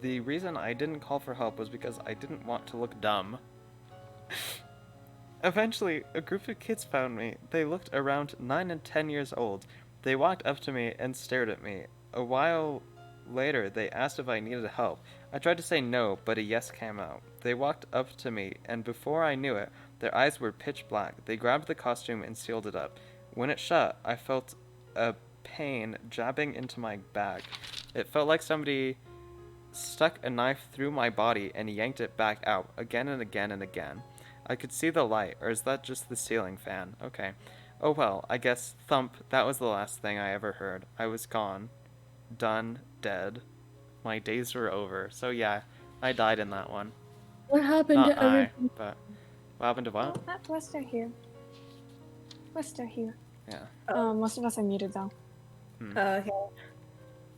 The reason I didn't call for help was because I didn't want to look dumb. Eventually, a group of kids found me. They looked around 9 and 10 years old. They walked up to me and stared at me. A while later, they asked if I needed help. I tried to say no, but a yes came out. They walked up to me, and before I knew it, Their eyes were pitch black. They grabbed the costume and sealed it up. When it shut, I felt a pain jabbing into my back. It felt like somebody stuck a knife through my body and yanked it back out again and again and again. I could see the light, or is that just the ceiling fan? Okay. Oh well, I guess thump, that was the last thing I ever heard. I was gone. Done. Dead. My days were over. So yeah, I died in that one. What happened Not to I, everything? but what happened to what? Oh, we're still here. We're still here. Yeah. Most of us are muted though. Okay.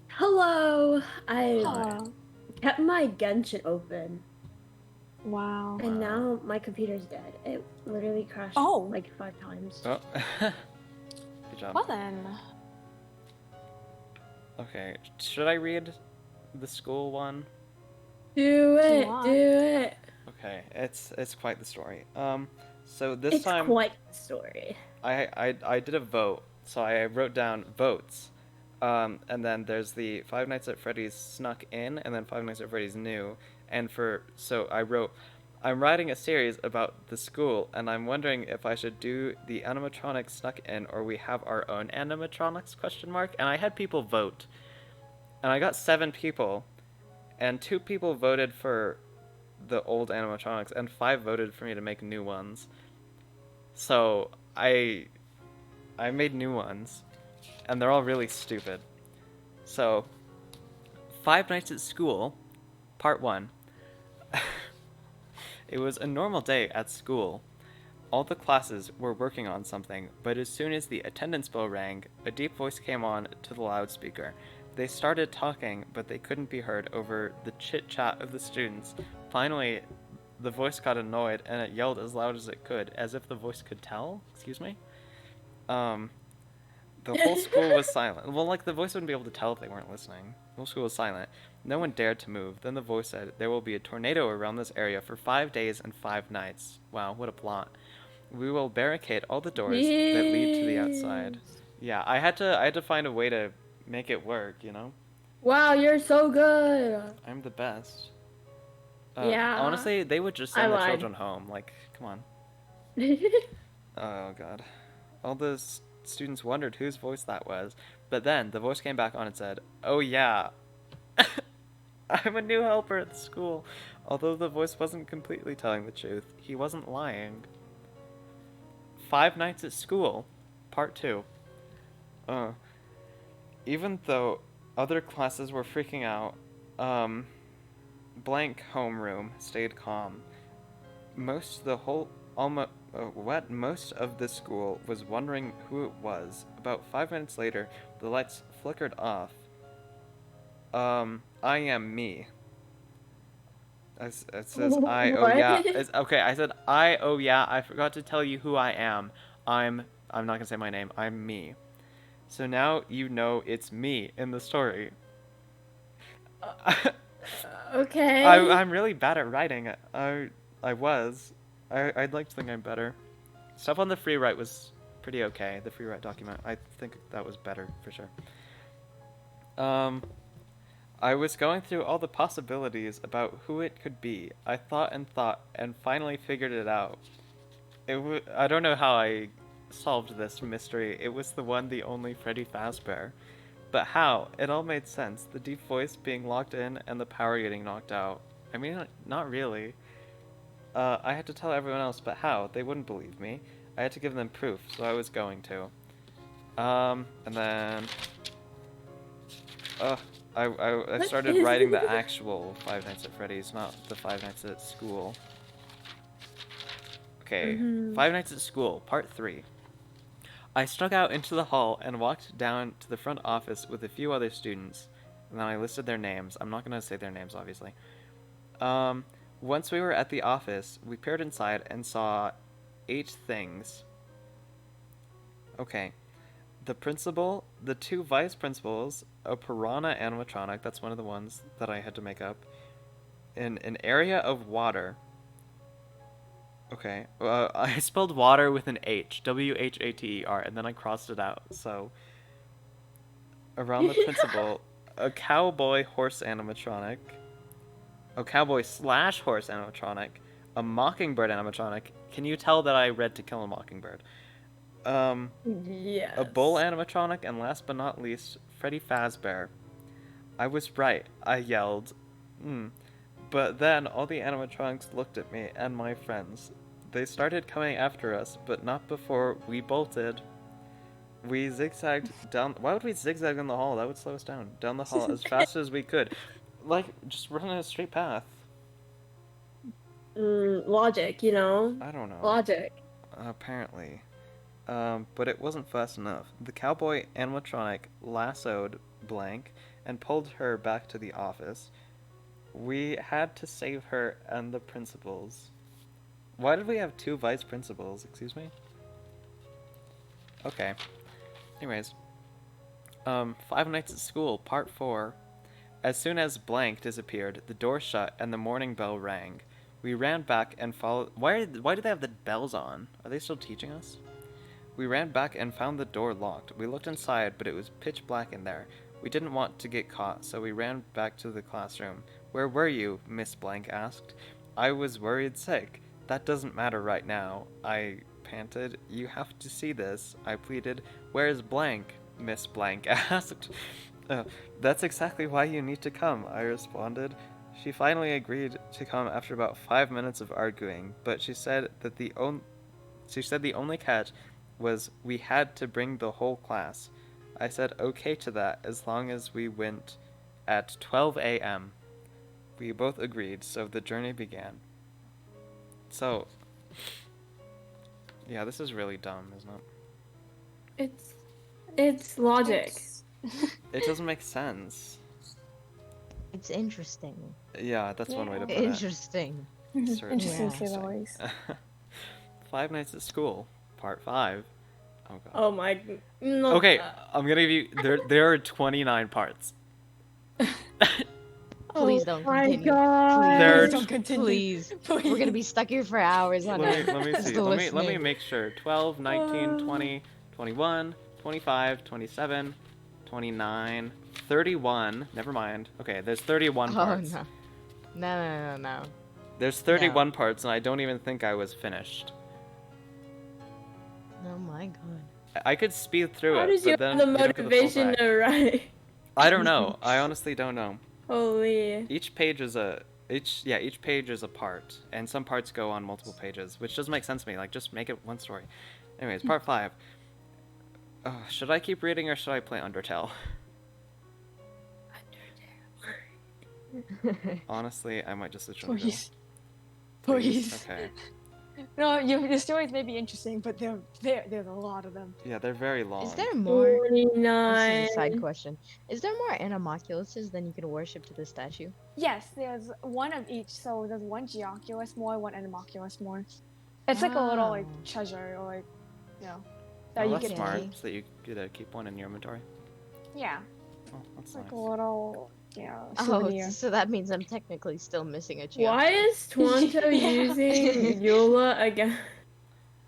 Hello. I Oh, kept my Genshin open, wow. and now my computer's dead. It literally crashed Oh. like 5 times. Oh. Good job. Well then. Okay, should I read the school one? Do it. want? Do it. Okay, it's quite the story. So this It's time quite the story. I did a vote, so I wrote down votes. And then there's the Five Nights at Freddy's Snuck In, and then Five Nights at Freddy's New. And so I wrote, I'm writing a series about the school, and I'm wondering if I should do the animatronics Snuck In, or we have our own animatronics, ? And I had people vote. And I got 7 people, and 2 people voted for the old animatronics, and 5 voted for me to make new ones. So I made new ones, and they're all really stupid. So, Five Nights at School, Part 1. It was a normal day at school. All the classes were working on something, but as soon as the attendance bell rang, a deep voice came on to the loudspeaker. They started talking, but they couldn't be heard over the chit-chat of the students. Finally, the voice got annoyed, and it yelled as loud as it could, as if the voice could tell? Excuse me? The whole school was silent. Well, like, the voice wouldn't be able to tell if they weren't listening. The whole school was silent. No one dared to move. Then the voice said, there will be a tornado around this area for 5 days and 5 nights. Wow, what a plot. We will barricade all the doors that lead to the outside. Yeah, I had to find a way to make it work, you know? Wow, you're so good. I'm the best. Yeah. Honestly, they would just I send the lied. children home. Like, come on. Oh, God. All the students wondered whose voice that was. But then the voice came back on and said, oh, yeah. I'm a new helper at the school. Although the voice wasn't completely telling the truth, he wasn't lying. Five Nights at School, Part 2. Even though other classes were freaking out, blank homeroom stayed calm. Most of the school was wondering who it was. About 5 minutes later, the lights flickered off. I am me. It says I, oh yeah. Okay, I said I, oh yeah, I forgot to tell you who I am. I'm not gonna say my name. I'm me. So now you know it's me in the story. Okay. I'm really bad at writing. I'd like to think I'm better. Stuff on the free write was pretty okay. The free write document, I think that was better for sure. I was going through all the possibilities about who it could be. I thought and finally figured it out. I don't know how I solved this mystery. It was the one, the only Freddy Fazbear. But how? It all made sense. The deep voice being locked in and the power getting knocked out. I mean, not really. I had to tell everyone else, but how? They wouldn't believe me. I had to give them proof, so I was going to. And then... I started writing the actual Five Nights at Freddy's, not the Five Nights at School. Okay, Five Nights at School, Part 3. I struck out into the hall and walked down to the front office with a few other students. And then I listed their names. I'm not going to say their names, obviously. Once we were at the office, we peered inside and saw 8 things. Okay. The principal, the 2 vice principals, a piranha animatronic, that's one of the ones that I had to make up, in an area of water. Okay, I spelled water with an H, W-H-A-T-E-R, and then I crossed it out, so... Around the principal, a cowboy horse animatronic, a cowboy/horse animatronic, A Mockingbird animatronic. Can you tell that I read To Kill a Mockingbird? Yes. A bull animatronic, and last but not least, Freddy Fazbear. I was right, I yelled. But then all the animatronics looked at me and my friends. They started coming after us, but not before we bolted. We zigzagged down. Why would we zigzag in the hall? That would slow us down. Down the hall as fast as we could. Like, just run in a straight path. Logic, you know? I don't know. Logic. Apparently. But it wasn't fast enough. The cowboy animatronic lassoed Blank and pulled her back to the office. We had to save her and the principals. Why did we have 2 vice principals? Excuse me? Okay. Anyways. Five Nights at School, Part 4. As soon as Blank disappeared, the door shut and the morning bell rang. We ran back and followed... Why do they have the bells on? Are they still teaching us? We ran back and found the door locked. We looked inside, but it was pitch black in there. We didn't want to get caught, so we ran back to the classroom. Where were you? Miss Blank asked. I was worried sick. That doesn't matter right now, I panted. You have to see this, I pleaded. Where's Blank? Miss Blank asked. That's exactly why you need to come, I responded. She finally agreed to come after about 5 minutes of arguing, but she said the only catch was we had to bring the whole class. I said okay to that as long as we went at 12 a.m. We both agreed, so the journey began. So, yeah, this is really dumb, isn't it? It's logic. It doesn't make sense. It's interesting. Yeah, that's one way to put it. Interesting. Certainly. Interesting to say the Interesting. least. Five Nights at School, Part 5. Oh god. Oh my. No. Okay, I'm gonna give you. There are 29 parts. Please don't Oh my continue. god. There are Please don't continue. Please. We're gonna be stuck here for hours on Let end. me Just see. Let me listening. make sure. 12, 19, 20, 21, 25, 27, 29, 31. Never mind. Okay, there's 31 parts. Oh no. No. There's 31 parts, and I don't even think I was finished. Oh my god. I could speed through How it, does you but then have the we don't get the full motivation back. to write? I don't know. I honestly don't know. Holy. Each page is a part, and some parts go on multiple pages, which doesn't make sense to me. Like, just make it one story. Anyways, part 5. Should I keep reading or should I play Undertale? Honestly, I might just switch to Undertale. Please. Okay. No, your stories may be interesting, but there's a lot of them. Yeah, they're very long. Is there more? This 49. is a side question. Is there more animoculuses than you can worship to the statue? Yes, there's one of each. So there's one Geoculus more, one Animoculus more. It's like a little like Oh. treasure or like, you know, Oh, that you that's get smart, to. so that you get to keep one in your inventory. Yeah, Oh, that's it's like nice. a little Oh, souvenir. so that means I'm technically still missing a Geoculus. Why is Twanto Yeah. using Eula again?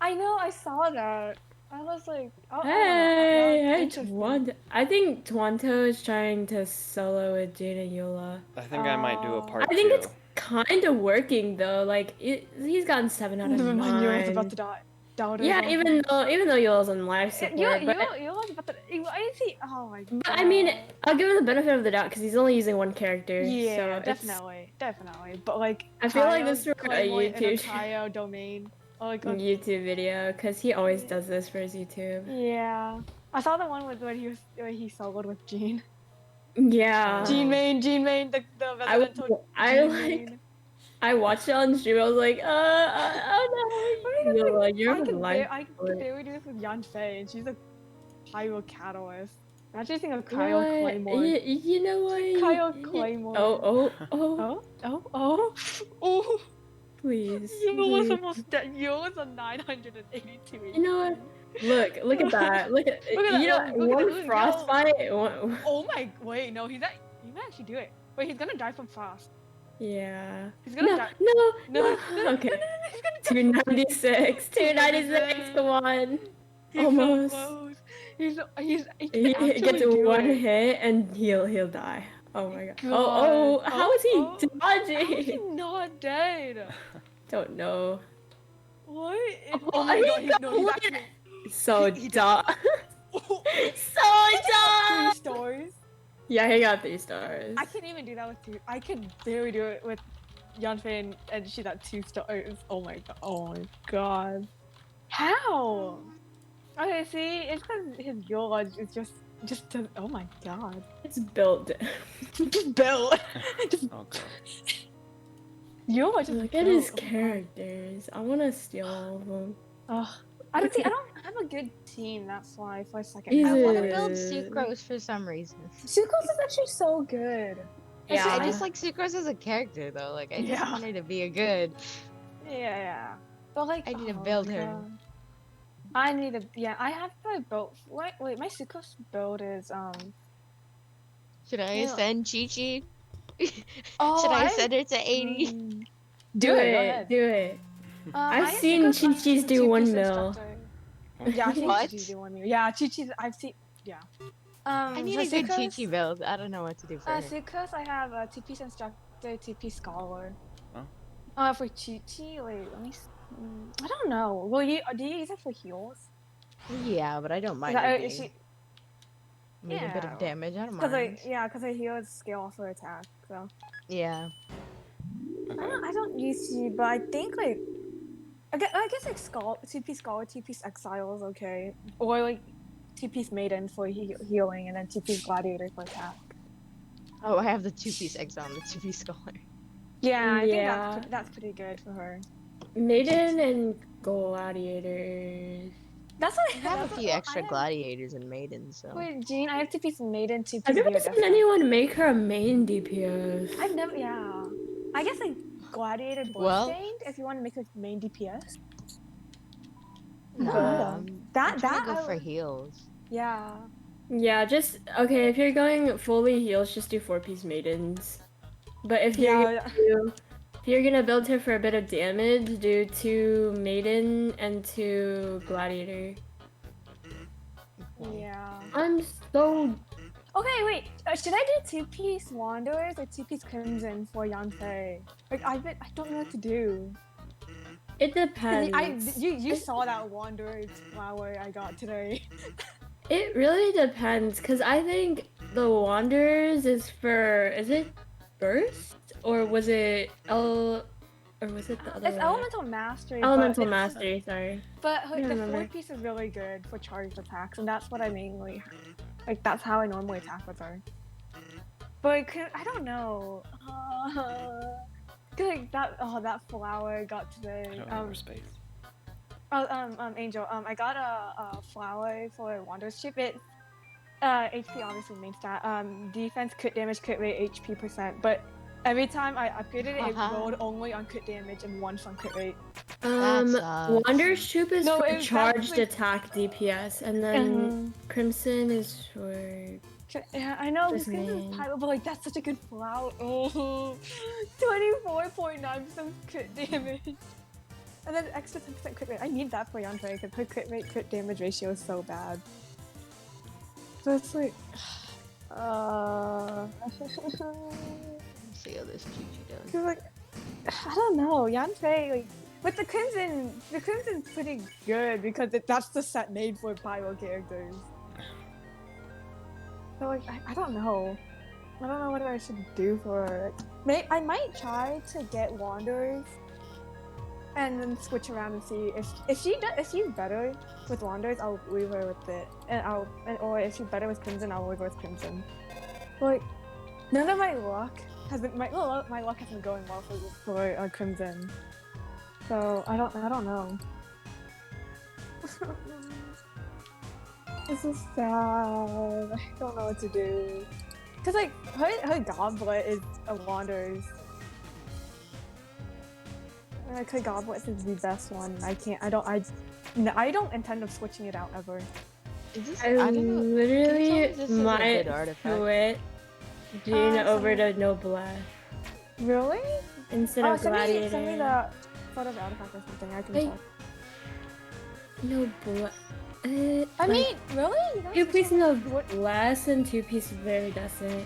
I know, I saw that. I was like, oh, Hey, interesting. Twanto. I think Twanto is trying to solo with Jade and Eula. I think I might do a part I think 2. it's kind of working though. Like he's gotten 7 out of 9. My Eula's about to die. Yeah, even though Eula's on life support, Eula's about to. I see. Oh my god. but I mean, I'll give him the benefit of the doubt because he's only using one character. Yeah, so it's- definitely. But like, I feel like Kaio, this is a Claymore, and a YouTube Kaio domain. Oh, like, YouTube video because he always does this for his YouTube. yeah. I saw the one with when he soloed with Jean. Yeah. Jean main, the residential I Jean like. main. I watched it on stream. I was like, oh no, Eula, you're I on can life. barely do this with Yan Fei, and she's a Pyro Catalyst. Imagine using a Kyle What? Claymore. You know what? Kyle Claymore. Oh, Oh. please. Eula's please. almost dead. Eula's a 982. You know what? Look at that. Look at that. you know Look at one that. frostbite. One, Oh my, wait, no, he might actually do it. Wait, he's gonna die from frost. yeah. He's gonna die. No. Okay. He's gonna die. 296. 296 to 1. He's Almost. so close. He He can gets actually do one it. hit and he'll die. Oh my god. God. Oh, how is he How is he dodging? not dead? don't know. What? Oh my God, He's actually So He did- dumb. So dumb. 3 stars. Yeah, he got 3 stars. I can't even do that with 2. I could barely do it with Yanfei and she got 2 stars. Oh my god. Oh my god. How? Okay, see, it's because his Yola is just does. Oh my god. It's built. Just built. Just Oh god. Yola just Look at built. his characters. I want to steal all of them. Ugh. I don't have a good team. That's why for a second. I Jesus. want to build Sucrose for some reason. Sucrose is actually so good. Yeah. I just like Sucrose as a character though. Like I just Yeah. want her to be a good. Yeah. But like I need to oh build my her. God. I need to I have to build wait, my Sucrose build is Should I Yeah. send Chi-Chi? Oh, Should I send her to 80? Do it, go ahead. Do it. I I've have seen Sucrose on Chi-Chi's do 2 1 piece mil. instructor. Yeah, I've seen What? Chi-Chi's do 1 mil. Yeah, Chi-Chi's I've seen yeah. I need for a good Sucrose, Chi-Chi build. I don't know what to do for her. Sucrose, I have a 2 piece instructor, 2 piece scholar. Oh. For Chi-Chi, wait, let me I don't know. Do you use it for heals? Yeah, but I don't mind Is her that- being is she- a bit Yeah. of damage. I don't Because mind. because I heal scale off her attack, so Yeah. I don't use she, but I think like I guess like 2-piece scholar, 2-piece exile is okay, or like 2-piece maiden for healing, and then 2-piece gladiator for attack. Oh, I have the 2-piece exile and the 2-piece scholar. Yeah, I think Yeah. that's pretty good for her. Maiden and gladiators. That's what I have a few extra I gladiators and maidens, so. Wait, Jean, I have 2-piece maiden, 2-piece I've never Viodessa. seen anyone make her a main DPS. I've never, yeah. I guess like gladiator Well- bloodstained if you want to make her main DPS. Nah, That I'm trying to I go for would- heals. Yeah. Yeah, just okay. If you're going fully heals, just do 4-piece maidens. But if you're gonna build her for a bit of damage, do 2 maiden and 2 gladiator. Yeah. I'm so Okay, wait. Should I do 2-piece Wanderers or 2-piece Crimson for Yanfei? Like, I don't know what to do. It depends. You saw that Wanderers flower I got today. It really depends, cause I think the Wanderers is it Burst or was it or was it the other It's one? Elemental Mastery. Elemental but it's- Mastery, sorry. But I like, the remember. 4-piece is really good for charged attacks, and that's what I mainly like. That's how I normally attack with her. But I don't know. Like that flower I got I today. don't have more space. Angel. I got a flower for Wanderer's Chip. It HP obviously main stat. Defense, crit damage, crit rate, HP percent. But every time I upgraded it, it rolled only on crit damage and once on crit rate. sucks. Wander's Troop is No, for that's charged like- attack DPS, and then Crimson is for Yeah, I know. Just This game main. is title, but like that's such a good flower. Oh, 24.9% crit damage. And then extra 10% crit rate. I need that for Yanfei because her crit rate, crit damage ratio is so bad. So it's like, Let's see how this Chi-Chi does. cause like, I don't know, Yanfei like. But the Crimson's pretty good because that's the set made for pyro characters. So like, I don't know. I don't know what I should do for her. I might try to get Wanderers and then switch around and see if she's better with Wanderers, I'll leave her with it, or if she's better with Crimson, I'll leave her with Crimson. Like, none of my luck has been my luck has been going well for Crimson. So I don't know. This is sad. I don't know what to do. Cause like her goblet is a Wanderers. Like her goblet is the best one. I don't intend of switching it out ever. Is this, I don't know. literally This is a might good artifact. switch Jean over someone- to Noblesse Really? instead of send Gladiator. me the photo of the artifact or something. I can Wait. check. Noblesse. I mean, really? You don't 2-piece switch over- Noblesse and 2-piece Viridescent.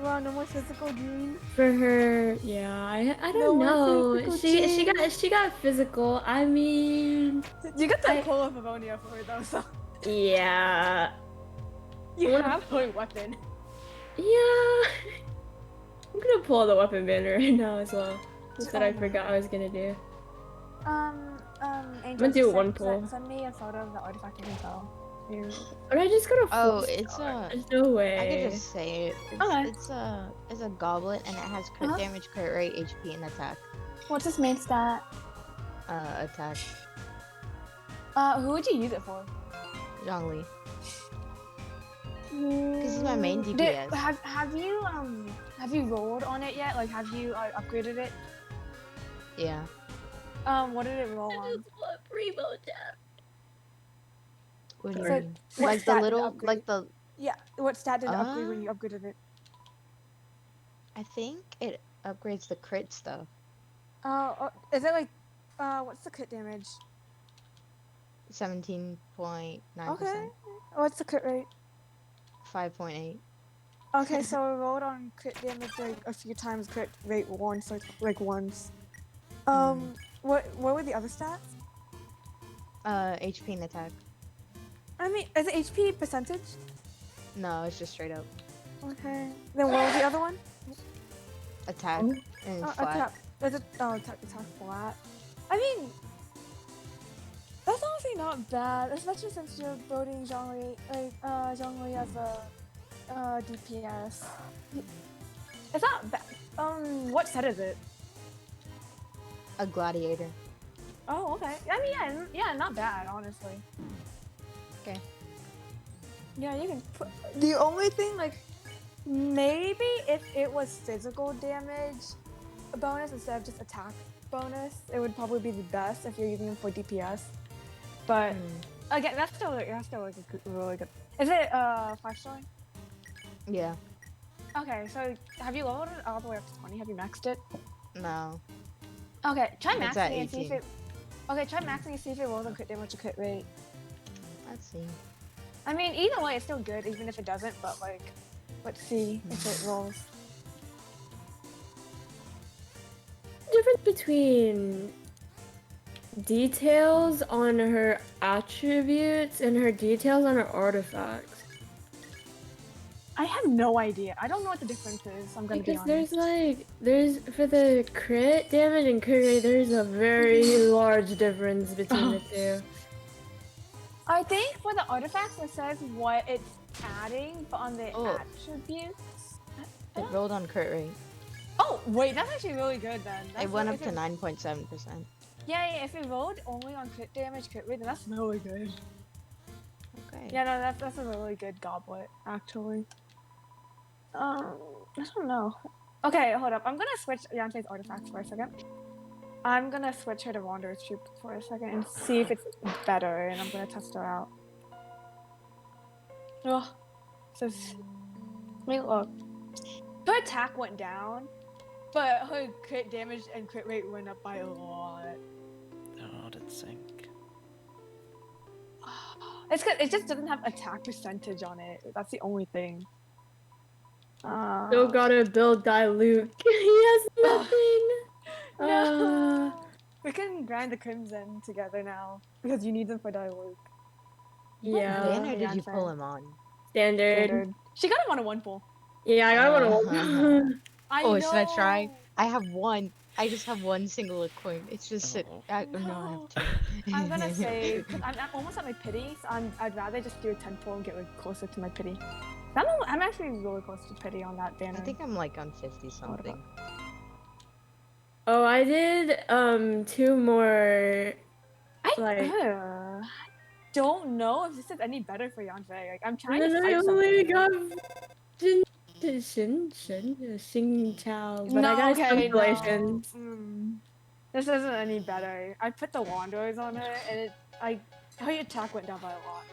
Wow, no more physical genes. For her, yeah, I No don't more know. physical She got physical. I mean, You got the I- pull of ammonia for it though, so yeah, you What- have her weapon. yeah. I'm gonna pull the weapon banner right now as well. Just that Oh I my forgot I was gonna do. Angel, do just one pull. send me a photo of the artifact you can tell. Or I just got a Oh, full it's start. a. There's no I could way. just say it. Okay. It's a goblet and it has crit Uh-huh. damage, crit rate, HP, and attack. What's his main stat? Attack. Who would you use it for? Zhongli. Because he's my main DPS. Have you rolled on it yet? Like, have you upgraded it? Yeah. What did it roll on? What primo jab? What do you So, mean? what Like the stat did it little, upgrade? like the. Yeah, what stat did it upgrade when Uh, you upgraded it? I think it upgrades the crit stuff. Is it like, what's the crit damage? 17.9%. Okay. What's the crit rate? 5.8. Okay, so I rolled on crit damage like a few times, crit rate once, like once. What were the other stats? HP and attack. I mean, is it HP percentage? No, it's just straight up Okay. Then what was the other one? attack and flat. Attack. Attack flat. I mean, that's honestly not bad, especially since you're building Zhongli as a DPS. It's not bad. What set is it? A gladiator. Oh, okay. I mean, yeah, not bad, honestly. Okay. Yeah, you can put. The only thing, like, maybe if it was physical damage bonus instead of just attack bonus, it would probably be the best if you're using them for DPS. But again, that's still like a really good. Is it 5-star? Yeah. Okay, so have you leveled it all the way up to 20? Have you maxed it? No. Okay, try It's maxing at it and see if 18. it. Okay, try maxing and see if it rolls on crit damage or crit rate. Let's see. I mean, either way, it's still good, even if it doesn't. But like, let's see if it rolls. Difference between details on her attributes and her details on her artifacts. I have no idea. I don't know what the difference is. I'm gonna be Because honest. there's for the crit damage and crit rate, there's a very large difference between the two. I think for the artifacts, it says what it's adding, but on the Oh. attributes. It rolled on crit rate. Oh wait, that's actually really good then. It That's went really up to good. 9.7%. Yeah, if it rolled only on crit damage, crit rate, then that's really good. Okay. Yeah, no, that's a really good goblet, actually. I don't know. Okay, hold up. I'm gonna switch Yante's artifacts for a second. I'm gonna switch her to Wanderer's Troop for a second and see if it's better, and I'm gonna test her out. Oh, says. Wait, look. Her attack went down, but her crit damage and crit rate went up by a lot. Oh, did sync. It's good. It just doesn't have attack percentage on it. That's the only thing. Still gotta build dilute. He has nothing. No. We can grind the crimson together now because you need them for Dilute. Yeah. What banner did you Beyonce. pull him on? Standard. She got him on a 1 pull. Yeah, I got one. I Oh, know. should I try? I have one. I just have one single coin. It's just Oh. no, I No. have two. I'm gonna say because I'm almost at my pity, so I'd rather just do a 10 pull and get like, closer to my pity. I'm actually really close to pity on that banner. I think I'm like on 50 something. Oh, I did 2 more. I don't know if this is any better for Yangfei. Like I'm trying And to then I fight only something. got Xing Chao, but I got constellations. This isn't any better. I put the Wanderers on it, and her attack went down by a lot.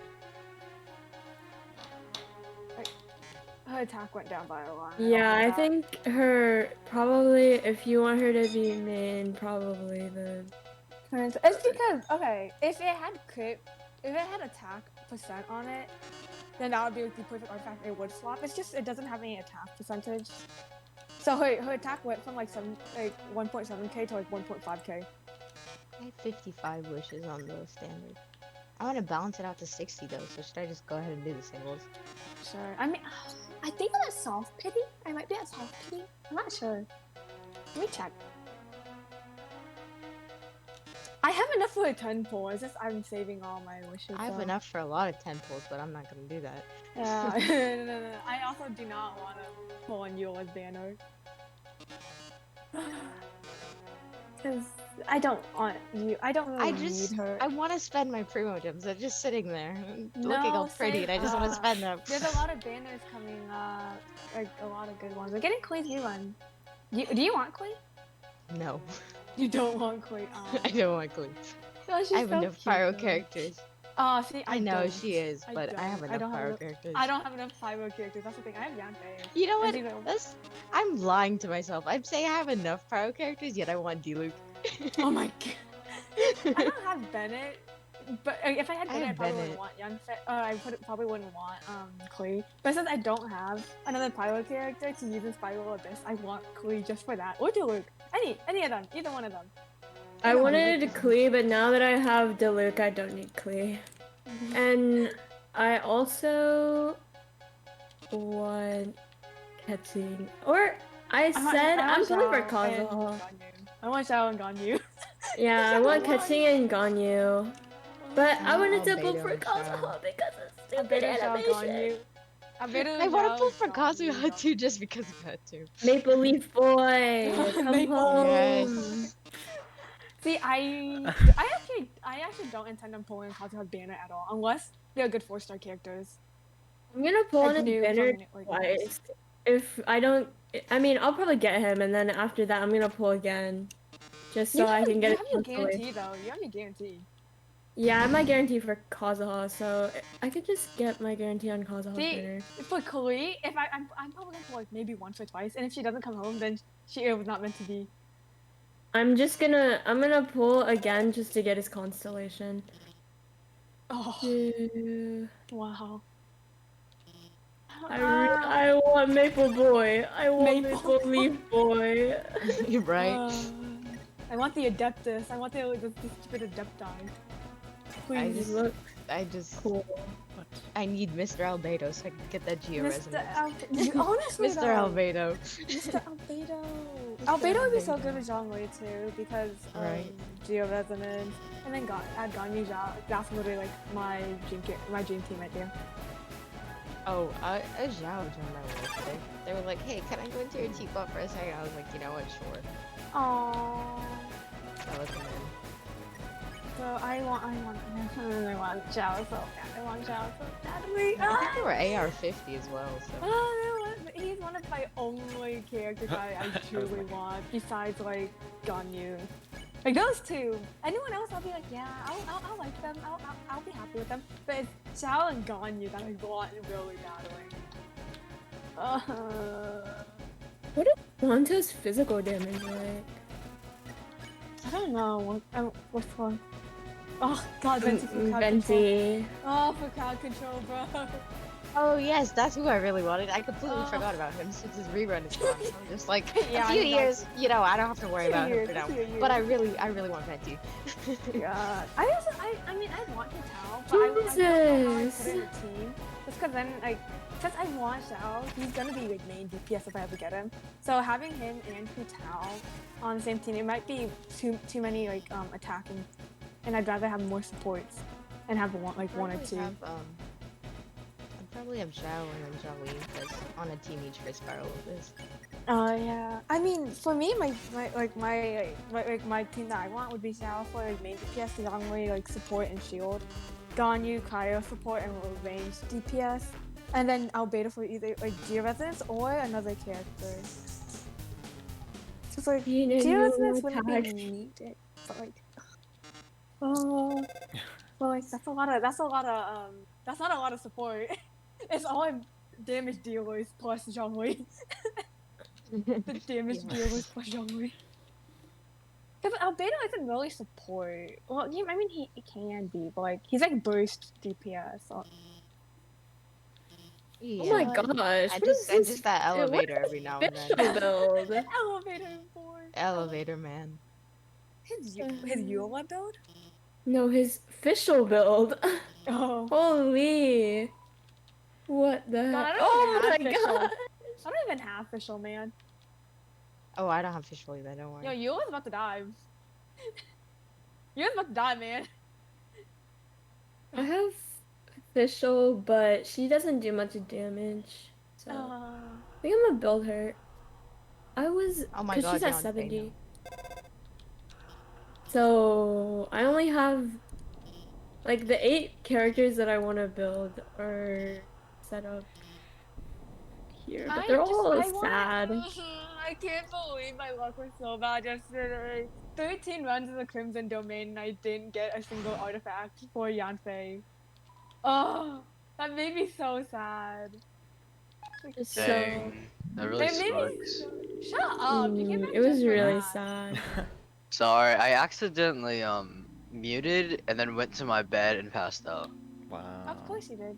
Her attack went down by a lot. Yeah, I think her probably if you want her to be main, probably the. It's because if it had attack percent on it, then that would be like the perfect artifact it would swap. It's just it doesn't have any attack percentage. So her attack went from like 1.7k to like 1.5k. I have 55 wishes on the standard. I want to balance it out to 60 though, so should I just go ahead and do the singles? Sure. I mean, I think I'm at soft pity. I might be at soft pity. I'm not sure. Let me check. I have enough for a 10 pull. It's just I'm saving all my wishes. I have enough for a lot of 10 pulls, but I'm not gonna do that. Yeah. No. I also do not want to pull on Eula's banner. Because I don't want you. I don't really need her. I want to spend my primo gems. They're just sitting there, looking all No, pretty, and I just want to spend them. There's a lot of banners coming up. Like, a lot of good ones. We're getting Klee's new one. Do you want Klee? No, You don't want Klee. Oh. I don't want Glee. Oh, she's I have so enough cute, pyro though. characters. Oh, see, I know don't. she is, I but I have don't. enough pyro characters. I don't have enough pyro characters. That's the thing. I have Yantei. You know what? And you know- I'm lying to myself. I'm saying I have enough pyro characters, yet I want D-Luke. Oh my god. I don't have Bennett. But if I had Bennett, I have probably Bennett. wouldn't want Yantei. Probably wouldn't want Klee. But since I don't have another pyro character to use in Spiral Abyss, I want Klee just for that. Or Diluc. Any of them. Either one of them. I wanted Klee, but now that I have Diluc, I don't need Klee. And I also want Ketsing. Or I said I'm pulling for Kazuha. I want Xiao and Ganyu. Yeah, I want Ketsing and Ganyu. But I wanted to pull Albedo for and Xiao. Kazuha because of stupid Albedo, Xiao, animation. Ganyu. I want to pull for Kazuha too, just because of that too. Maple Leaf Boy, come Maple home. Yes. See, I actually don't intend on pulling Kazuha's banner at all, unless they're good 4-star characters. I'm gonna pull Like on his new banner prominent, like, twice. If I don't, I mean, I'll probably get him, and then after that, I'm gonna pull again, just so I can get you a have your constellation. guarantee though. You have your guarantee. Yeah, I have my guarantee for Kazuha, so I could just get my guarantee on Kazuha's See, banner. for Klee, if I'm probably gonna pull like maybe once or twice, and if she doesn't come home, then it was not meant to be. I'm gonna pull again just to get his constellation. Oh, Yeah. wow. I want Maple Boy. I want Maple Maple Leaf Boy. You're right. I want the Adeptus. I want the stupid Adepti. I Please. just, Look I just, cool. I need Mr. Albedo so I can get that Geo resonance. Honestly, Mr. though, Albedo. Mr. Albedo. Albedo would be so good with Zhongli too because Right. Geo Resonance, and then add Ganyu Zhao. That's literally like my dream team right there. Oh, a Zhao joined my world today. They were like, hey, can I go into your teapot for a second? I was like, you know what, sure. Aww. So I let them in. So I want Zhao so bad. I want Zhao so badly. I think they were AR-50 as well, so. Oh, he's one of my only characters I truly want, besides like Ganyu. Like those two. Anyone else, I'll be like, yeah, I'll like them. I'll be happy with them. But it's Xiao and Ganyu that I want really badly. What is Wanto's physical damage like? I don't know. What's one? Oh God, Venti for crowd control. Venti. Oh, for crowd control, bro. Oh yes, that's who I really wanted. I completely Oh. forgot about him since his rerun is gone. So I'm just like, Yeah, a few I know. years, you know, I don't have to worry about him for now. A few But I years. really want Venti. Yeah. I mean, I want to tell, but I don't know how I put it Jesus. in the team. Just because then, like, since I want Xiao, he's gonna be like main DPS if I ever get him. So having him and Hu Tao on the same team, it might be too many like attacking, and I'd rather have more supports and have one or two. I'd probably have Zhao and then Jolene because on a team each for Spiral of this. Oh yeah. I mean, for me, my team that I want would be Xiao for like main DPS, Zhongli like support and shield, Ganyu, Kaio support and range DPS, and then Albedo for either like Geo Resonance or another character. Just like Geo Resonance wouldn't be needed, but like, oh, well, like that's not a lot of support. It's all damage dealers plus Zhongli. The damage dealers plus Zhongli. Because Albedo isn't really support. Well, I mean, he can be, but like, he's like burst DPS. So. Yeah. Oh my gosh. I What is just this? that What elevator is every now and this then. build? Elevator board. Elevator man. His Eula build? No, his official build. Oh. Holy. What the God, heck? I don't Oh even my have official. god. I don't even have official, man. Oh, I don't have fish either. Don't worry. Yo, Eula's about to die. Eula's about to die, man. I have official, but she doesn't do much damage. So I think I'm gonna build her. I was, Oh my cause god, she's at Beyonce, 70. no. So I only have like the 8 characters that I want to build are set up here, but they're all sad. I can't believe my luck was so bad yesterday. 13 runs in the Crimson Domain and I didn't get a single artifact for Yanfei. Oh, that made me so sad. So Dang, that really It made me sucks. so... Shut up! You came back it was just for really that. sad. Sorry, I accidentally muted and then went to my bed and passed out. Wow. Of course you did.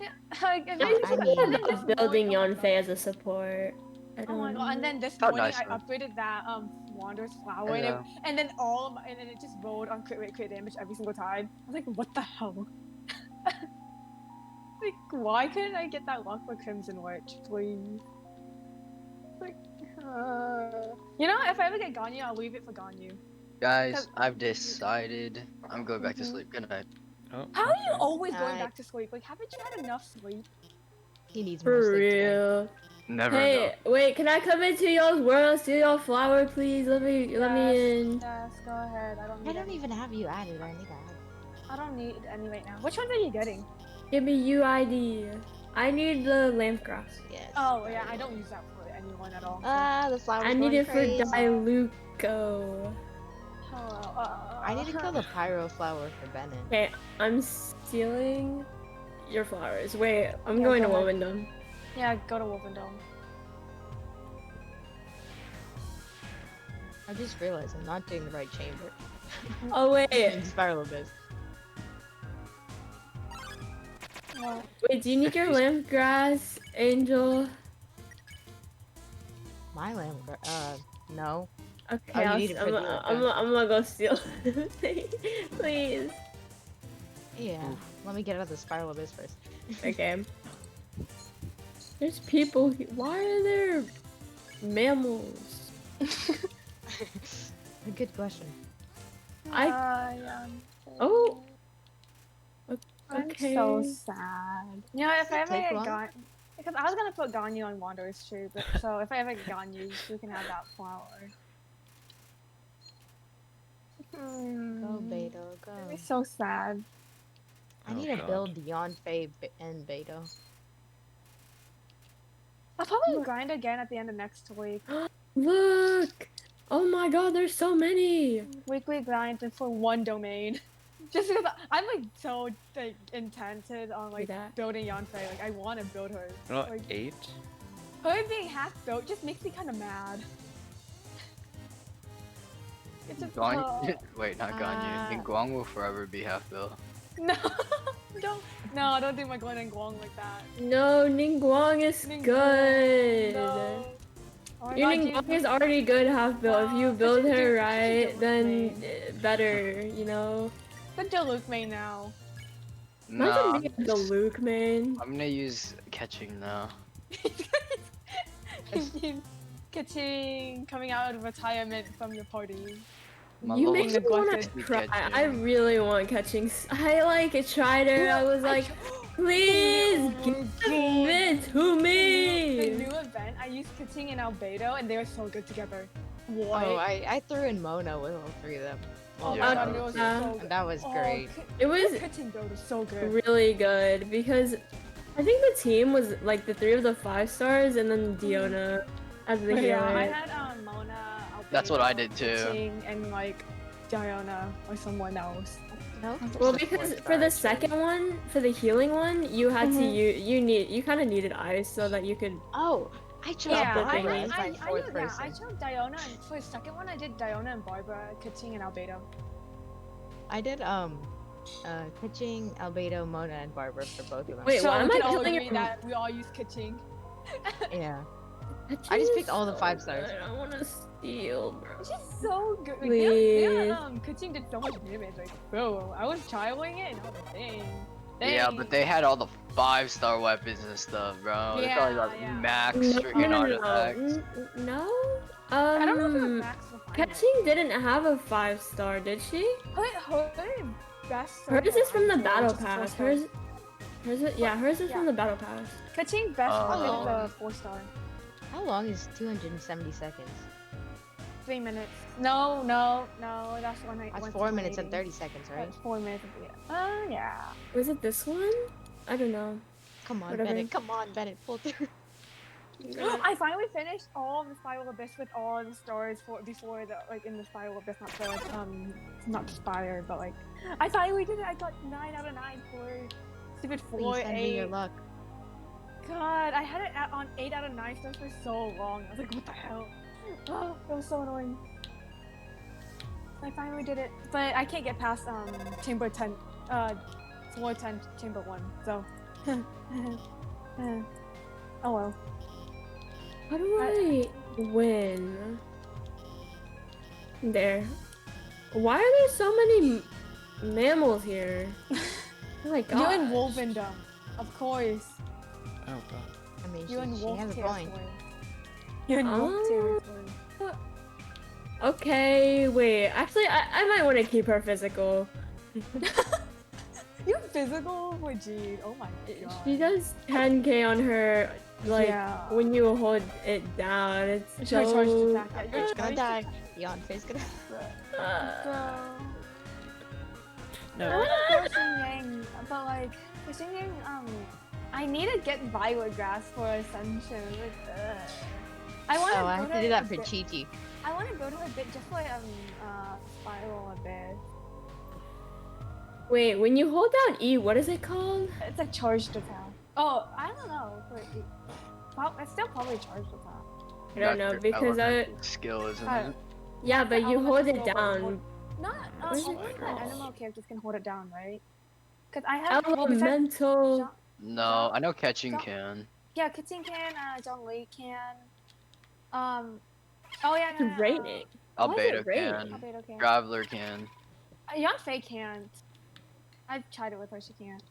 Yeah, like, and I then I just- mean- and then this love building morning- Yanfei as a support. I Oh my don't god! And then this Felt morning nice, I man. upgraded that Wander's flower, Yeah. and then and then it just rolled on crit damage every single time. I was like, what the hell? Like, why couldn't I get that luck for Crimson Witch, please? Like, you know, if I ever get Ganyu, I'll leave it for Ganyu. Guys, I've decided I'm going back to Mhm. sleep. Good night. Oh, How are you okay. always going I- back to sleep? Like, haven't you had enough sleep? He needs more For sleep today. real. Never Hey, wait, can I come into y'all's world, steal y'all flower, please? Let me in. Yes, go ahead. I don't I need don't any. even have you added. I need to add. I don't need any right now. Which ones are you getting? Give me UID. I need the lamp grass. Yes. Oh yeah, I don't use that for anyone at all. So. Ah, the flowers. I need going it for crazy. Diluco. I I need to kill the pyro flower for Bennett. Okay, I'm stealing your flowers. Wait, I'm Yeah, going to go ahead. Wovendom. Yeah, go to Wolfendome. I just realized I'm not doing the right chamber. Oh wait, Spiral Abyss. Well, wait. Do you need your lamp grass, Angel? My lamb. No. Okay, Oh, you I'll, need it for the I'm gonna go steal. Please. Yeah. Let me get out of the Spiral Abyss first. Okay. There's people. Why are there mammals? A good question. Oh. I'm Okay. so sad. You know, if I ever Take get one. because I was gonna put Ganyu on Wanderer's Tree, but so if I ever get Ganyu, you can have that flower. Go, Beto, go. It's so sad. I Oh, need to God. build Yanfei and Beto. I'll probably grind again at the end of next week. Look! Oh my god, there's so many! Weekly grind for one domain. Just because I'm like so like intented on like that. building Yanfei. Like I want to build her. Not Like 8? her being half built just makes me kind of mad. It's just Ganyu. Wait, not Ganyu. And Guang will forever be half built. no, don't do my Gwen and Guang like that. No, Ningguang is Ningguang, good! No. Oh my Your God, Ningguang is already good half built. If you No, build such a her good- right, such a then good better, you know? Such a Luke main now. Nah, Imagine being the Luke man. I'm gonna use catching now. Catching coming out of retirement from your party. My You level make me is wanna neglected. cry. Catching. I really want catching. I like tried her. I was like, please give it to The me. new event, I used Kating and Albedo, and they were so good together. What? Oh, I threw in Mona with all three of them. Oh Yeah. my God, it was so good. And that was great. It was Kating build is so good. really good because I think the team was like the 3 of the 5 stars and then Diona as the Yeah, I healer. had Mona, Albedo, That's what I did too. Kating, and like Diana or someone else. No? Well, Just because four for the stars. second one, for the healing one, you had to Mhm. you kind of needed ice so that you could. Oh, I chose Yeah, the I, thing I, is, I, my I fourth knew that. person. I chose Diona, and for the second one, I did Diona and Barbara, Kating and Albedo. I did Pitching, Albedo, Mona, and Barbara for both of them. Wait, So why we am I can all killing agree him? that we all use Kaching. Yeah. I just picked all the 5 stars. I want to steal, bro. She's so good. Like, Please. Kaching did so much damage. Like, bro, I was trialing it and I was like, dang. Yeah, but they had all the 5-star weapons and stuff, bro. They probably got Yeah. max No, freaking no. artifacts. No? I don't know if it was Max Refinement. Catching didn't have a 5-star, did she? Her best. Hers is from the battle just pass. 4-star. Hers is from the battle pass. Kaching best one Oh. is a 4-star. How long is 270 seconds? 3 minutes. No, that's one. That's 4 minutes and 30 seconds, right? That's 4 minutes. Yeah. Was it this one? I don't know. Come on, Whatever. Bennett. Come on, Bennett. Pull through. I finally finished all of the Spiral Abyss with all the stars before the in the Spiral Abyss, not the Spire, but like I finally did it. I got 9 out of 9 for stupid 4 Please send me your 8. luck. God, I had it on 8 out of 9 stars for so long. I was like, what the hell? Oh, it was so annoying. I finally did it, but I can't get past chamber 10, floor 10, chamber 1. So, oh well. How do I win? There. Why are there so many mammals here? Oh my god. You're in Wolvendom, of course. Oh god. I mean, You're in she wolf has a territory. point. You're in wolf Oh. territory. Okay, wait. Actually, I might want to keep her physical. You're physical for Jeed. Oh my god. She does 10k on her, like, Yeah. when you hold it down. It's Her so... charged attack. Yeah, You're you're gonna die. Beyond face gonna. Uh, I No. wanna go Xingyang, but like, for Xingyang, I need to get Violet Grass for Ascension. Like, I wanna Oh, I go have to do that for a bit- Chi-Chi. I wanna go to a bit just for Spiral Abyss. wait, when you hold down E, what is it called? It's a charged attack. Oh, I don't know. It's still probably charged attack. I don't know, That's your because elemental skill, isn't Uh, it? Yeah, but you hold it down. Not What is it only the called? animal characters can hold it down, right? Cause I have besides Elemental... Jean- No, I know catching Don't- can. yeah, Katin can, Zhongli can. Oh yeah, no, It's raining. Why is Albedo it raining? can. Albedo can. Traveler can. Yanfei can't. I've tried it with her. She can't.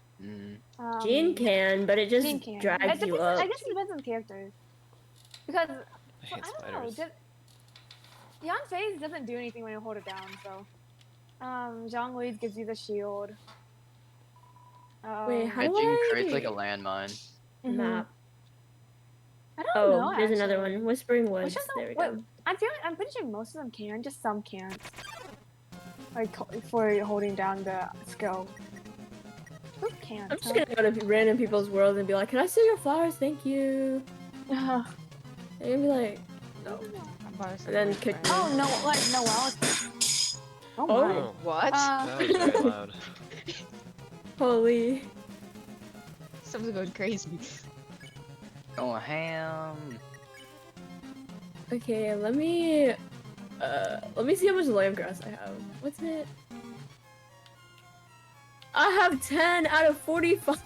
Jean can, but it just Jean can. drags It you depends- up. I guess it depends on characters. Because I hate I don't know. spiders. Yanfei doesn't do anything when you hold it down, so. Zhongli gives you the shield. Wait, how do Catching I- creates like a landmine. Mhm. Map. I don't Oh, know. there's another actually. one. Whispering Woods. Which is There we wait, go. I'm pretty sure most of them can, just some can't. Like for holding down the skill. Who can't? I'm just gonna go to random people's worlds and be like, "Can I see your flowers? Thank you." huh? And you'll be like, "No." And then kick me. Oh no! Like Noelle. Oh my. Oh, What? that was very loud. Holy. Someone's going crazy. Going ham. Okay, let me see how much lamb grass I have. What's it? I have 10 out of 45.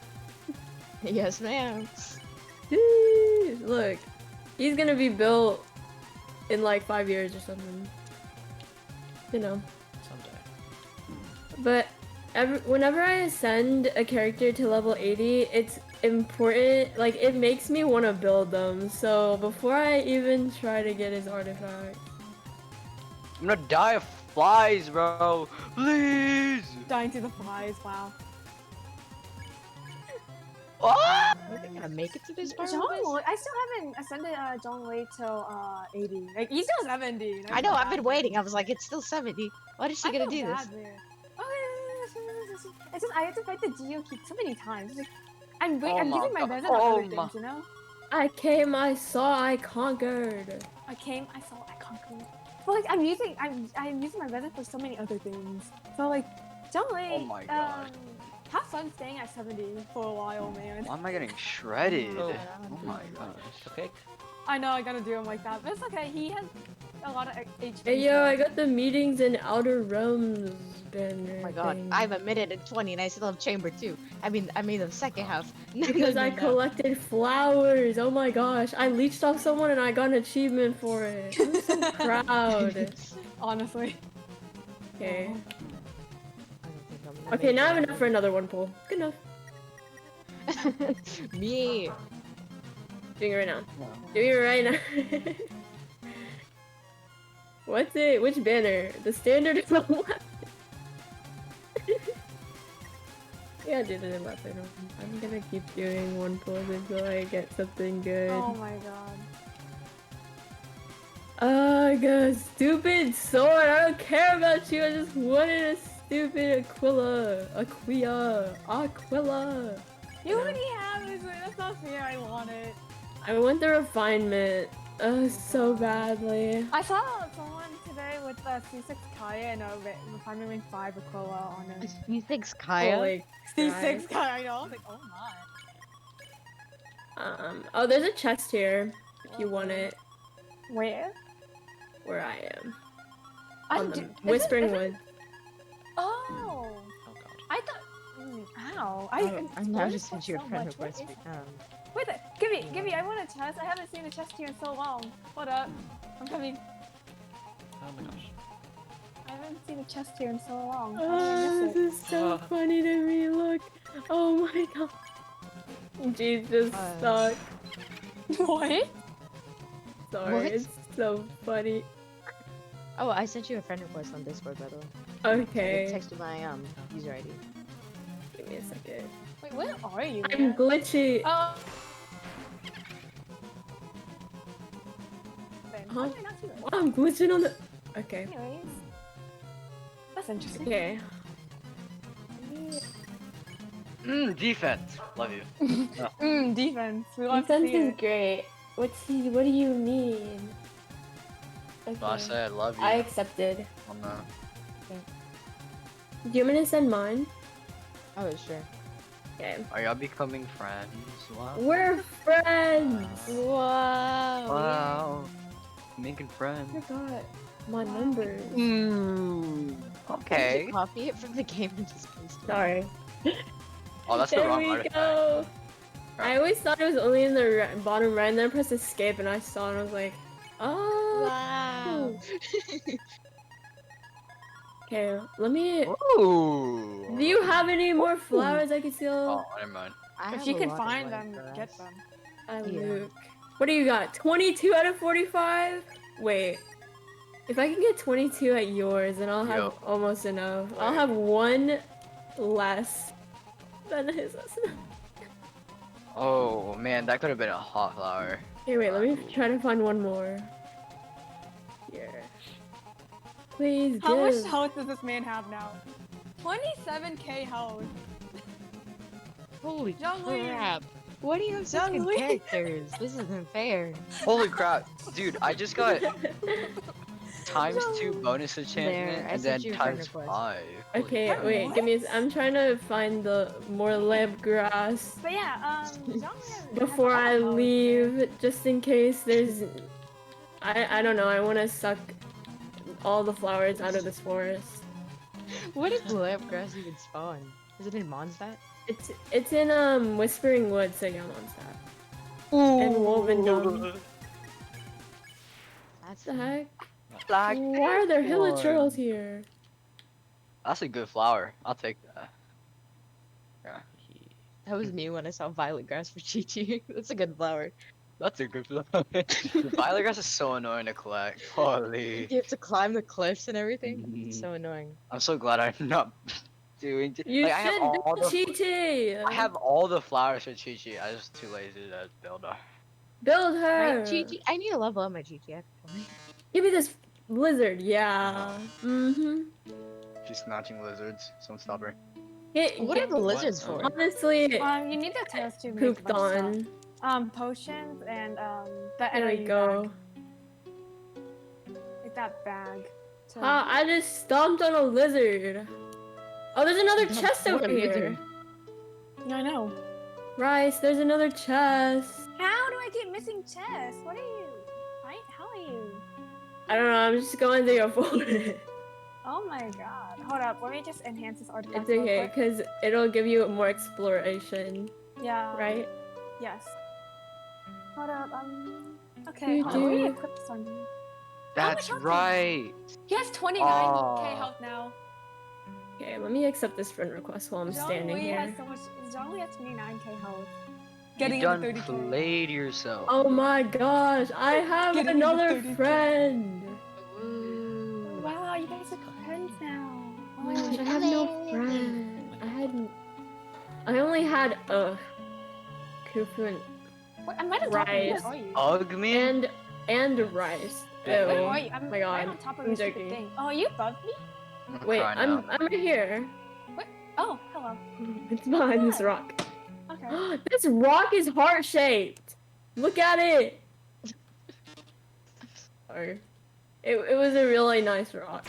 Yes, ma'am. Jeez, look, he's gonna be built in like 5 years or something. You know. Someday. But whenever I ascend a character to level 80, it's important, like it makes me want to build them. So before I even try to get his artifact. I'm gonna die of flies, bro. Please. Dying to the flies. Wow. Ah! Are they gonna make it to this part? Zhongli, I still haven't ascended Zhongli till 80. Like he's still 70. and I know, feel I've been bad. waiting. I was like, it's still 70. Why is she I gonna feel do this? bad there. Oh yeah. It's just I have to fight the Geo Keep so many times. It's like, I'm Oh I'm my using my God. resin on Oh other my- things, you know. I came, I saw, I conquered. I came, I saw, I conquered. But like I'm using my resin for so many other things. So like, Zhongli. Oh my God. Have fun staying at 70 for a while, man. Why am I getting shredded? Oh. Oh my gosh. Cupcake? I know I gotta do him like that, but it's okay. He has a lot of HP. Hey yo, I got the meetings in Outer Realms banner. Oh my god, thing. I'm a minute and 20 and I still have chamber 2. I mean the second half. Because I collected flowers. Oh my gosh, I leeched off someone and I got an achievement for it. I'm so proud. Honestly. Okay. I don't think I'm gonna Okay, make now I have it. enough for another one pull. Good enough. Me. Doing it right now. Doing it right now. What's it? Which banner? The standard is the weapon. Yeah, I did it in weapon. I'm gonna keep doing one pull until I get something good. Oh my god. I got a stupid sword. I don't care about you. I just wanted a stupid Aquila. You already have this. That's not fair. I want it. I want the refinement. So badly. I saw someone today with the C6 Kaya and a refinement ring 5 Aquila on it. You think Kaya? Holy C6 Christ. Kaya, I know. I was like, oh my. Oh, there's a chest here. If you want it, Where? where I am. I On the do- Whispering is it- Wood. Oh. Oh god. I thought. Ow. I now I just sent you a so friend much. What request. is- Wait, give me. I want a chest. I haven't seen a chest here in so long. Hold up. I'm coming. Oh my gosh. I haven't seen a chest here in so long. How Oh, did I this miss is so funny to me. Look. Oh my god. Jesus, suck. it? What? Sorry, What? it's so funny. Oh, I sent you a friend request on Discord, by the way. I Okay. texted my user ID. Give me a second. Wait, where are you? I'm man? glitchy. Oh. Huh? How did I not see this? Oh, I'm glitching on the. Okay. Anyways. That's interesting. Okay. Defense. Love you. Defense. We love to Defense see is it. great. What do you mean? Okay. Well, I said I love you. I accepted. I'm not. Do you want me to send mine? Oh, sure. Okay. Are y'all becoming friends? Wow. We're friends! Wow. Wow. Making friends. I forgot my numbers. Okay. Copy it from the game and just paste it. Sorry. Oh, that's the There wrong we artifact. go. I always thought it was only in the bottom right, and then I pressed escape, and I saw it, and I was like, oh. Wow. Okay, let me. Ooh. Do you have any more flowers I can steal? Oh, never mind. I If have you a can lot of find white them, grass. get them. Luke. What do you got? 22 out of 45? Wait. If I can get 22 at yours, then I'll have Yo. almost enough. I'll Wait. have one less than his. Oh man, that could have been a hot flower. Hey, wait, let me try to find one more. Here. Please How much give. health does this man have now? 27k health. Holy Jungly. crap. Why do you have such good Jungly. characters? This isn't fair. Holy crap, dude! I just got ×2 bonus enchantment There, I and then sent you a friend ×5. request. Holy Okay, What? wait, give me. I'm trying to find the more lamp grass But yeah, Jungly before has I all health, leave, just in case there's. I don't know. I want to suck all the flowers out of this forest. What did lamp grass even spawn? Is it in Mondstadt? It's in Whispering Woods, so yeah, on that. And Woven Gum. That's What the heck? Black Why are there one. hilichurls here? That's a good flower. I'll take that. That was me when I saw violet grass for Chi-Chi. That's a good flower. That's a good flower. Violet grass is so annoying to collect. Holy. You have to climb the cliffs and everything. It's Mhm. so annoying. I'm so glad I'm not doing. You Like, I have should all build the. Chi-Chi! I have all the flowers for Chi-Chi. I was too lazy to build her. Build My her! Chi-Chi, I need to level up my Chi-Chi actually. Give me this lizard, yeah. Mm-hmm. She's snatching lizards. Someone stop her. What are the lizards for? Honestly, You need the toast to make a pooped bunch of on. stuff. Potions and the There we energy go. bag. Like that bag. to- I just stomped on a lizard. Oh, there's another chest What over a here. lizard. Yeah, I know. Rice, there's another chest. How do I keep missing chests. What are you? How are you? I don't know. I'm just going through your folder. Oh my god. Hold up. Let me just enhance this artifact. It's okay, because it'll give you more exploration, Yeah. right? Yes. Hold up. Okay. Hold on. Let me equip this on you. That's right. He has 29k Aw. health now. Okay, let me accept this friend request while I'm standing here. Zhongli has 29k health. You Getting done into 30k. played yourself. Oh my gosh, I have Getting into another 30K. friend! Ooh. Wow, you guys are friends now. Oh my gosh, I have no friend. I only had Kufu and Wait, I'm right on top of you. rice Where are you? Ugh me? and rice. Where Where Ew. are you? I'm my god, right on top of I'm this stupid joking. thing. Oh, are you above me? Wait, crying I'm out. right here. Oh, hello. It's behind this rock. Okay. This rock is heart shaped. Look at it. Sorry. It was a really nice rock.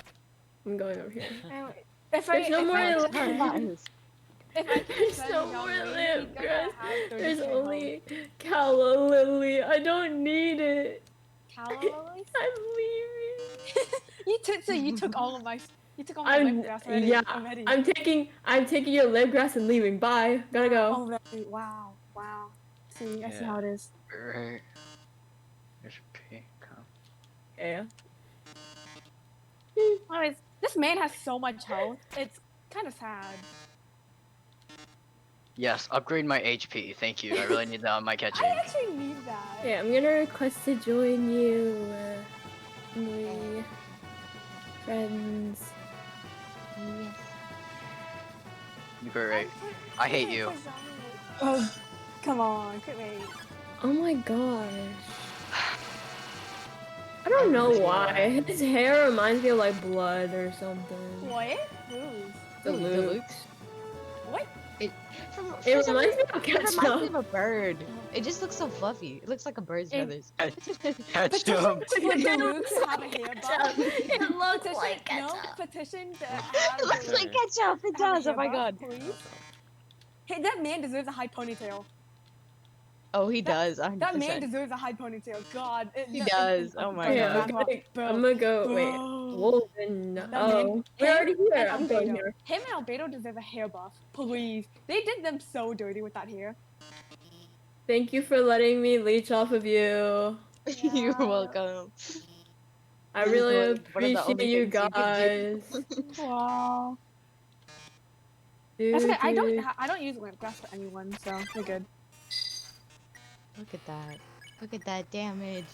I'm going over here. Anyway, There's no more if land. I keep There's sending no y'all more lane, lamp you're grass. gonna have 30K There's health. only calla lily. I don't need it. Calla lilies? I'm leaving. You took all my I'm lip grass already. yeah. Already. I'm taking your lip grass and leaving. Bye. Gotta go. Already. Wow. Wow. See, I see how it is. Right. There's pink. Yeah. Anyways, this man has so much health. It's kind of sad. Yes, upgrade my HP. Thank you. I really need that on my catching. I actually need that. Yeah, I'm gonna request to join you. We friends. Yes. You're right. I hate you. Oh, come on, quit me. Oh my gosh. I don't know why. His hair reminds me of like blood or something. What? Who's? The Ooh, Luke. What? It reminds me of It reminds me ketchup. of a bird. It just looks so fluffy. It looks like a bird's feathers. Catch him. For the Luke to have a hair buff. It looks Petition, like no, ketchup. petition to have It looks like ketchup. It have a does. Oh hair my buff, god. Please. Hey, that man deserves a high ponytail. Oh, he does. 100%. That man deserves a high ponytail. God. He does. Oh my Yeah, god. I'm gonna go. Wait. Woven. Oh, we're already here. I'm going here. Him and Albedo deserve a hair buff. Please. They did them so dirty with that hair. Thank you for letting me leech off of you. You're welcome. I This is really one of the appreciate only you things you can guys. Wow. Dude, That's okay. I don't use lamp grass for anyone, so we're good. Look at that. Look at that damage.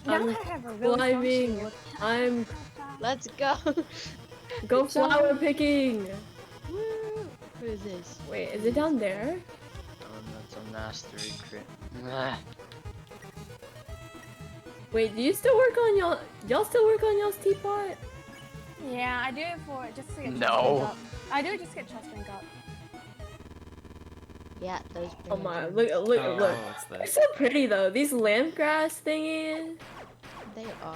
Now I'm I have a really strong climbing. shield. I'm Let's go. go flower picking. Woo. What is this? Wait, is it down there? That's a mastery crit. Nah. Wait, do you still work on y'all still work on y'all's teapot? Yeah, I do it for just to get No. trust rank up. I do it just to get trust rank up. Yeah, those. Oh my, pretty look, Oh, look. what's They're this? so pretty though. These lamp grass thingies. They are.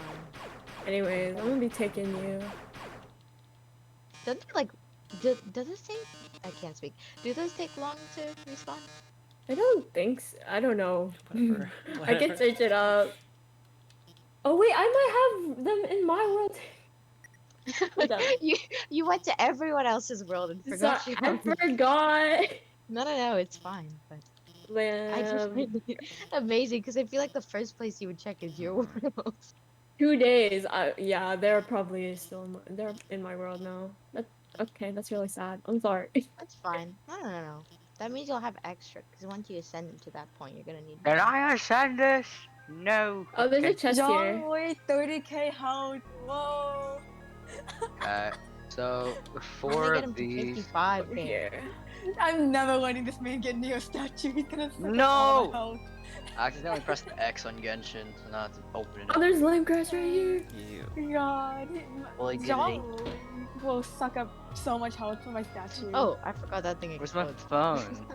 Anyways, I'm gonna be taking you. Don't they like? Does this take? I can't speak. Do those take long to respawn? I don't think so. I don't know. Whatever. I can search it up. Oh wait, I might have them in my world. Hold up. you went to everyone else's world and forgot. Sorry, your I own. forgot. No, it's fine. But I just Lamb. find it amazing because I feel like the first place you would check is your world. 2 days. Yeah, they're probably still they're in my world now. Okay. That's really sad. I'm sorry. That's fine. No. That means you'll have extra because once you ascend to that point, you're gonna need. Can I ascend this? No. Oh, there's a chest here. Wait, 30k health. Whoa. So I'm gonna for get him to these. 55. Over here. I'm never letting this man get near a statue. He's gonna suck up No! all my health. I accidentally pressed the X on Genshin, so now I have to open it Oh, up. there's lime grass right here. You. God. Well, good John will suck up so much health from my statue. Oh, I forgot that thing Where's my explodes. phone?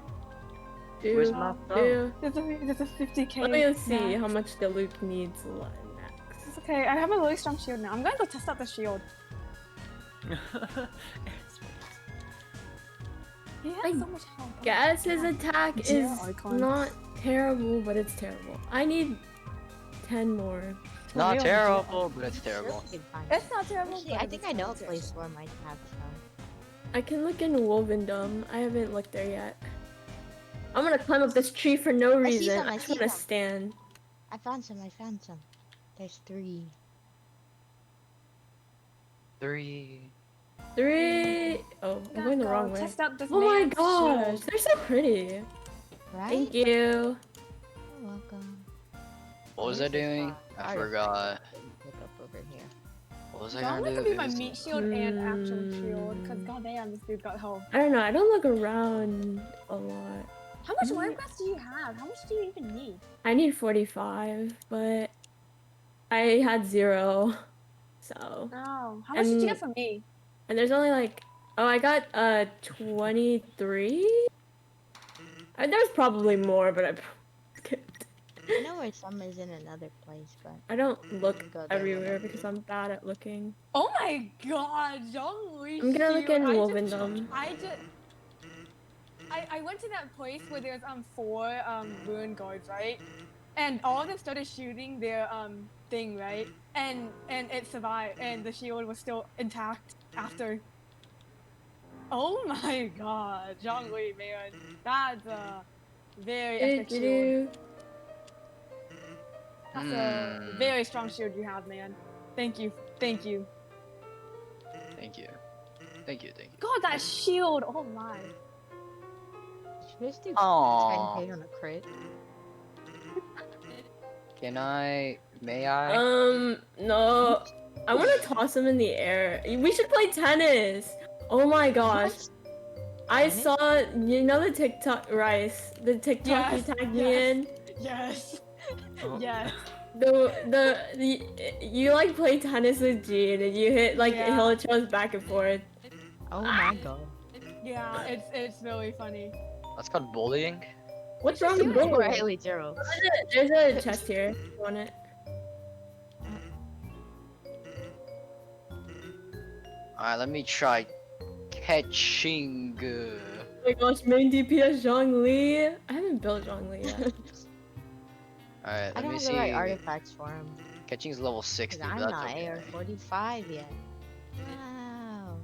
Dude, Where's my phone? There's a 50k. Let me see max. how much the Luke needs next. It's okay. I have a really strong shield now. I'm gonna go test out the shield. He has I so much health. Guess his attack is Yeah, icon. not terrible, but it's terrible. I need 10 more. Not real, terrible, but it's terrible. You can find It's it. not terrible. Actually, but I it's think I know a expensive. place where might have some. I can look in Wolvendom. I haven't looked there yet. I'm gonna climb up this tree for no I see reason. some, I I just see wanna some. stand. I found some. There's 3. 3. 3. Oh, I'm going the Go wrong way. test out this Oh my man's gosh, shield. they're so pretty. Right? Thank you. You're welcome. What was I Where's this doing? I artifact forgot. that you pick up over here? What was I John gonna could do? be my meat shield and actual shield, Hmm. because goddamn, this dude got health. I don't know. I don't look around a lot. How much wine glass do you have? How much do you even need? I need 45, but I had 0. So, Oh, how much did you And- get from me? and there's only like, oh, I got 23. There's probably more, but I skipped. I know where some is in another place, but I don't look Go there everywhere whenever because you- I'm bad at looking. Oh my god, Jean-Louis I'm gonna look shield. in I Wolvendom. went to that place where there's 4 ruin guards, right? And all of them started shooting their thing, right? And it survived, and the shield was still intact after. Oh my god, Jean-Louis, man, that's a very epic shield. Do-do-do. That's a very strong shield you have, man. Thank you, thank you. Thank you. Thank you. Thank you. God, that shield! Oh my. should we just do Aww. 10k on a crit? Can I? May I? No. I want to toss him in the air. We should play tennis. Oh my gosh. I Tennis? saw, you know the TikTok, Rice, the TikTok you Yes, tagged me yes. in? Yes. Oh. Yes. You like play tennis with Jean and you hit like Yeah. hill throws back and forth. Oh my god. Yeah, it's really funny. That's called bullying. What's wrong do with it. bowling? Riley Zero. There's a chest here. You want it? Alright, let me try catching. Oh my gosh, main DPS Zhongli. I haven't built Zhongli yet. Alright, I let don't me have see. the right artifacts for him. Catching's level 60. Because But I'm that's not okay. AR 45 yet. Wow.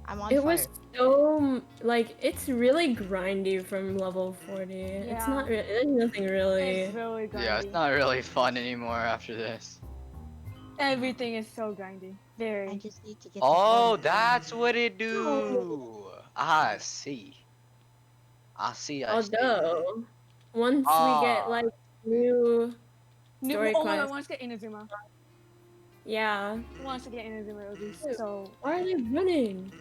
I'm on It fire. was so like it's really grindy from level 40. It's Yeah. not. There's nothing really. It's really grindy. Yeah, it's not really fun anymore after this. Everything is so grindy. I Very. just need to get Oh, the that's what it do. I see. I see. Although, once we get Ah. like new, Story Oh my god, quest. wants to get Inazuma. yeah. Wants to get Inazuma at least. So Why are they running?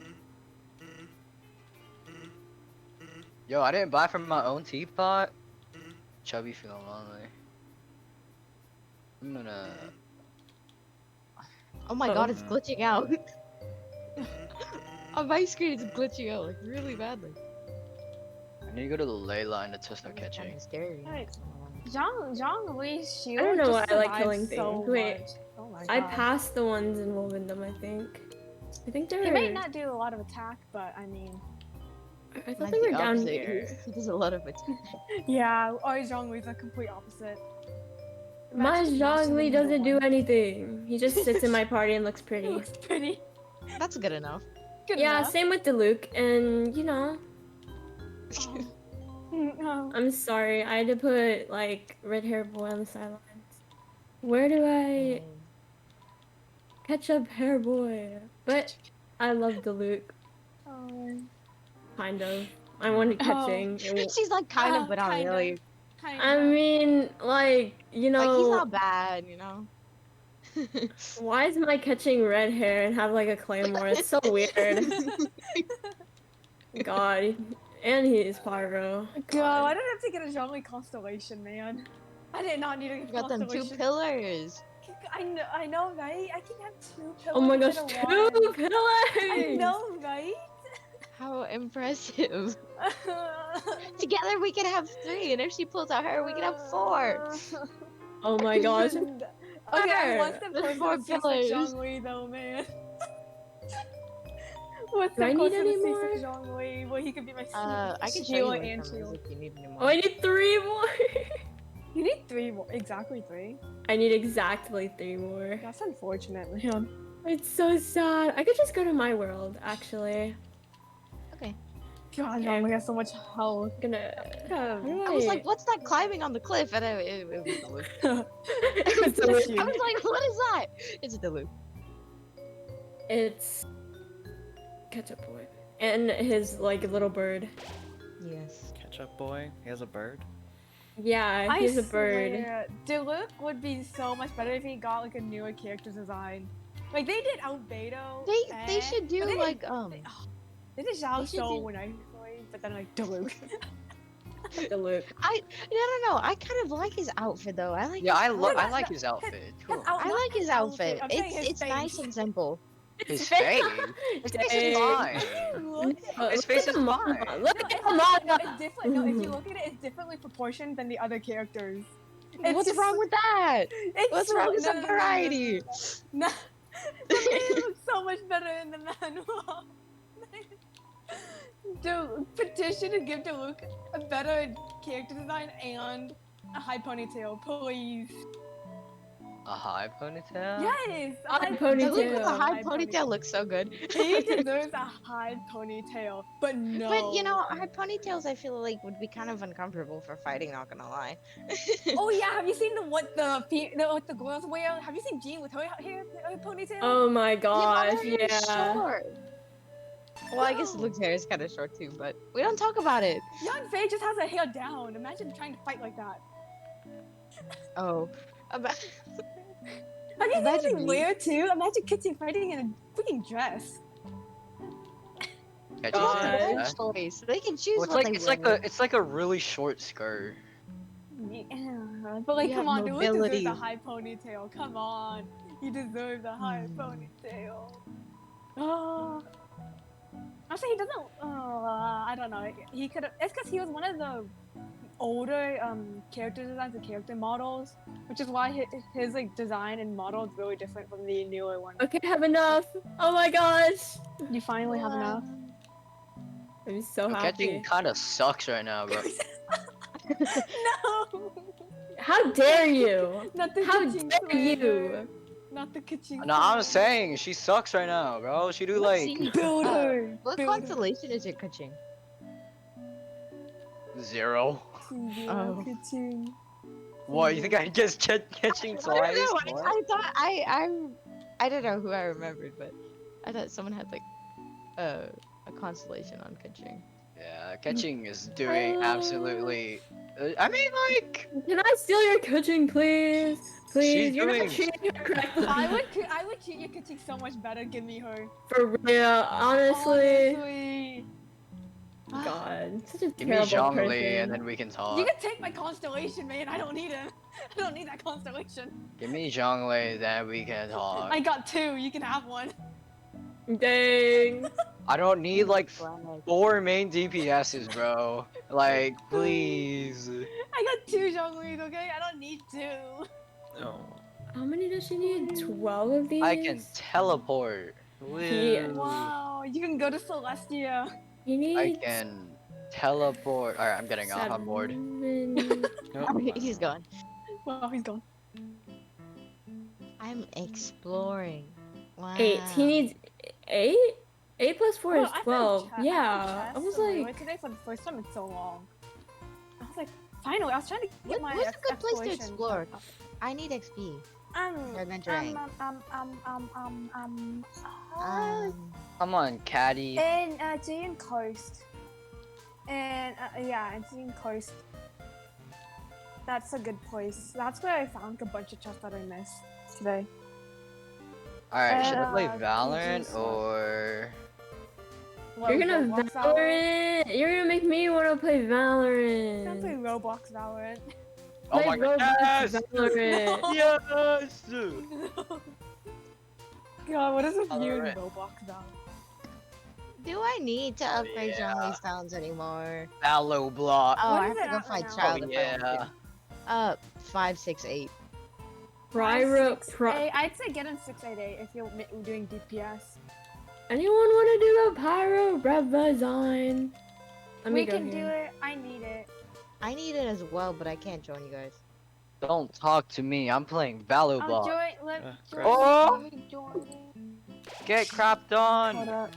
Yo, I didn't buy from my own teapot. Chubby feeling lonely. I'm gonna. Oh my god, it's glitching out. On my screen, it's glitching out like really badly. I need to go to the ley line to test no catching. Kinda scary. Right. Jean-Louis shield. I don't know just why I like survives killing so things. Wait, much. Oh my god. I passed the ones in Wolvendom, I think. I think they're. He might not do a lot of attack, but I mean. I thought Mine's they were the down opposite. here. He does a lot of attack. Yeah, or Zhongli the complete opposite. My Imagine just Zhongli being doesn't the do one. anything. He just sits in my party and looks It pretty. looks pretty. That's good enough. Good Yeah, enough. same with Luke, and you know, Oh. I'm sorry, I had to put like red hair boy on the sidelines. Where do I catch up hair boy? But I love the Luke, Oh. kind of. I wanted catching. She's like kind of, but not kinda. really. I mean, like, you know, Like he's not bad, you know. why is my catching red hair and have like a claymore? It's so weird. God, and he is pyro. God, I don't have to get a Zhongli constellation, man. I did not need a You got them 2 constellation. pillars. I know, right? I can have 2 pillars. Oh my gosh, instead 2 of one. pillars! I know, right? How impressive. Together we can have 3, and if she pulls out her, we can have 4. Oh my gosh. Okay, I want the There's person 4 who sees like pillars. Zhongli though, man. What's Do I the need close to any the more? C6 Zhongli? Well, he could be my I can show you healer what and from shield. if you need any more. Oh, I need 3 more. You need 3 more. Exactly 3. I need exactly 3 more. That's unfortunate, man. It's so sad. I could just go to my world, actually. Okay. God, Okay. Zhongli has so much health. Gonna. How do I was like, what's that climbing on the cliff? And it was the loop. It's a loop. I was like, what is that? It's the loop. It's Ketchup Boy and his like little bird. Yes. Ketchup boy. He has a bird. Yeah, he's a bird. Swear, Diluc would be so much better if he got like a newer character design. Like they did Albedo. They should do but they like They did Zhao they should Shou do- when I played, but then like Diluc. The loop. no. I kind of like his outfit though. I like. Yeah, I Look I at like that- his outfit. his Cool. out- I like his outfit. I'm saying his It's nice face. and simple. His face. His face is Dang. fine. Look at His face is fine. Look No, at it's the different. No, manga. it's different. No, if you look at it, it's differently proportioned than the other characters. It's What's just- wrong with that? It's What's so- wrong with no, some no, variety? No, it looks so much better in the manual. Dude, petition to give Diluc a better character design and a high ponytail, please. A high ponytail? Yes, a High The ponytail. look with the high ponytail. ponytail looks so good. He deserves a high ponytail, but no. But you know, high ponytails I feel like would be kind of uncomfortable for fighting. Not gonna lie. Oh yeah, have you seen what the girls wear? Have you seen Jean with her hair, her ponytail? Oh my Yeah, gosh, but her hair is yeah. short. Well, I guess Luke's hair is kind of short too, but we don't talk about it. Young Faye just has her hair down. Imagine trying to fight like that. Oh, about Have you seen Imagine anything me. weird too? Imagine Kitsy fighting in a freaking dress. Yeah, God. just- their choice. They can choose Well, what they want. it's like a really short skirt. Yeah, but like, You come have on, Diluc mobility. deserves a high ponytail. Come on, he deserves a high ponytail. Oh, actually, he doesn't. I don't know. He could. It's because he was one of the older character designs and character models, which is why his like design and model is really different from the newer one. Okay, I have enough. Oh my gosh. You finally have enough. I'm so Yo, happy. catching kind of sucks right now, bro. No, How dare you? not the How kitchen dare slander. you? Not the kitchen. No, I'm slander. saying she sucks right now, bro. She do Let's like see. Build her. What build her. constellation is it catching? 0. Oh. Kitchen. What? You think I guess catching I twice? don't know. What? I thought I don't know who I remembered, but I thought someone had like a constellation on catching. Yeah, catching is doing absolutely. I mean, like. Can I steal your kitchen, please? Please, She's you're doing- not treating her correctly. I would treat your kitchen so much better. Give me her. For real, honestly. Honestly. God, such a Give me terrible Zhongli person. and then we can You talk. can take my constellation, man. I don't need him. I don't need that constellation. Give me Zhongli, then we can talk. I got 2. You can have one. Dang. I don't need like Flag. 4 main DPSs, bro. Like, please. I got 2 Zhonglis, okay? I don't need 2. No. How many does she need? 12 of these? I can teleport. Yeah. Woo. Wow, you can go to Celestia. You need I can teleport. Alright, I'm getting off. I'm bored. 7. No. He's gone. Wow, he's gone. I'm exploring. Wow. 8. He needs 8? 8 plus 4 Oh, is I found 12. chest- I Yeah. found I was chest earlier like, today for the first time in so long. I was like, finally, I was trying to get my What's a good place to exploration. explore? I need XP. Adventuring. Come on, Caddy. in Aegean Coast. And yeah, Aegean Coast. That's a good place. That's where I found a bunch of chests that I missed today. Alright, should I play PG Valorant stuff. or. What, you're gonna Roblox Valorant. You're gonna make me want to play Don't play Valorant. Roblox Valorant. Oh Play my god, Roblox yes! Valorant. Yes! God, what is with you in Valorant. Roblox Valorant? Do I need to upgrade yeah. Zhongli's sounds anymore? Fallow block. Oh, What I is have it to go at find right now? Child Oh, if I want yeah. to. 5, 6, 8. Pyro, 6, 8. I'd say get in 688 if you're doing DPS. Anyone want to do a pyro design? We can do it. I need it. I need it as well, but I can't join you guys. Don't talk to me. I'm playing Valor I'll Block. join. Let great. Oh! me join it. Get crapped Hold on. up.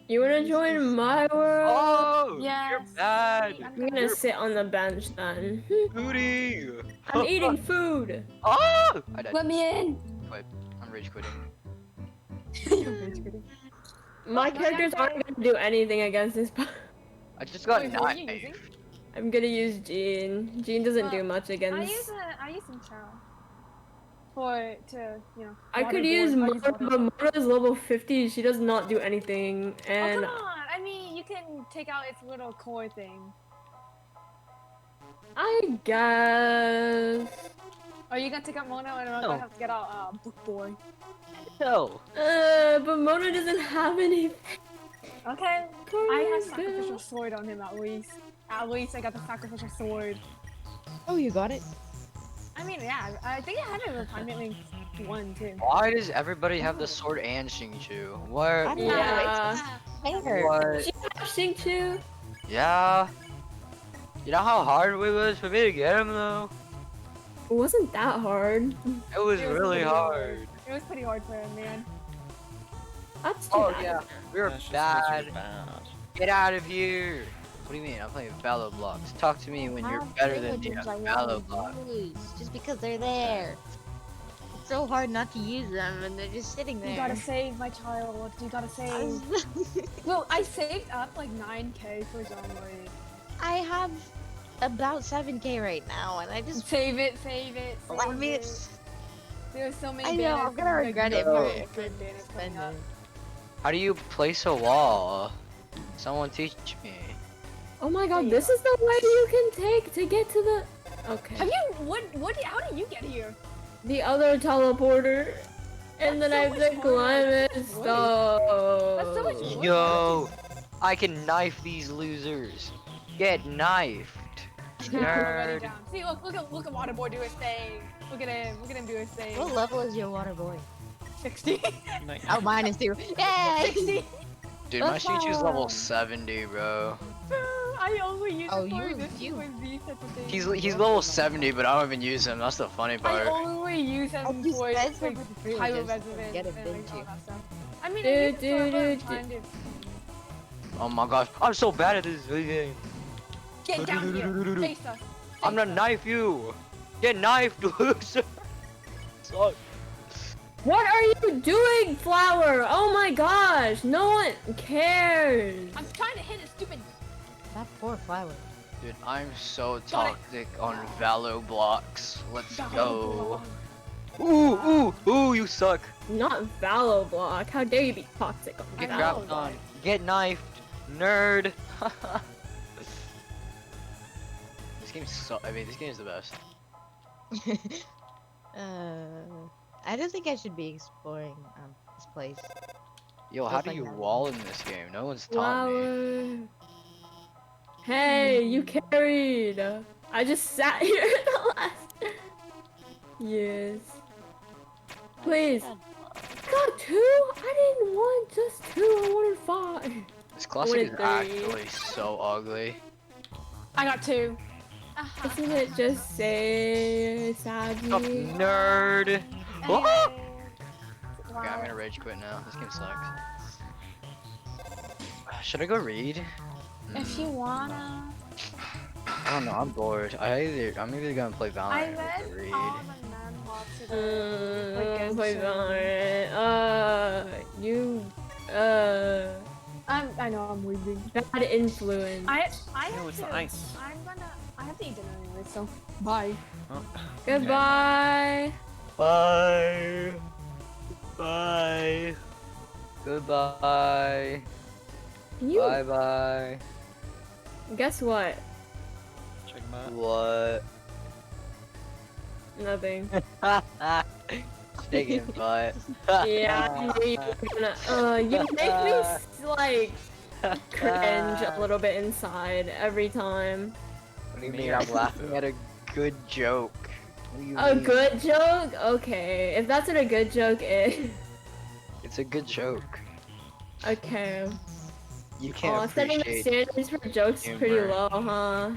You want to join my world? Oh! Yes. You're bad. I'm I'm gonna sit on the bench then. Booty. I'm eating food. Oh! I died. Let me in. Quit. I'm rage quitting. You're rage quitting. My no, characters yeah, aren't gonna do anything against this. I just got Wait, who are you using? knifed. I'm gonna use Jean. Jean doesn't do much I against. use some chow. I could use Mona, but Mona is level 50. She does not do anything, and Oh, come on! I mean, you can take out its little core thing. I guess. Are you gonna take out Mona, and I'm No. gonna have to get out Book Boy? No. But Mona doesn't have anything. Okay, I have sacrificial sword on him at least. At least I got the sacrificial sword. Oh, you got it? I mean, yeah, I think I had it in Refinement Link 1 too. Why does everybody have the sword and Xingqiu? I What? don't know. Yeah. It's fair. What? She have Xingqiu. Yeah. You know how hard it was for me to get him though? It wasn't that hard. It was It was really pretty hard. It was pretty hard for him, man. That's too Oh bad. yeah, we were That's just 'cause bad. you're bad. Get out of here. What do you mean? I'm playing Valor Blocks. Talk to me when you're Have better than me privileges I on wanna Valor Blocks. use, just because they're there. It's so hard not to use them, and they're just sitting there. You gotta save my child. You gotta save. Well, I saved up like 9k for Zone Raid. I have about 7k right now, and I just. Save it, save it. Save I mean, it. There's so many. I know, I'm banners, gonna like, regret it good for banners coming up. spending. How do you place a wall? Someone teach me. Oh my god, this is the way you can take to get to the. Okay. Have you? How did you get here? The other teleporter. And then I That's have so to much climb harder. and stuff. That's so much work. Yo, I can knife these losers. Get knifed. Already Nerd. down. See, look at Waterboy do his thing. Look at him do his thing. What level is your water boy? 60. Like, Oh, mine is 0. Yay! 60. Dude, my That's Xingqiu's level fine. 70, bro. I only use Oh, it for you- this you- for these type of things. He's level 70, but I don't even use him. That's the funny I part. only use him I just for guys like, were free Pyro just to Resonance get a and like, binge all you. that stuff. I mean, Do, I use do, it for do, trying to Oh my gosh, I'm so bad at this video game. get down here. Face us. I'm gonna knife you. Get knifed, loser. So, What are you doing, Flower? Oh my gosh, no one cares. I'm trying to hit a stupid. That poor flower. dude, I'm so Got it. toxic on Valor Blocks. Let's Down. go. Ooh, you suck. Not Valo Block. How dare you be toxic on Get I Valo know. crapped on. Get knifed, nerd. This game's so. I mean, this game's the best. I don't think I should be exploring this place. Yo, how Feels do like you that. wall in this game? No one's taught me. Flower. Hey, you carried. I just sat here the last. Yes. Please. I got 2? I didn't want just 2. I wanted 5. This classic is Wanted 3. actually so ugly. I got 2. Doesn't it just say sadly? Stop, nerd. Oh! Wow. Okay, I'm gonna rage quit now. This game sucks. Should I go read? If you wanna. I don't know. I'm bored. I'm either gonna play I Valorant or read read. all the man mobs today. Play Valorant. You, I know I'm leaving. bad influence. I no, have it's to. nice. I have to eat dinner anyway, so bye. Oh. Goodbye. Bye. Bye. Goodbye. Can you Bye bye. guess what? Check him out. What? Nothing. Shaking butt. Yeah, you make me like cringe a little bit inside every time. What do you mean? I'm laughing at a good joke. What do you A mean? good joke? Okay, if that's what a good joke is. It's It's a good joke. Okay. You can't Setting the appreciate standards for jokes pretty humor. low, huh?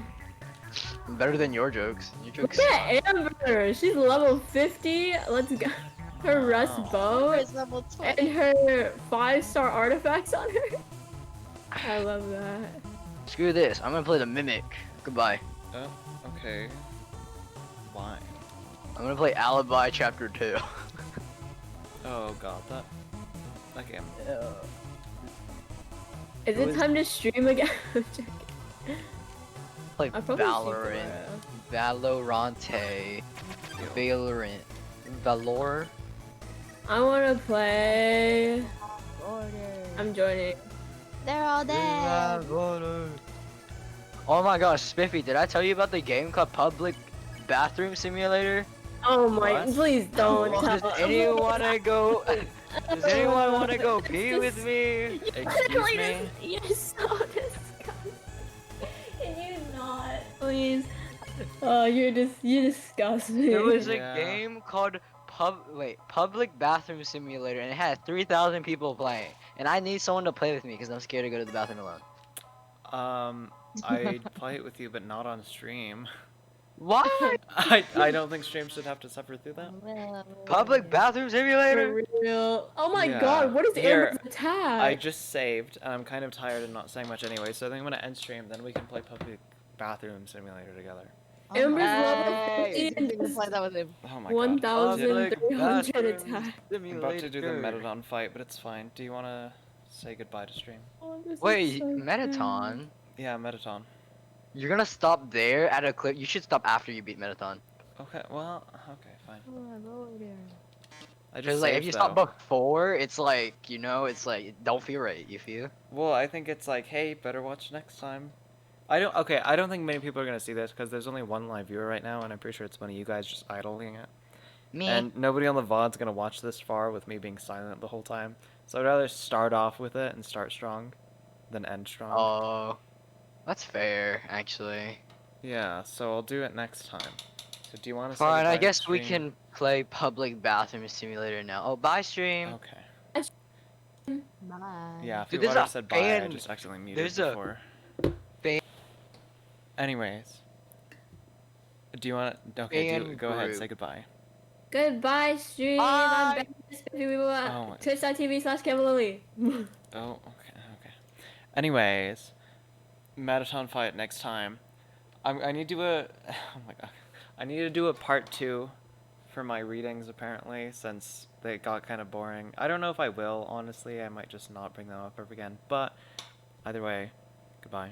Better than your jokes. Your Look jokes at suck. Amber. She's level 50. Let's go. Her rust Wow. bow Amber's level 20. and her 5-star artifacts on her. I love that. Screw this. I'm gonna play the Mimic. Goodbye. Oh, okay. Why? I'm gonna play Alibi Chapter 2. Oh god, that game. Is Who it is- time to stream again? I'm joking. Play I'll probably stream Valorant. tomorrow. Valorante. Valorant. Valor. I wanna play. I'm joining. They're all dead. Oh my gosh, Spiffy, did I tell you about the game called Public Bathroom Simulator? Oh my! What? Please don't. Does tell- anyone wanna go? Does anyone wanna go pee with me? Excuse me? You're so disgusting. Can you not, please? Oh, you disgust me. There was Yeah. a game called Public Bathroom Simulator, and it had 3,000 people playing. And I need someone to play with me because I'm scared to go to the bathroom alone. I'd play it with you, but not on stream. What? I don't think stream should have to suffer through that. Public Bathroom Simulator? For real. Oh my Yeah. god, what is Here, Amber's attack? I just saved, and I'm kind of tired and not saying much anyway, so I think I'm gonna end stream, then we can play Public Bathroom Simulator together. Amber's level Hey. 50 Didn't even play that with him. Oh my god. 1,300 Bathroom attack. I'm about to do the Simulator. Metadon fight, but it's fine. Do you wanna say goodbye to stream? Oh, this is Wait, so Metaton? Yeah, Metaton. You're gonna stop there at a clip? You should stop after you beat Metaton. Okay, well, okay, fine. I Because just like, if saved, you though. stop before, it's like, you know, it's like, it don't feel right, you feel? Well, I think it's like, hey, better watch next time. I don't think many people are gonna see this because there's only one live viewer right now, and I'm pretty sure it's one of you guys just idling it. Me. And nobody on the VOD's gonna watch this far with me being silent the whole time. So I'd rather start off with it and start strong than end strong. Oh, that's fair, actually. Yeah, so I'll do it next time. So do you want to say Fine, goodbye I to guess we stream? can play Public Bathroom Simulator now. Oh, bye, stream. Okay. Bye. Yeah, if Dude, you there's would a have said bye, I fan- just accidentally muted there's a before. fan- Anyways. Do you want to... Okay, fan go ahead, group. say goodbye. Goodbye, stream. Bye. I'm back to Spiffy. We will Oh, my- twitch.tv/Camelily. Oh, okay. Anyways, Metaton fight next time. I need to do a... Oh my god. I need to do a part 2 for my readings, apparently, since they got kind of boring. I don't know if I will, honestly. I might just not bring them up ever again. But, either way, goodbye.